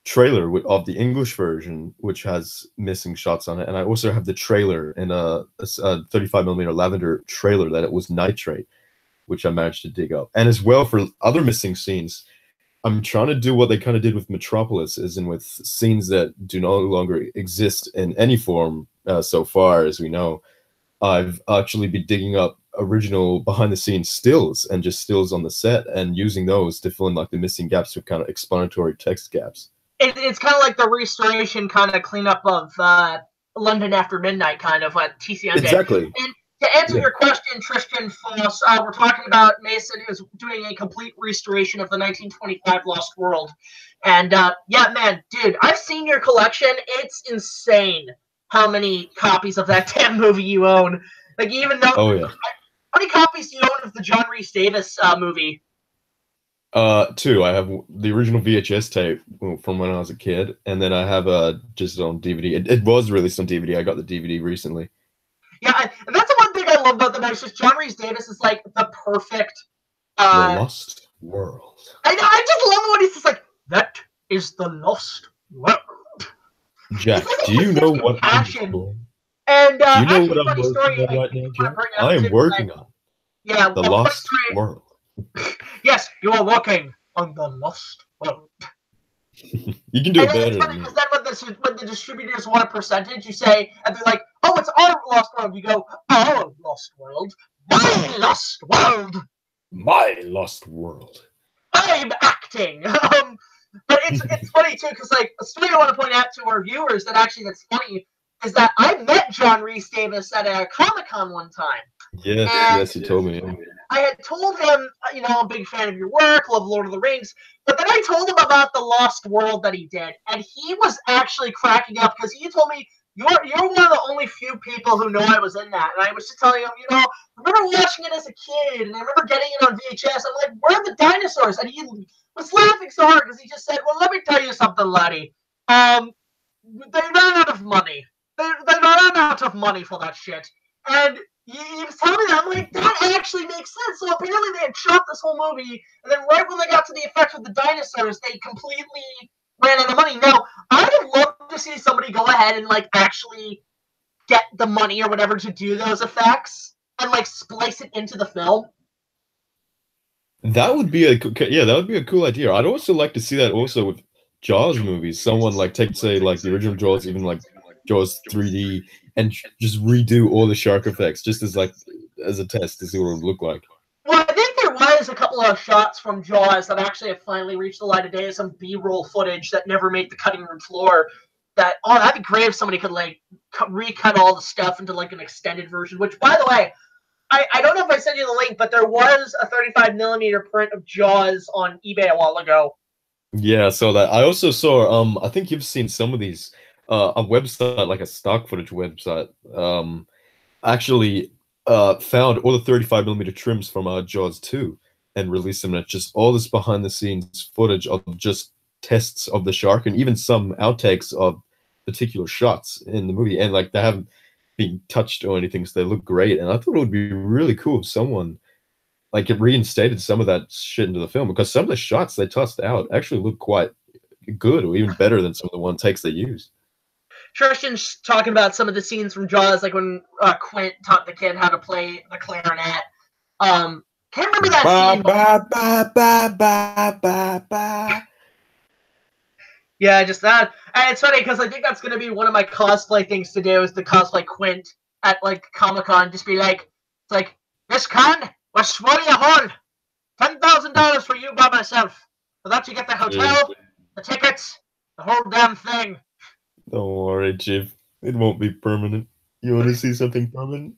Speaker 6: trailer of the English version, which has missing shots on it. And I also have the trailer in a 35mm lavender trailer that it was nitrate, which I managed to dig up. And as well, for other missing scenes, I'm trying to do what they kind of did with Metropolis, as in with scenes that do no longer exist in any form so far as we know. I've actually been digging up original behind-the-scenes stills and just stills on the set and using those to fill in like the missing gaps with kind of explanatory text gaps.
Speaker 1: It's kind of like the restoration kind of cleanup of London After Midnight, kind of what TCN did.
Speaker 6: Exactly.
Speaker 1: And to answer your question, Tristan Foss, we're talking about Mason, who's doing a complete restoration of the 1925 Lost World. And yeah, man, dude, I've seen your collection. It's insane how many copies of that damn movie you own. Like, you even know.
Speaker 6: Oh, yeah.
Speaker 1: How many copies do you own of the John Rhys Davis movie?
Speaker 6: 2. I have the original VHS tape from when I was a kid, and then I have just on DVD. It was released on DVD. I got the DVD recently.
Speaker 1: Yeah, and that's the one thing I love about the movie. It's just John Rhys Davis is like the perfect.
Speaker 6: The Lost World.
Speaker 1: I just love it when he's just like, that is the Lost World.
Speaker 6: Jack, do you know what I'm
Speaker 1: doing? And
Speaker 6: do you know what I'm working on right now, Jack? I am working on.
Speaker 1: Yeah,
Speaker 6: The Lost World.
Speaker 1: Yes, you are walking on the Lost World.
Speaker 6: You can do it
Speaker 1: And then
Speaker 6: better
Speaker 1: it's
Speaker 6: than
Speaker 1: funny
Speaker 6: me.
Speaker 1: because then when the distributors want a percentage, you say, and they're like, "Oh, it's our Lost World." You go, "Our Lost World, my Lost World,
Speaker 6: My Lost World.
Speaker 1: I'm acting." But it's funny too because like a story I want to point out to our viewers that actually that's funny is that I met John Rhys Davis at a Comic-Con one time.
Speaker 6: Yes,
Speaker 1: And
Speaker 6: yes, you told me.
Speaker 1: I had told him, you know, I'm a big fan of your work, love Lord of the Rings, but then I told him about the Lost World that he did, and he was actually cracking up because he told me, you're one of the only few people who know I was in that. And I was just telling him, you know, I remember watching it as a kid, and I remember getting it on VHS. I'm like, where are the dinosaurs? And he was laughing so hard because he just said, well, let me tell you something, laddie. They ran out of money. They ran out of money for that shit. And he was telling me that. I'm like, that actually makes sense. So apparently they had shot this whole movie, and then right when they got to the effects with the dinosaurs, they completely ran out of money. Now, I would love to see somebody go ahead and like actually get the money or whatever to do those effects and like splice it into the film.
Speaker 6: That would be that would be a cool idea. I'd also like to see that also with Jaws movies. Someone like take say like the original Jaws, even like Jaws 3D, and just redo all the shark effects just as a test to see what it would look like.
Speaker 1: Well, I think there was a couple of shots from Jaws that actually have finally reached the light of day. Some B-roll footage that never made the cutting room floor. That'd be great if somebody could like recut all the stuff into like an extended version. Which, by the way, I don't know if I sent you the link, but there was a 35mm print of Jaws on eBay a while ago.
Speaker 6: Yeah, so that I also saw. I think you've seen some of these. A website like a stock footage website actually found all the 35mm trims from Jaws 2 and released them. And it's just all this behind the scenes footage of just tests of the shark and even some outtakes of particular shots in the movie. And like they haven't been touched or anything, so they look great. And I thought it would be really cool if someone like it reinstated some of that shit into the film, because some of the shots they tossed out actually look quite good or even better than some of the one takes they used.
Speaker 1: Tristan's talking about some of the scenes from Jaws, like when Quint taught the kid how to play the clarinet. Can't remember that scene. Yeah, just that. And it's funny because I think that's going to be one of my cosplay things to do is to cosplay Quint at like Comic-Con. Just be like, it's like, this con was sweating a hole. $10,000 for you by myself. For that you get the hotel, the tickets, the whole damn thing.
Speaker 6: Don't worry, Chief. It won't be permanent. You want to see something permanent?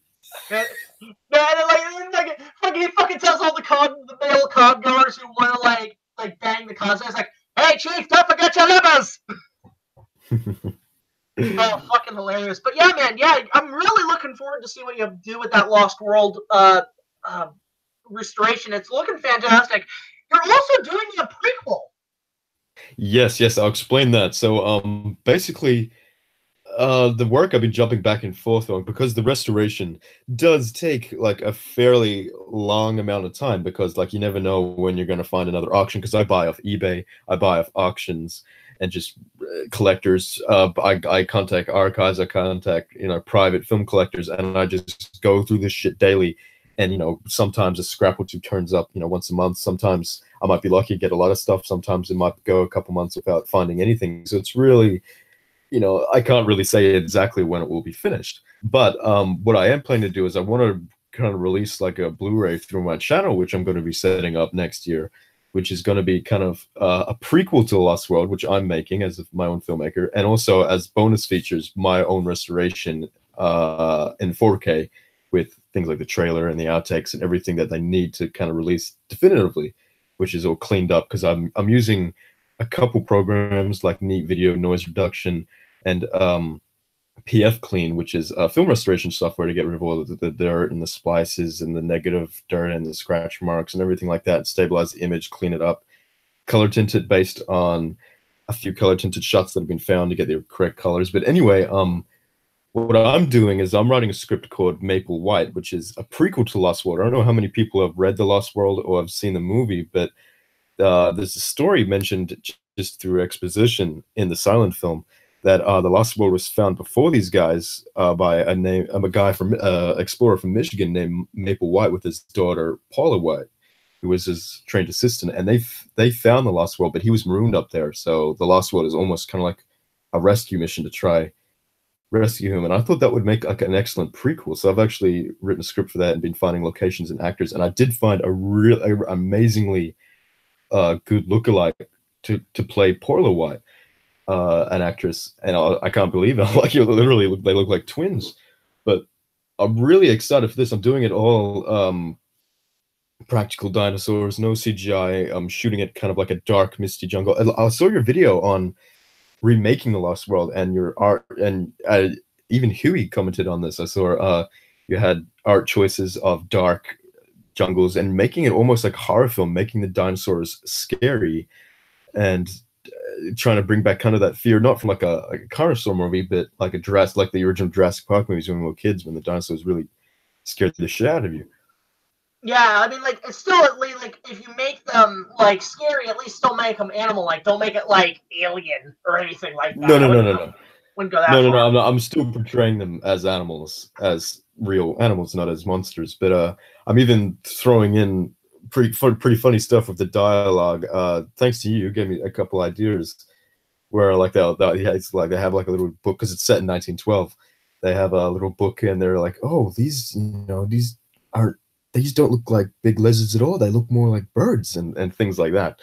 Speaker 1: Yeah, he fucking tells all the male con goers who want to like bang the cosplay. It's like, hey, Chief, don't forget your livers. Oh, fucking hilarious. But yeah, man, yeah, I'm really looking forward to see what you do with that Lost World restoration. It's looking fantastic. You're also doing a prequel.
Speaker 6: Yes, I'll explain that. So, basically, the work I've been jumping back and forth on, because the restoration does take like a fairly long amount of time, because like you never know when you're going to find another auction, because I buy off eBay, I buy off auctions, and just collectors. I contact archives, I contact private film collectors, and I just go through this shit daily. And sometimes a scrap or two turns up once a month. Sometimes I might be lucky to get a lot of stuff. Sometimes it might go a couple months without finding anything. So it's really, I can't really say exactly when it will be finished. But what I am planning to do is I want to kind of release like a Blu-ray through my channel, which I'm going to be setting up next year, which is going to be kind of a prequel to The Lost World, which I'm making as my own filmmaker, and also as bonus features, my own restoration in 4K with things like the trailer and the outtakes and everything that they need to kind of release definitively, which is all cleaned up, because I'm using a couple programs like Neat Video Noise Reduction and PF Clean, which is film restoration software to get rid of all the dirt and the splices and the negative dirt and the scratch marks and everything like that, stabilize the image, clean it up, color tint it based on a few color tinted shots that have been found to get the correct colors. But anyway, what I'm doing is I'm writing a script called Maple White, which is a prequel to Lost World. I don't know how many people have read The Lost World or have seen the movie, but there's a story mentioned just through exposition in the silent film that the Lost World was found before these guys by a guy from explorer from Michigan named Maple White with his daughter Paula White, who was his trained assistant, and they found the Lost World, but he was marooned up there. So the Lost World is almost kind of like a rescue mission to try rescue him. And I thought that would make like an excellent prequel. So I've actually written a script for that and been finding locations and actors, and I did find a real amazingly good lookalike to play Paula White, an actress, and I can't believe it. Like, literally, they look like twins. But I'm really excited for this. I'm doing it all practical dinosaurs, no CGI. I'm shooting it kind of like a dark, misty jungle. I saw your video on remaking the Lost World, and your art, and even HEWY commented on this. I saw you had art choices of dark jungles and making it almost like a horror film, making the dinosaurs scary, and trying to bring back kind of that fear, not from like a dinosaur movie, but like like the original Jurassic Park movies when we were kids, when the dinosaurs really scared the shit out of you.
Speaker 1: Yeah, I mean, like, it's still at least, like, if you make them, like, scary, at least still make them animal-like. Don't make it, like, alien or anything like that.
Speaker 6: No.
Speaker 1: Wouldn't go that far.
Speaker 6: No. I'm still portraying them as animals, as real animals, not as monsters. But I'm even throwing in pretty funny stuff with the dialogue. Thanks to you, you gave me a couple ideas where, like, it's like they have like a little book because it's set in 1912. They have a little book, and they're like, oh, these don't look like big lizards at all. They look more like birds and things like that.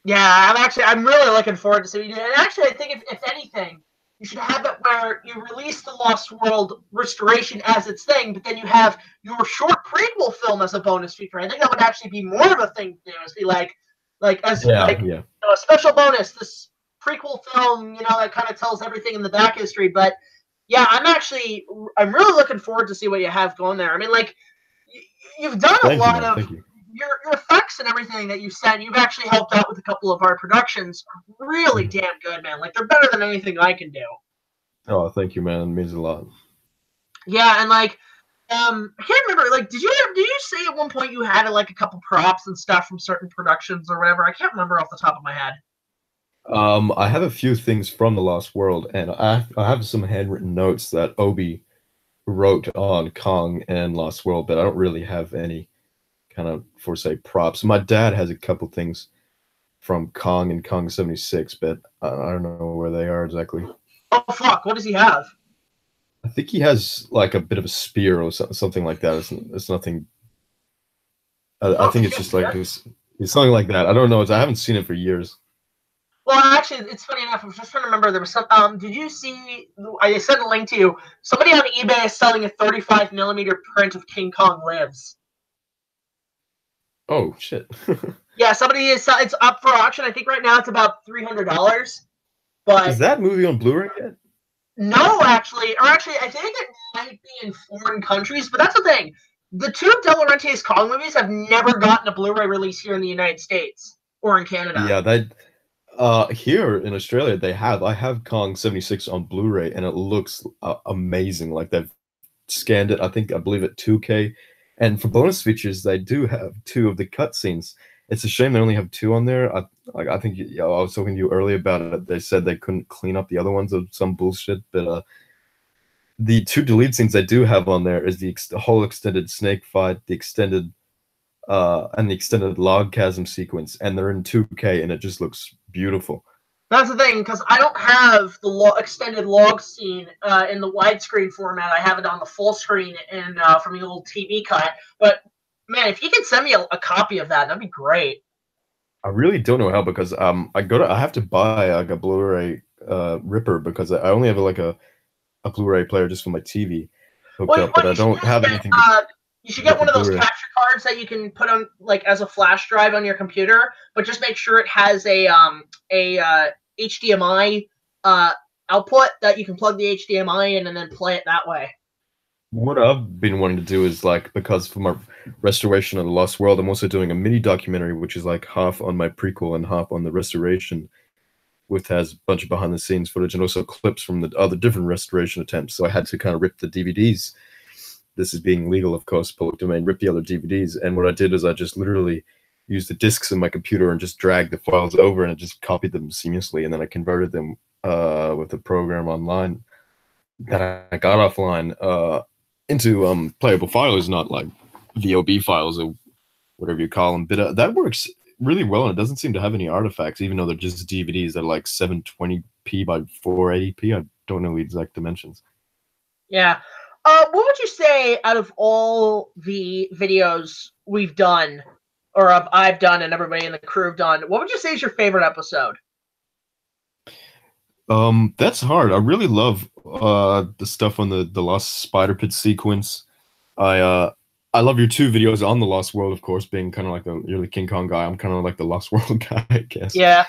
Speaker 1: Yeah, I'm really looking forward to seeing it. And actually, I think if anything, you should have it where you release the Lost World restoration as its thing, but then you have your short prequel film as a bonus feature. I think that would actually be more of a thing to do. Is be like a special bonus, this prequel film, that kind of tells everything in the back history. But yeah, I'm really looking forward to see what you have going there. I mean, like, you've done a lot of your effects and everything that you said. You've actually helped out with a couple of our productions. Really damn good, man. Like, they're better than anything I can do.
Speaker 6: Oh, thank you, man. It means a lot.
Speaker 1: Yeah, and like, I can't remember. Like, did you say at one point you had like a couple props and stuff from certain productions or whatever? I can't remember off the top of my head.
Speaker 6: I have a few things from the Lost World, and I have some handwritten notes that Obi wrote on Kong and Lost World, but I don't really have any kind of, say, props. My dad has a couple things from Kong and Kong 76, but I don't know where they are exactly.
Speaker 1: Oh, fuck. What does he have?
Speaker 6: I think he has, like, a bit of a spear or something like that. It's nothing... I think it's just, like, it's something like that. I don't know. I haven't seen it for years.
Speaker 1: Well, actually, it's funny enough. I was just trying to remember. There was some. Did you see? I sent a link to you. Somebody on eBay is selling a 35mm print of King Kong Lives.
Speaker 6: Oh shit!
Speaker 1: Yeah, somebody is. It's up for auction. I think right now it's about $300. But
Speaker 6: is that movie on Blu-ray yet?
Speaker 1: No, actually, I think it might be in foreign countries. But that's the thing. The two De Laurentiis Kong movies have never gotten a Blu-ray release here in the United States or in Canada.
Speaker 6: Yeah, here in Australia, I have Kong 76 on Blu-ray, and it looks amazing. Like, they've scanned it, I believe at 2K. And for bonus features, they do have 2 of the cutscenes. It's a shame they only have 2 on there. I was talking to you earlier about it. They said they couldn't clean up the other ones of some bullshit, but the 2 deleted scenes they do have on there is the whole extended snake fight, the extended and the extended log chasm sequence, and they're in 2K, and it just looks beautiful.
Speaker 1: That's the thing, because I don't have the extended log scene in the widescreen format. I have it on the full screen and from the old TV cut. But man, if you could send me a copy of that, that'd be great.
Speaker 6: I really don't know how, because I have to buy like a Blu-ray ripper, because I only have like a Blu-ray player just for my TV hooked up, but I don't have anything.
Speaker 1: You should get one of those capture cards that you can put on, like, as a flash drive on your computer, but just make sure it has a HDMI output that you can plug the HDMI in and then play it that way.
Speaker 6: What I've been wanting to do is, like, because for my restoration of the Lost World, I'm also doing a mini documentary, which is like half on my prequel and half on the restoration, which has a bunch of behind the scenes footage and also clips from the other different restoration attempts. So I had to kind of rip the DVDs. This is being legal, of course, public domain, rip the other DVDs. And what I did is I just literally used the discs in my computer and just dragged the files over, and I just copied them seamlessly. And then I converted them with a program online that I got offline into playable files, not like VOB files or whatever you call them. But that works really well, and it doesn't seem to have any artifacts, even though they're just DVDs that are like 720p by 480p. I don't know the exact dimensions.
Speaker 1: Yeah. What would you say out of all the videos we've done, or I've done and everybody in the crew have done, what would you say is your favorite episode?
Speaker 6: That's hard. I really love the stuff on the Lost Spider Pit sequence. I love your 2 videos on the Lost World, of course, being kind of like you're the King Kong guy. I'm kind of like the Lost World guy, I guess.
Speaker 1: Yeah.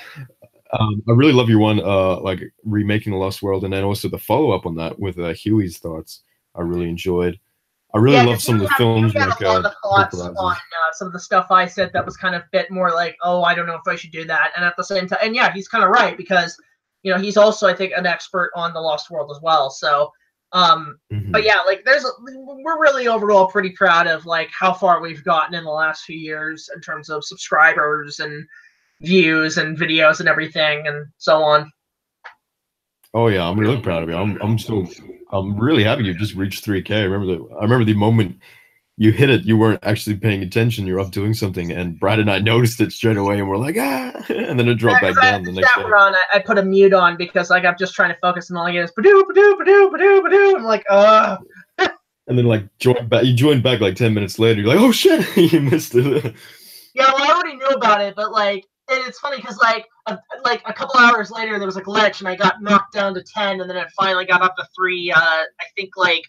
Speaker 6: I really love your one, like remaking the Lost World, and then also the follow-up on that with HEWY's thoughts. I really enjoyed. I really love some of the films.
Speaker 1: You had
Speaker 6: like,
Speaker 1: a lot of thoughts on some of the stuff I said that was kind of a bit more like, oh, I don't know if I should do that. And at the same time, and yeah, he's kind of right, because, you know, he's also, I think, an expert on the Lost World as well. So, but yeah, like we're really overall pretty proud of like how far we've gotten in the last few years in terms of subscribers and views and videos and everything and so on.
Speaker 6: Oh yeah, I'm really proud of you. I'm really happy you just reached 3K. I remember the moment you hit it, you weren't actually paying attention. You're up doing something, and Brad and I noticed it straight away, and we're like, ah, and then it dropped back down the next day.
Speaker 1: I put a mute on because like I'm just trying to focus, and all I get is badoo, badoo, badoo, badoo, badoo. I'm like, ugh.
Speaker 6: And then like you joined back like 10 minutes later. You're like, oh shit, you missed it.
Speaker 1: Yeah, well, I already knew about it, but like, it's funny because like a couple hours later there was a glitch, and I got knocked down to 10, and then it finally got up to 3. I think like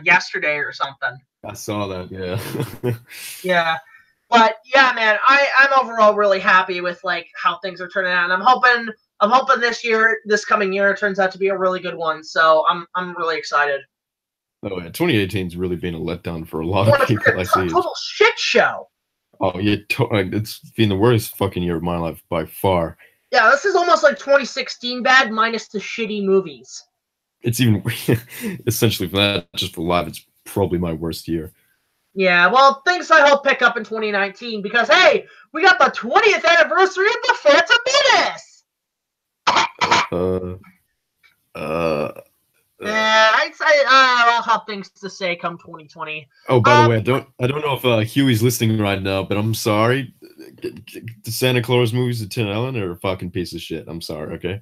Speaker 1: yesterday or something.
Speaker 6: I saw that, yeah.
Speaker 1: Yeah, but yeah, man, I'm overall really happy with like how things are turning out. And I'm hoping this coming year turns out to be a really good one. So I'm really excited.
Speaker 6: Oh yeah, 2018's really been a letdown for a lot of people. I see.
Speaker 1: Total shit show.
Speaker 6: Oh yeah, it's been the worst fucking year of my life by far.
Speaker 1: Yeah, this is almost like 2016 bad minus the shitty movies.
Speaker 6: It's even essentially for that, just for live, it's probably my worst year.
Speaker 1: Yeah, well, things I hope pick up in 2019 because hey, we got the 20th anniversary of the Phantom Menace. I'll have things to say come 2020.
Speaker 6: Oh, by the way, I don't know if HEWY's listening right now, but I'm sorry. The Santa Claus movies of Tim Allen are a fucking piece of shit. I'm sorry, okay?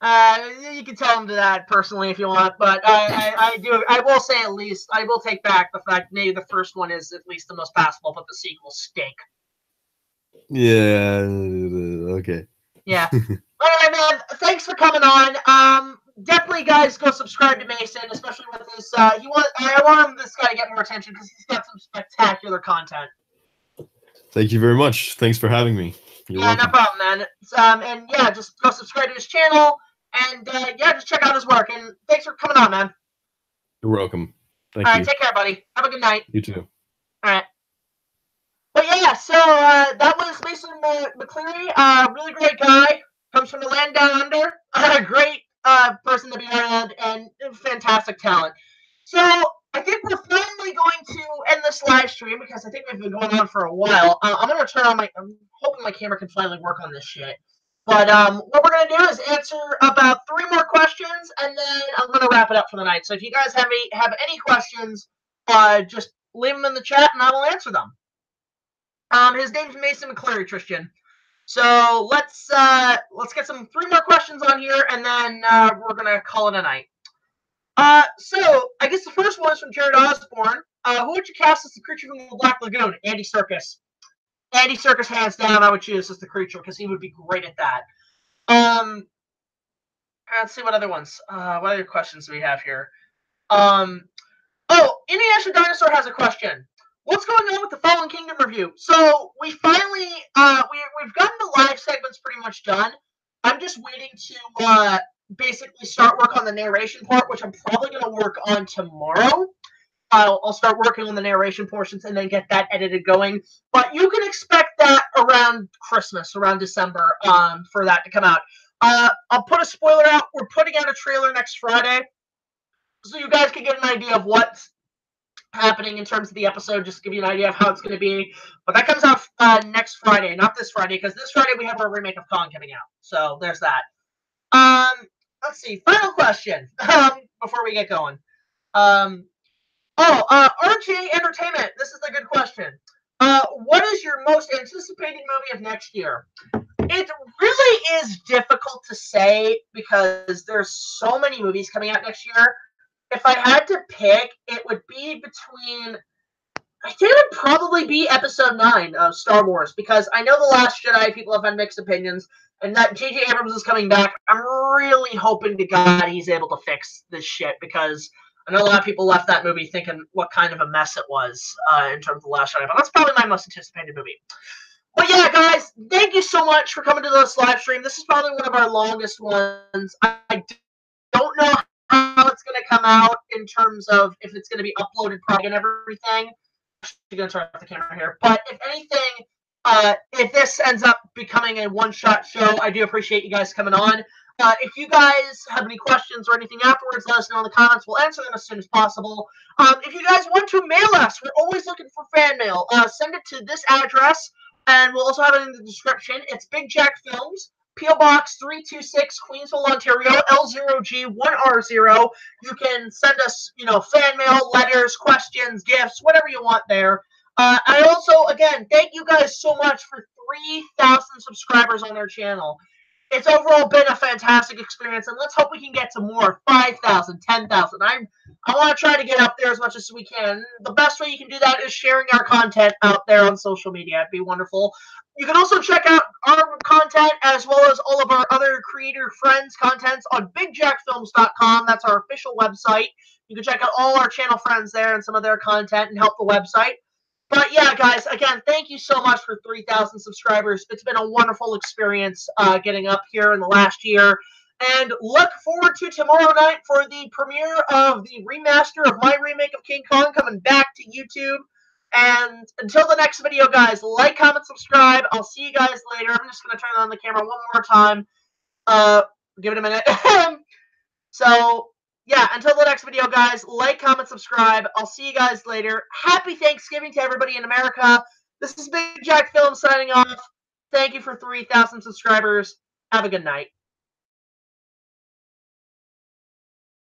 Speaker 1: You can tell him to that personally if you want, but I will say at least I will take back the fact maybe the first one is at least the most passable, but the sequels stink.
Speaker 6: Yeah. Okay.
Speaker 1: Yeah. Anyway, man, thanks for coming on. Definitely, guys, go subscribe to Mason, especially with this. I want this guy to get more attention because he's got some spectacular content.
Speaker 6: Thank you very much. Thanks for having me. You're welcome.
Speaker 1: No problem, man. And yeah, just go subscribe to his channel, and yeah, just check out his work. And thanks for coming on, man.
Speaker 6: You're welcome. Thank
Speaker 1: you.
Speaker 6: All
Speaker 1: right, take care, buddy. Have a good night.
Speaker 6: You too.
Speaker 1: All right. But yeah, so that was Mason McCleary. Really great guy. Comes from the land down under. Great person to be around and fantastic talent. So I think we're finally going to end this live stream because I think we've been going on for a while. I'm going to turn on I'm hoping my camera can finally work on this shit. But what we're going to do is answer about 3 more questions, and then I'm going to wrap it up for the night. So if you guys have any questions, just leave them in the chat, and I will answer them. His name's Mason McCleary, Tristan. So let's get 3 more questions on here, and then we're going to call it a night. So I guess the first one is from JTIsReborn. Who would you cast as the creature from the Black Lagoon? Andy Serkis. Andy Serkis, hands down, I would choose as the creature because he would be great at that. Let's see what other ones. What other questions do we have here? Oh, International Dinosaur has a question. What's going on with the Fallen Kingdom review? So we finally we've gotten the live segments pretty much done. I'm just waiting to basically start work on the narration part, which I'm probably going to work on tomorrow. I'll start working on the narration portions and then get that edited going. But you can expect that around Christmas, around December, for that to come out. I'll put a spoiler out. We're putting out a trailer next Friday, so you guys can get an idea of what's happening in terms of the episode, just to give you an idea of how it's going to be. But that comes out next Friday, not this Friday, because this Friday we have our remake of Kong coming out. So there's that. Let's see. Final question. Before we get going. RJ Entertainment. This is a good question. What is your most anticipated movie of next year? It really is difficult to say because there's so many movies coming out next year. If I had to pick, it would be between. I think it would probably be Episode 9 of Star Wars because I know The Last Jedi people have had mixed opinions, and that J.J. Abrams is coming back. I'm really hoping to God he's able to fix this shit because I know a lot of people left that movie thinking what kind of a mess it was in terms of The Last Jedi, but that's probably my most anticipated movie. But yeah, guys, thank you so much for coming to this live stream. This is probably one of our longest ones. I don't know how it's going to come out in terms of if it's going to be uploaded properly and everything. I'm going to turn off the camera here. But if anything, if this ends up becoming a one-shot show, I do appreciate you guys coming on. If you guys have any questions or anything afterwards, let us know in the comments. We'll answer them as soon as possible. If you guys want to mail us, we're always looking for fan mail. Send it to this address, and we'll also have it in the description. It's BigJackFilms, P.O. Box 326, Queensville, Ontario, L0G1R0. You can send us, fan mail, letters, questions, gifts, whatever you want there. I also, again, thank you guys so much for 3,000 subscribers on our channel. It's overall been a fantastic experience, and let's hope we can get to more, 5,000, 10,000. I want to try to get up there as much as we can. The best way you can do that is sharing our content out there on social media. It'd be wonderful. You can also check out our content as well as all of our other creator friends' contents on BigJackFilms.com. That's our official website. You can check out all our channel friends there and some of their content and help the website. But yeah, guys, again, thank you so much for 3,000 subscribers. It's been a wonderful experience getting up here in the last year. And look forward to tomorrow night for the premiere of the remaster of my remake of King Kong coming back to YouTube. And until the next video, guys, like, comment, subscribe. I'll see you guys later. I'm just going to turn on the camera one more time. Give it a minute. So, yeah, until the next video, guys, like, comment, subscribe. I'll see you guys later. Happy Thanksgiving to everybody in America. This is BigJackFilms signing off. Thank you for 3,000 subscribers. Have a good night.